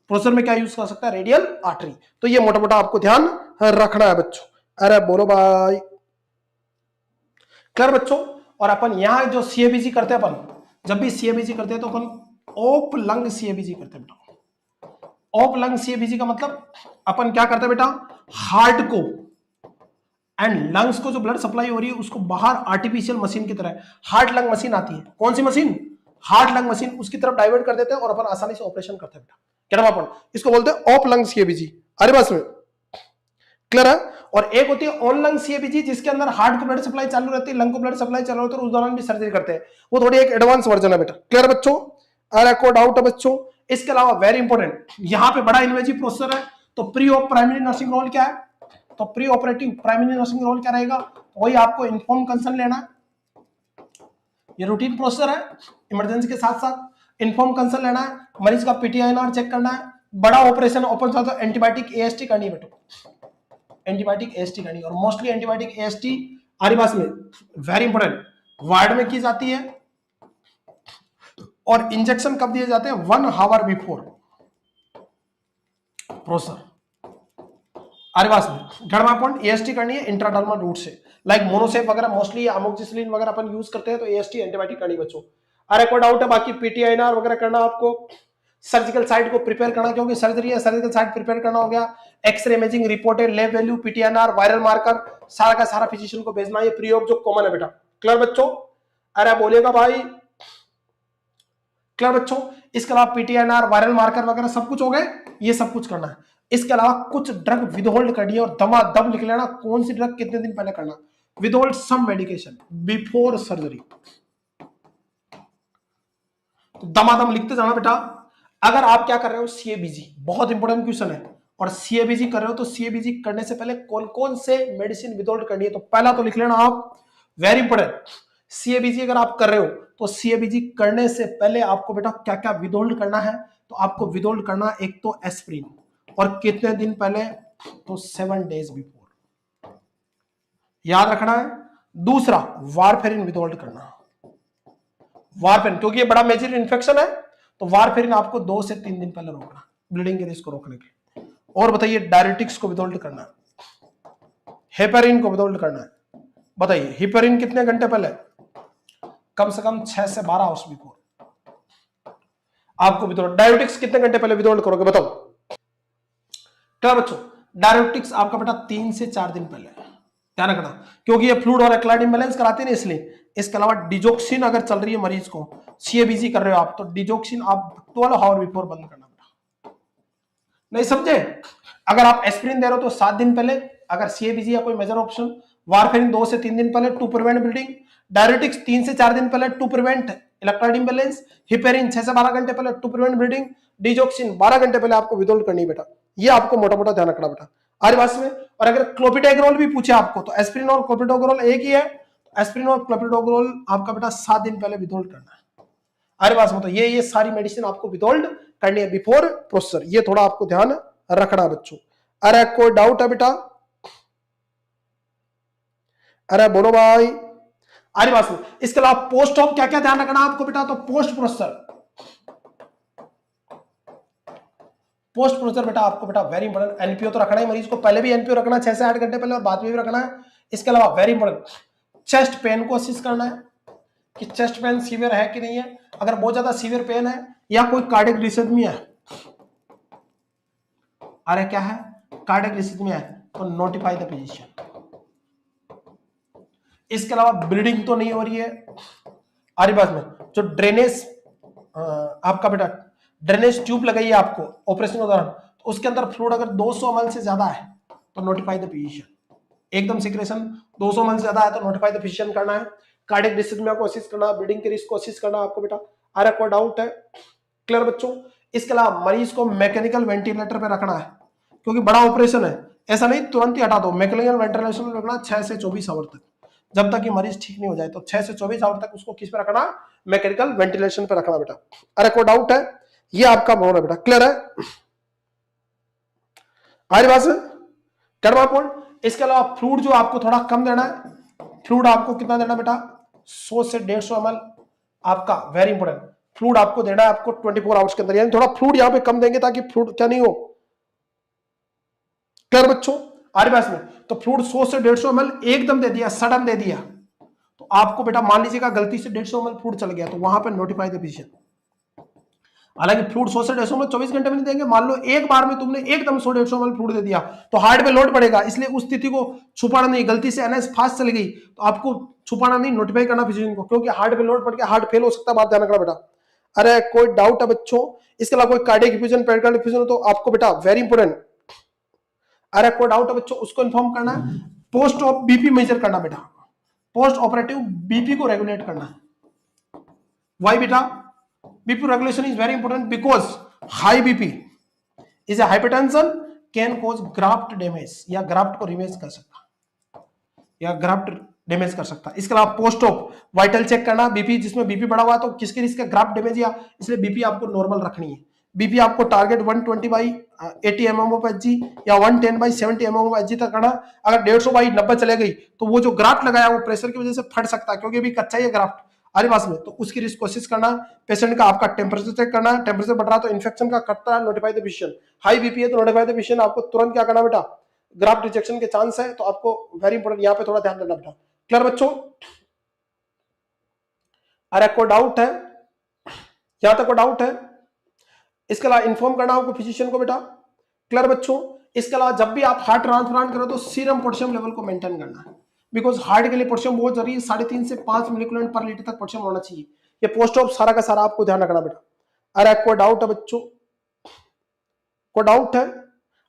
प्रोसेसर में क्या यूज कर सकता है, रेडियल आर्टरी। तो ये मोटा मोटा आपको ध्यान रखना है बच्चों। अरे बोलो भाई, क्लियर बच्चों? और अपन यहाँ जो सीएबीजी करते हैं, अपन जब भी सीएबीजी करते हैं तो अपन ओप लंग सीएबीजी करते हैं बेटा। ओप लंग सीएबीजी का मतलब अपन क्या करते हैं बेटा, हार्ट को एंड लंग्स को जो ब्लड सप्लाई हो रही है उसको बाहर आर्टिफिशियल मशीन की तरह, हार्ट लंग मशीन आती है, कौन सी मशीन, हार्ट लंग मशीन, उसकी तरफ डाइवर्ट कर देते हैं और अपन आसानी से ऑपरेशन करते हैं बेटा। क्या नाम अपन इसको बोलते हैं, ओप लंग सीएबीजी। अरे बस में क्लियर है? और एक होती है ऑन लंग सीएबीजी, जिसके अंदर हार्ट को ब्लड सप्लाई चालू रहती है, लंग को ब्लड सप्लाई चालू रहती है, उस दौरान भी सर्जरी करते हैं, वो थोड़ी एक एडवांस वर्जन है बेटा। क्लियर बच्चों? अरे कोई डाउट है बच्चों? इसके अलावा वेरी इंपॉर्टेंट, यहां पे बड़ा इन्वेजिव प्रोसेसर है, तो pre op primary nursing role क्या है, तो pre operative primary nursing role क्या रहेगा, वही आपको इन्फॉर्म कंसर्न लेना है। ये रूटीन प्रोसेसर है, इमरजेंसी के साथ साथ इन्फॉर्म कंसर्न लेना है, मरीज का पीटीआईएनआर चेक करना है, बड़ा ऑपरेशन ओपन तो एंटीबायोटिक एएसटी करनी है बेटा, एंटीबायोटिक एएसटी करनी है, और मोस्टली एंटीबायोटिक एएसटी आरिबास में वेरी इंपॉर्टेंट वार्ड में की जाती है, और इंजेक्शन कब दिए जाते हैं, 1 आवर बिफोर प्रोसेसर आरिवास में। गड़मा पॉइंट एएसटी करनी है इंट्राडर्मल रूट से, लाइक मोनोसेफ वगैरह, मोस्टली अमोक्सिसिलिन वगैरह अपन यूज करते हैं, तो एएसटी एंटीबायोटिक करनी बच्चों। अरे कोई डाउट है? बाकी पीटीआईएनआर वगैरह करना, आपको सर्जिकल साइट को प्रिपेयर करना, क्योंकि सर्जरी है, सर्जिकल साइट प्रिपेयर करना हो गया, X ray imaging reported lab value, PT INR, viral marker, सारा का सारा फिजिशियन को भेजना, ये प्री ऑप जो कॉमन है बेटा। क्लियर बच्चों? अरे बोलिएगा भाई, क्लियर बच्चों? इसके अलावा पीटीआईएनआर, वायरल मार्कर वगैरह सब कुछ हो गए, ये सब कुछ करना है। इसके अलावा कुछ ड्रग विदहोल्ड करनी है, और दमादम लिख लेना कौन सी ड्रग कितने दिन पहले करना, withhold some medication before surgery, तो दमादम लिखते जाना बेटा। अगर आप क्या कर रहे हो, सीएबीजी, बहुत इंपॉर्टेंट क्वेश्चन है, और सीएबीजी कर रहे हो तो सीएबीजी करने से पहले कौन कौन से मेडिसिन विदहोल्ड करनी है, तो पहला तो लिख लेना आप, वेरी इंपॉर्टेंट, सीएबीजी अगर आप कर रहे हो तो सीएबीजी करने से पहले आपको बेटा क्या क्या विदहोल्ड करना है, तो आपको विदहोल्ड करना एक तो एस्प्रिन, और कितने दिन पहले, तो 7 डेज बिफोर, याद रखना है। दूसरा वारफेरिन विदहोल्ड करना, वारफेरिन, क्योंकि ये बड़ा मेजर इन्फेक्शन है, तो वारफेरिन आपको 2 से 3 दिन पहले रोकना, ब्लीडिंग के रिस्क को रोकने के लिए। और बताइए डायरेटिक्स को विदहोल्ड करना है, हेपेरिन को विदहोल्ड करना है, बताइए हेपेरिन कितने घंटे पहले, कम से कम 6 से 12 आवर्स बिफोर आपको विदहोल्ड। डायरेटिक्स कितने घंटे पहले विदहोल्ड करोगे बताओ? क्या बच्चों, डायरेटिक्स आपका बेटा 3 से 4 दिन पहले, ध्यान रखना, क्योंकि ये फ्लूइड और इलेक्ट्रोलाइट इम्बैलेंस कराते हैं ना, इसलिए। इसके अलावा डिजोक्सिन अगर चल रही है मरीज को, सीएबीजी कर रहे हो आप, तो डिजोक्सिन आप 12 आवर बिफोर बंद करना बेटा, नहीं समझे? अगर आप एस्प्रिन दे रहे हो तो 7 दिन पहले, अगर सीएबीजी या कोई मेजर ऑप्शन, वारफेरिन 2 से 3 दिन पहले टू प्रिवेंट ब्लीडिंग, डायरेटिक्स 3 से 4 दिन पहले to prevent electrolyte imbalance, heparin 6 से 12 घंटे पहले टू प्रिवेंट ब्लीडिंग, डिजोक्सिन 12 घंटे पहले आपको विदहोल्ड करनी बेटा। ये आपको मोटा मोटा ध्यान रखना बेटा आरिवास में। और अगर क्लोपिडेग्रोल भी पूछे आपको, तो एस्प्रिन और क्लोपिडेग्रोल एक ही है, एस्प्रिन और क्लोपिडेग्रोल आपका बेटा 7 दिन पहले विदहोल्ड करना है आरिवास में। तो ये सारी मेडिसिन आपको विदहोल्ड करनी है बिफोर प्रोसेसर, ये थोड़ा आपको ध्यान रखना बच्चों। अरे कोई डाउट है बेटा? अरे बोलो भाई, आ रही बात सुन। इसके अलावा पोस्ट ऑफ क्या क्या ध्यान रखना आपको बेटा, तो पोस्ट प्रोसीजर बेटा आपको बेटा वेरी इंपॉर्टेंट। एनपीओ तो रखना ही, मरीज को पहले भी एनपीओ रखना है 6 से 8 घंटे पहले और बाद में भी रखना है। इसके अलावा वेरी इंपॉर्टेंट, चेस्ट पेन को असिस्ट करना है कि चेस्ट पेन सीवियर है कि नहीं है। अगर बहुत ज्यादा सीवियर पेन है या कोई कार्डियक डिसरिथमिया है, अरे क्या है कार्डियक डिसरिथमिया है, तो नोटिफाई द फिजिशियन। इसके अलावा ब्लीडिंग तो नहीं हो रही है, आरी बात में जो ड्रेनेज आपका बेटा ड्रेनेज ट्यूब लगाई है आपको ऑपरेशन के दौरान, तो उसके अंदर फ्लूइड अगर 200 ml से ज्यादा है तो नोटिफाई द फिजिशियन। एकदम सिक्रेशन 200 ml से ज्यादा है तो नोटिफाई द फिजिशियन करना है। कार्डियक डिसरिथमिया को असिस्ट करना, ब्लीडिंग के रिस्क को असिस्ट करना आपको बेटा। अरे कोई डाउट है? क्लियर बच्चों? इसके अलावा मरीज को मैकेनिकल वेंटिलेटर पे रखना है क्योंकि बड़ा ऑपरेशन है, ऐसा नहीं तुरंत ही हटा दो। मैकेनिकल वेंटिलेशन में रखना 6 से 24 आवर तक, जब तक कि मरीज ठीक नहीं हो जाए। तो 6 से 24 आवर तक उसको किस पे रखना? मैकेनिकल वेंटिलेशन पे रखना बेटा। अरे कोई डाउट है? ये आपका मोड है बेटा, क्लियर है? आरी बात से क्या पॉइंट। इसके अलावा फ्लूइड जो आपको थोड़ा कम देना है, फ्लूइड आपको कितना देना बेटा? 100 से 150 ml आपका वेरी इंपोर्टेंट फ्लूइड आपको देना है आपको 24 आवर्स के अंदर, यानी थोड़ा फ्लूइड यहां पे कम देंगे ताकि फ्लूइड क्या नहीं हो। क्लियर बच्चों? आरी बात में तो फ्लूइड 100 से 150 ml एकदम दे दिया, सडन दे दिया, तो आपको बेटा मान लीजिएगा गलती से 150 ml फ्लूइड चल गया तो वहां पे नोटिफाई द फिजिशियन। हालांकि फ्लूइड 100 से 150 ml 24 घंटे में नहीं देंगे। मान लो एक बार में तुमने एकदम 100-150 ml फ्लूइड दे दिया तो हार्ट पे लोड पड़ेगा, इसलिए उस स्थिति को छुपाना नहीं। गलती से एनएस फास्ट चली गई तो आपको छुपाना नहीं, नोटिफाई करना फिजिशियन को, क्योंकि हार्ट पे लोड पड़ के हार्ट फेल हो सकता है। बात ध्यान रखना बेटा। अरे कोई डाउट है बच्चों? इसके अलावा कोई कार्डियक इफ्यूजन पेरिकार्डियल इफ्यूजन तो आपको बेटा वेरी इंपोर्टेंट। अरे कोई डाउट है बच्चों? उसको इन्फॉर्म करना है। पोस्ट ऑफ बीपी मेजर करना बेटा, पोस्ट ऑपरेटिव बीपी को रेगुलेट करना है। वाई बेटा? BP regulation is very important because high BP is a hypertension can cause graft damage या ग्राफ्ट को रिमेज कर सकता या ग्राफ्ट डैमेज कर सकता है। इसके अलावा पोस्ट ऑफ वाइटल चेक करना, बीपी जिसमें बीपी बढ़ा हुआ है तो किसके रिस्क का ग्राफ्ट डैमेज या, इसलिए बीपी आपको नॉर्मल रखनी है। बीपी आपको टारगेट 120/80 mmHg या 110/70 mmHg तक करना। अगर 150/90 चले गई तो वो जो ग्राफ्ट लगाया वो प्रेशर की वजह से फट सकता है क्योंकि अभी कच्चा ही है ग्राफ्ट आरी पास में, तो उसकी रिस्क कोशिश करना। पेशेंट का आपका टेम्परेचर चेक करना, टेम्परेचर बढ़ रहा तो इन्फेक्शन का खतरा है, notify the physician. High BP है तो नोटिफाई द फिजिशियन। आपको तुरंत क्या करना बेटा? ग्राफ्ट रिजेक्शन के चांस है तो आपको वेरी इंपोर्टेंट यहाँ पे थोड़ा ध्यान देना बेटा। क्लियर बच्चों? अरे कोई डाउट है? यहां तक कोई डाउट है? इसके अलावा इन्फॉर्म करना आपको फिजिशियन को बेटा। क्लियर बच्चों? इसके अलावा जब भी आप हार्ट ट्रांसप्लांट करो तो सीरम पोटेशियम लेवल को मेंटेन करना है, बिकॉज हार्ट के लिए पोटेशियम बहुत जरूरी है। 3.5 से 5 मिलीग्राम पर लीटर तक पोटेशियम होना चाहिए। ये पोस्ट ऑफ सारा का सारा आपको ध्यान रखना बेटा। अरे कोई डाउट है बच्चों? कोई डाउट है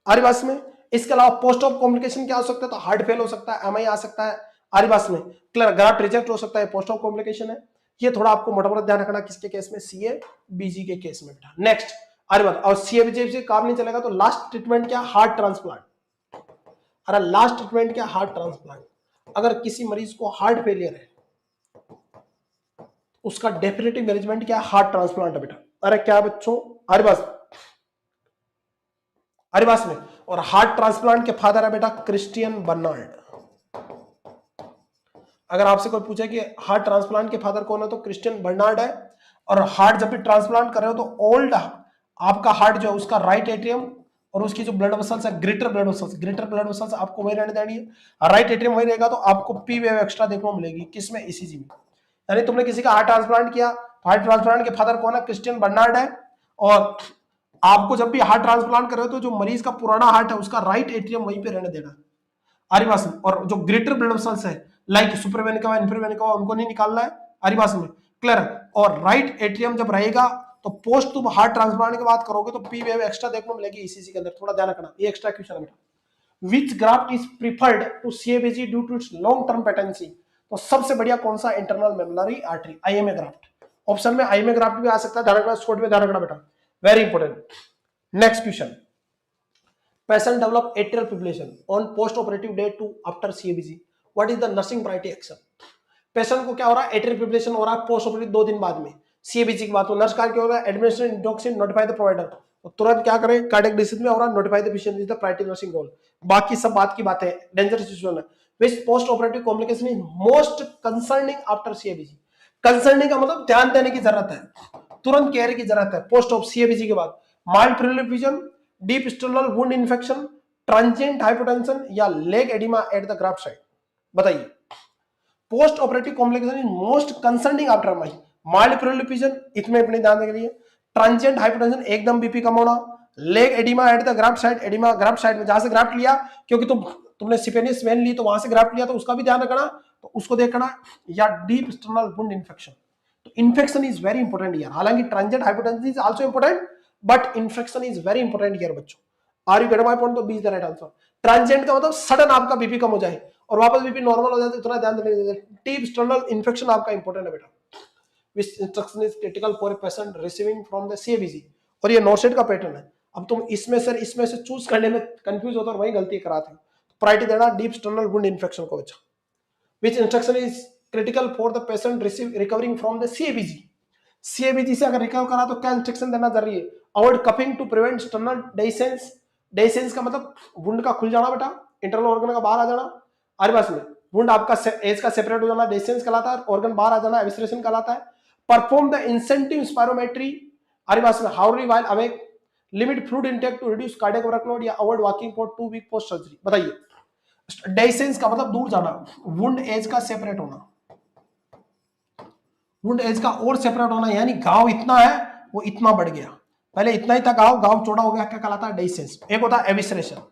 आरिवास में? इसके अलावा पोस्ट ऑफ कॉम्प्लिकेशन क्या हो सकता है? तो हार्ट फेल हो सकता है, एमआई आ सकता है आरिवास में। क्लियर? ग्राफ्ट रिजेक्ट हो सकता है, पोस्ट ऑफ कॉम्प्लिकेशन है। ये थोड़ा आपको मोटा मोटा ध्यान रखना किसके केस में? सीए बीजी के केस में बेटा। नेक्स्ट आरिवास और सीए बीजी से काम नहीं चलेगा तो लास्ट ट्रीटमेंट क्या? Heart transplant. अरे लास्ट ट्रीटमेंट क्या? Heart transplant. अगर किसी मरीज को हार्ट फेलियर है उसका डेफिनेटिव मैनेजमेंट क्या? हार्ट ट्रांसप्लांट है बेटा। अरे क्या बच्चों? आरिवास आरिवास में। और हार्ट ट्रांसप्लांट के फादर है बेटा क्रिस्टियन बर्नार्ड। अगर आपसे कोई पूछे कि हार्ट ट्रांसप्लांट के फादर कौन है तो क्रिस्टियन बर्नार्ड है। और हार्ट जब भी ट्रांसप्लांट कर रहे हो तो ओल्ड आपका हार्ट जो है उसका राइट एट्रियम और उसकी जो ब्लड वेसल्स है ग्रेटर ब्लड वेसल्स आपको वही रहने देनी है। राइट एट्रियम वही रहेगा तो आपको पी वेव एक्स्ट्रा देखने को मिलेगी किसमें? ईसीजी में। यानी तुमने किसी का हार्ट ट्रांसप्लांट किया, हार्ट ट्रांसप्लांट के फादर कौन है? क्रिस्टियन बर्नार्ड है। और आपको जब भी हार्ट ट्रांसप्लांट कर रहे हो तो जो मरीज का पुराना हार्ट है उसका राइट एट्रियम वहीं पे रहने देना आरिवास में। और जो ग्रेटर ब्लड वेसल्स है लाइक सुपरवेनिका इंफरवेनिका उनको नहीं निकालना है आरिवास में। क्लियर? और राइट एट्रियम जब रहेगा तो पोस्ट तुम हार्ट ट्रांसप्लांट की बात करोगे तो पी वेव एक्स्ट्रा देखने को मिलेगी ईसीजी के अंदर। थोड़ा ध्यान रखना, ये एक्स्ट्रा क्वेश्चन है बेटा। Which graft is preferred to CABG due to its long term patency? तो सबसे बढ़िया कौन सा? Internal memory artery IMA graft. Option में आईएमए ग्राफ्ट भी आ सकता है, ध्यान रखना, शॉर्ट में ध्यान रखना बेटा, very important. Next question, patient develop atrial fibrillation on post operative day 2 after CABG. What is the nursing priority action? Patient को क्या हो रहा है? एट्रियल फिब्रिलेशन हो रहा है पोस्ट ऑपरेटिव 2 दिन बाद में सीएबीजी की बात हो। नर्स कार्य क्या हो रहा है? Administration in toxin notify the provider. तो तुरंत क्या करें, कार्डियक डिसीज में और notify the patient with the priority nursing role. बाकी सब बात की बातें डेंजर सिचुएशन है, which post operative complication is most concerning after CABG. Concerning का मतलब ध्यान देने की जरूरत है, तुरंत केयर की जरूरत है पोस्ट ऑफ सीएबीजी के बाद। Mild preliminary vision, deep sternal wound infection, transient hypotension या leg oedema at the graft site. बताइए, post operative complication is most concerning after mild. Mild preliminary vision इसमें अपने ध्यान देने के लिए, ट्रांजिएंट हाइपोटेंशन एकदम बीपी कम होना, leg oedema at the graft site, oedema graft site में जहां से ग्राफ्ट लिया, क्योंकि तुमने सिपेनियस वेन ली तो वहां से ग्राफ्ट लिया तो उसका भी ध्यान रखना, तो उसको देखना, या डीप स्टर्नल वुंड इन्फेक्शन। तो infection is very important here, हालांकि transient hypotension is also important but infection is very important here बच्चों। Are you get my point? तो B is the right answer. Transient का मतलब sudden आपका BP कम हो जाए और वापस बीपी नॉर्मल हो जाए, तो इतना ध्यान देने। डीप स्टर्नल इन्फेक्शन आपका इंपॉर्टेंट है बेटा, विच instruction is critical for a patient receiving from the CABG. और ये नोसेट का पैटर्न है। अब तुम इसमें से चूज करने में कंफ्यूज होता और वही गलती कराते हो। प्रायोरिटी देना डीप स्टर्नल वुंड इन्फेक्शन को बच्चा। विच instruction is critical for the patient recovering from the CABG. CABG से अगर रिकवर करा तो क्या इंस्ट्रक्शन देना जरूरी है? Avoid coughing to prevent sternal dehiscence. Dehiscence का मतलब वुंड का खुल जाना बेटा, इंटरनल ऑर्गन का बाहर आ जाना। हर बात में वुंड आपका एज का सेपरेट हो जाना डेसेंस कहलाता है, ऑर्गन बाहर आ जाना एविस्ट्रेशन कहलाता है। परफॉर्म द इंसेंटिव स्पायरोमेट्री, हर बात में hourly while awake, limit fluid intake to reduce cardiac workload, या avoid walking for 2 week post surgery. बताइए, डेसेंस का मतलब दूर जाना, वुंड एज का सेपरेट होना, वुंड एज का और सेपरेट होना, यानी घाव इतना है वो इतना बढ़ गया, पहले इतना ही था घाव, घाव चौड़ा हो गया, क्या कहलाता है? डेसेंस। एक होता है एविसरेशन।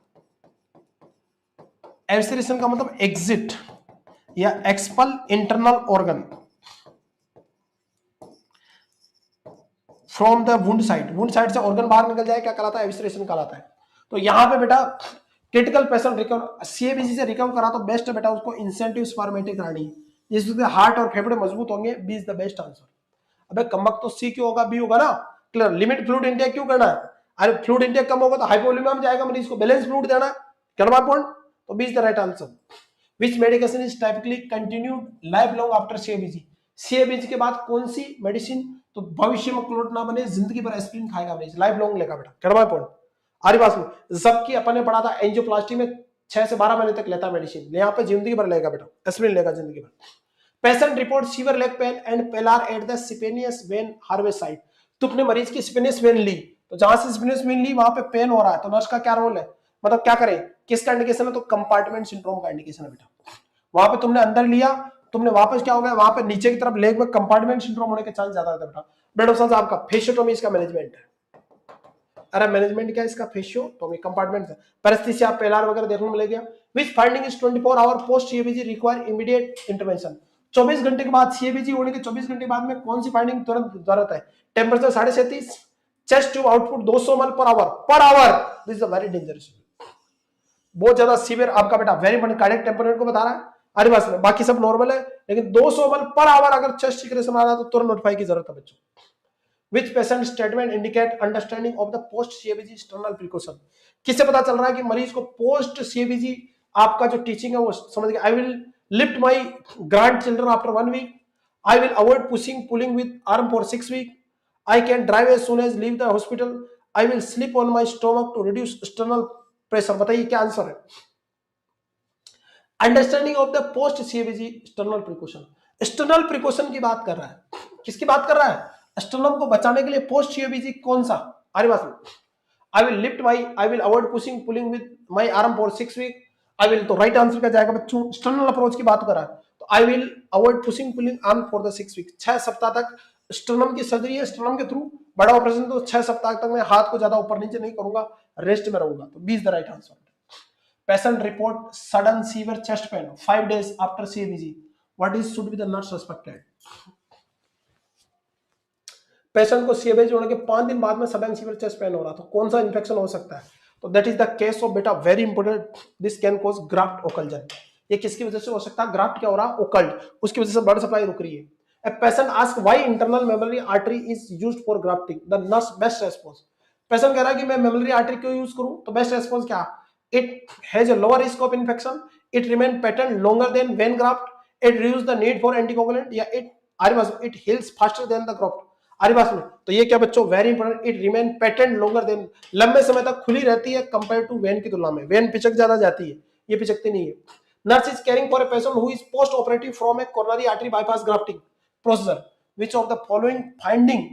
एविसरेशन का मतलब एग्जिट या expel internal organ from the wound side. Wound side से ऑर्गन बाहर निकल जाए, क्या कहलाता है? एविसरेशन कहलाता है। तो यहां पे बेटा क्रिटिकल पेशेंट रिकवर सीएबीसी से रिकवर करा तो बेस्ट है बेटा, उसको इंसेंटिव स्पायरोमेट्री करानी है, जिससे हार्ट और फेफड़े मजबूत होंगे। B is the best answer. अबे कमक तो सी क्यों होगा? बी होगा ना। क्लियर। लिमिट फ्लूइड इंटेक क्यों करना है? अरे फ्लूइड इंटेक कम होगा तो हाइपोवोलेमिया में जाएगा, मरीज को बैलेंस फ्लूइड देना है। करवा पॉइंट, तो B is the right answer. Which medication is typically continued life long after CABG. CABG के बाद कौन सी मेडिसिन तो भविष्य में क्लोट ना बने, जिंदगी भर एस्पिरिन खाएगा मरीज, लाइफ लॉन्ग लेगा बेटा। करवा पॉइंट। आरी पास में जबकि अपन ने पढ़ा था एंजियोप्लास्टी में 6 से 12 महीने तक लेता है मेडिसिन, यहाँ पे जिंदगी भर लेगा बेटा, एस्पिरिन लेगा जिंदगी भर। Patient report severe leg pain and pallor at the saphenous vein harvest site. तो अपने मरीज की स्पेनियस वेन ली, तो जहां से स्पेनियस वेन ली वहां पे पेन हो रहा है, तो नर्स का क्या रोल है? मतलब क्या करें, किसका इंडिकेशन है? तो कंपार्टमेंट सिंड्रोम का इंडिकेशन है बेटा। वहां पे तुमने अंदर लिया, तुमने वापस क्या हो गया, वहां पे नीचे की तरफ लेग में कंपार्टमेंट सिंड्रोम होने के चांस ज्यादा रहता है बेटा। ब्लड ऑप्शन आपका फेशियोटोमी इसका मैनेजमेंट है। अरे मैनेजमेंट क्या है इसका? फेशियोटोमी कंपार्टमेंट है। परिस्थिति आप पेलार वगैरह देखने में मिलेगा। Which finding is 24 hour post CABG require immediate intervention. 24 घंटे के बाद सीएबीजी होने के 24 घंटे बाद में कौन सी फाइंडिंग तुरंत जरूरत है? Temperature 37.5, chest tube output 200 ml per hour. This is a very dangerous, बहुत ज्यादा सीवियर आपका बेटा, वेरी इंपॉर्टेंट। कार्डियक टेम्परेचर को बता रहा है। अरे बस बाकी सब नॉर्मल है, लेकिन 200 ml पर आवर अगर चेस्ट सिक्रेशन आ रहा है तो तुरंत नोटिफाई की जरूरत है बच्चों। Which patient statement indicate understanding of the post CABG external precaution? किससे पता चल रहा है कि मरीज को पोस्ट CABG आपका जो टीचिंग है वो समझ गया। I will lift my grandchildren after 1 week. I will avoid pushing pulling with arm for 6 weeks. I can drive as soon as leave the hospital. I will sleep on my stomach to reduce external pressure. बताइए क्या answer है? Understanding of the post CABG external precaution. External precaution की बात कर रहा है, किसकी बात कर रहा है? स्टर्नम को बचाने के लिए पोस्ट सीएबीजी कौन सा? अरे बात, I will lift my, I will avoid pushing pulling with my arm for 6 week. I will तो राइट आंसर क्या जाएगा बच्चों? एक्सटर्नल अप्रोच की बात कर रहा है, तो I will avoid pushing pulling arm for the 6 week. 6 सप्ताह तक स्टर्नम की सर्जरी है, स्टर्नम के थ्रू बड़ा ऑपरेशन, तो 6 सप्ताह तक मैं हाथ को ज्यादा ऊपर नीचे नहीं करूंगा, रेस्ट में रहूंगा। तो B is the right answer. Patient report sudden severe chest pain 5 days after CABG. What is should be the nurse suspected? Patient को सीएबीजी होने के 5 दिन बाद में सडन सीवियर चेस्ट पेन हो रहा, तो कौन सा इंफेक्शन हो सकता है? तो that is the case of बेटा, very important, this can cause graft occlusion. ये किसकी वजह से हो सकता है? ग्राफ्ट क्या हो रहा? ओकल्ट, उसकी वजह से ब्लड सप्लाई रुक रही है। A patient ask why internal memory artery is used for grafting. The nurse best response. Patient कह रहा है कि मैं मेमोरी आर्टरी क्यों यूज करूं, तो बेस्ट रेस्पॉन्स क्या? It has a lower risk of infection, it remain patent longer than vein graft, it reduce the need for anticoagulant, या it heals faster than the graft. अरे बात सुनो, तो ये क्या बच्चों very important, it remain patent longer than, लंबे समय तक खुली रहती है कंपेयर टू वेन की तुलना में, वेन पिचक ज्यादा जाती है, ये पिचकती नहीं है। Nurse is caring for a patient who is post operative from a coronary artery bypass grafting procedure, which of the following finding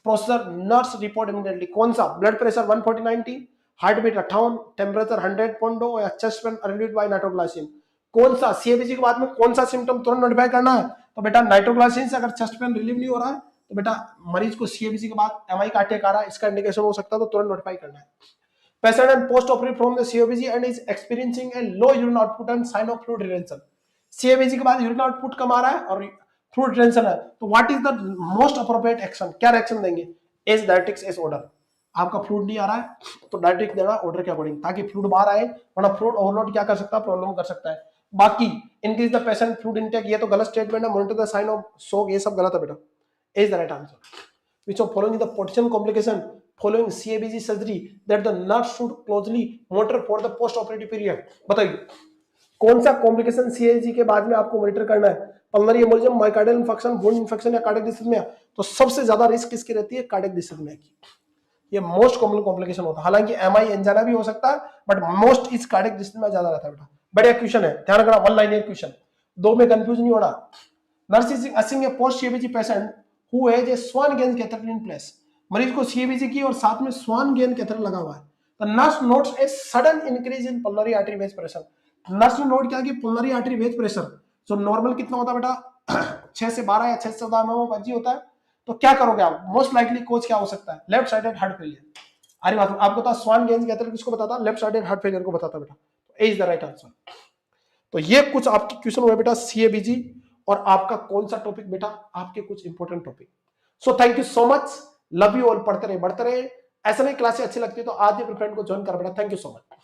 procedure nurse report immediately, कौन सा, blood pressure 140/90, heart beat 58, temperature 100.2 या chest pain relieved by nitroglycerin, कौन सा CABG के बाद में कौन सा सिम्टम तुरंत नोटिफाई करना है, तो बेटा नाइट्रोग्लाइसिन से अगर चेस्ट पेन रिलीव नहीं हो रहा है तो बेटा मरीज को सीएबीजी के बाद एमआई का अटैक आ रहा है, इसका इंडिकेशन हो सकता है, तो तुरंत नोटिफाई करना है। Patient and post operative from the CABG and is experiencing a low urine output and sign of fluid retention, CABG के बाद यूरिन आउटपुट कम आ रहा है और फ्लूइड रिटेंशन है, तो what is the most appropriate action, क्या रिएक्शन देंगे, as diuretics as order, आपका फ्लूइड नहीं आ रहा है तो डायरेटिक देना ऑर्डर के अकॉर्डिंग, ताकि फ्लूइड बाहर आए, वरना फ्लूइड ओवरलोड क्या कर सकता है, प्रॉब्लम कर सकता है। बाकी increase the patient fluid intake, ये तो गलत स्टेटमेंट है, monitor the sign of shock, ये सब गलत है बेटा, is the right answer. Which of following is the potential complication following CABG surgery that the nurse should closely monitor for the post operative period, बताइए कौन सा complication CAG के बाद में आपको मॉनिटर करना है, pulmonary embolism, myocardial infection, wound infection या कार्डियक डिस्थिमिया, तो सबसे ज्यादा रिस्क किसकी रहती है, कार्डियक डिस्थिमिया की, ये मोस्ट कॉमन कॉम्प्लिकेशन होता है, हालांकि एमआई एंजाइना भी हो सकता है बट मोस्ट इस कार्डियक डिस्थिमिया ज्यादा रहता है बेटा। बढ़िया क्वेश्चन है, ध्यान रखना, वन लाइनर क्वेश्चन, दो में कंफ्यूज नहीं होना। Nurse is assessing a post CABG patient who has a Swan Ganz catheter in place, मरीज को सीएबीजी की और साथ में स्वान गेन कैथेटर लगा हुआ है, the nurse notes a sudden increase in pulmonary artery wedge pressure, nurse ने नोट किया कि पल्मोनरी आर्टरी वेज प्रेशर जो नॉर्मल कितना होता है बेटा 6 से 12 या 6 से 14 mm होता है, तो क्या करोगे आप, मोस्ट लाइकली कोच क्या हो सकता है, लेफ्ट साइडेड हार्ट फेलियर, अरे बात आपको पता स्वान गेन कैथेटर किसको बताता, लेफ्ट साइडेड हार्ट फेलियर को बताता बेटा, तो ए इज द राइट आंसर। तो ये कुछ आपके क्वेश्चन हुए बेटा सीएबीजी और आपका कौन सा टॉपिक बेटा, आपके कुछ important topic. So thank you so much, love you all, पढ़ते रहे बढ़ते रहे, ऐसा नहीं क्लासेस अच्छी लगती है तो आज ही अपने फ्रेंड को ज्वाइन कर बेटा, थैंक यू सो मच।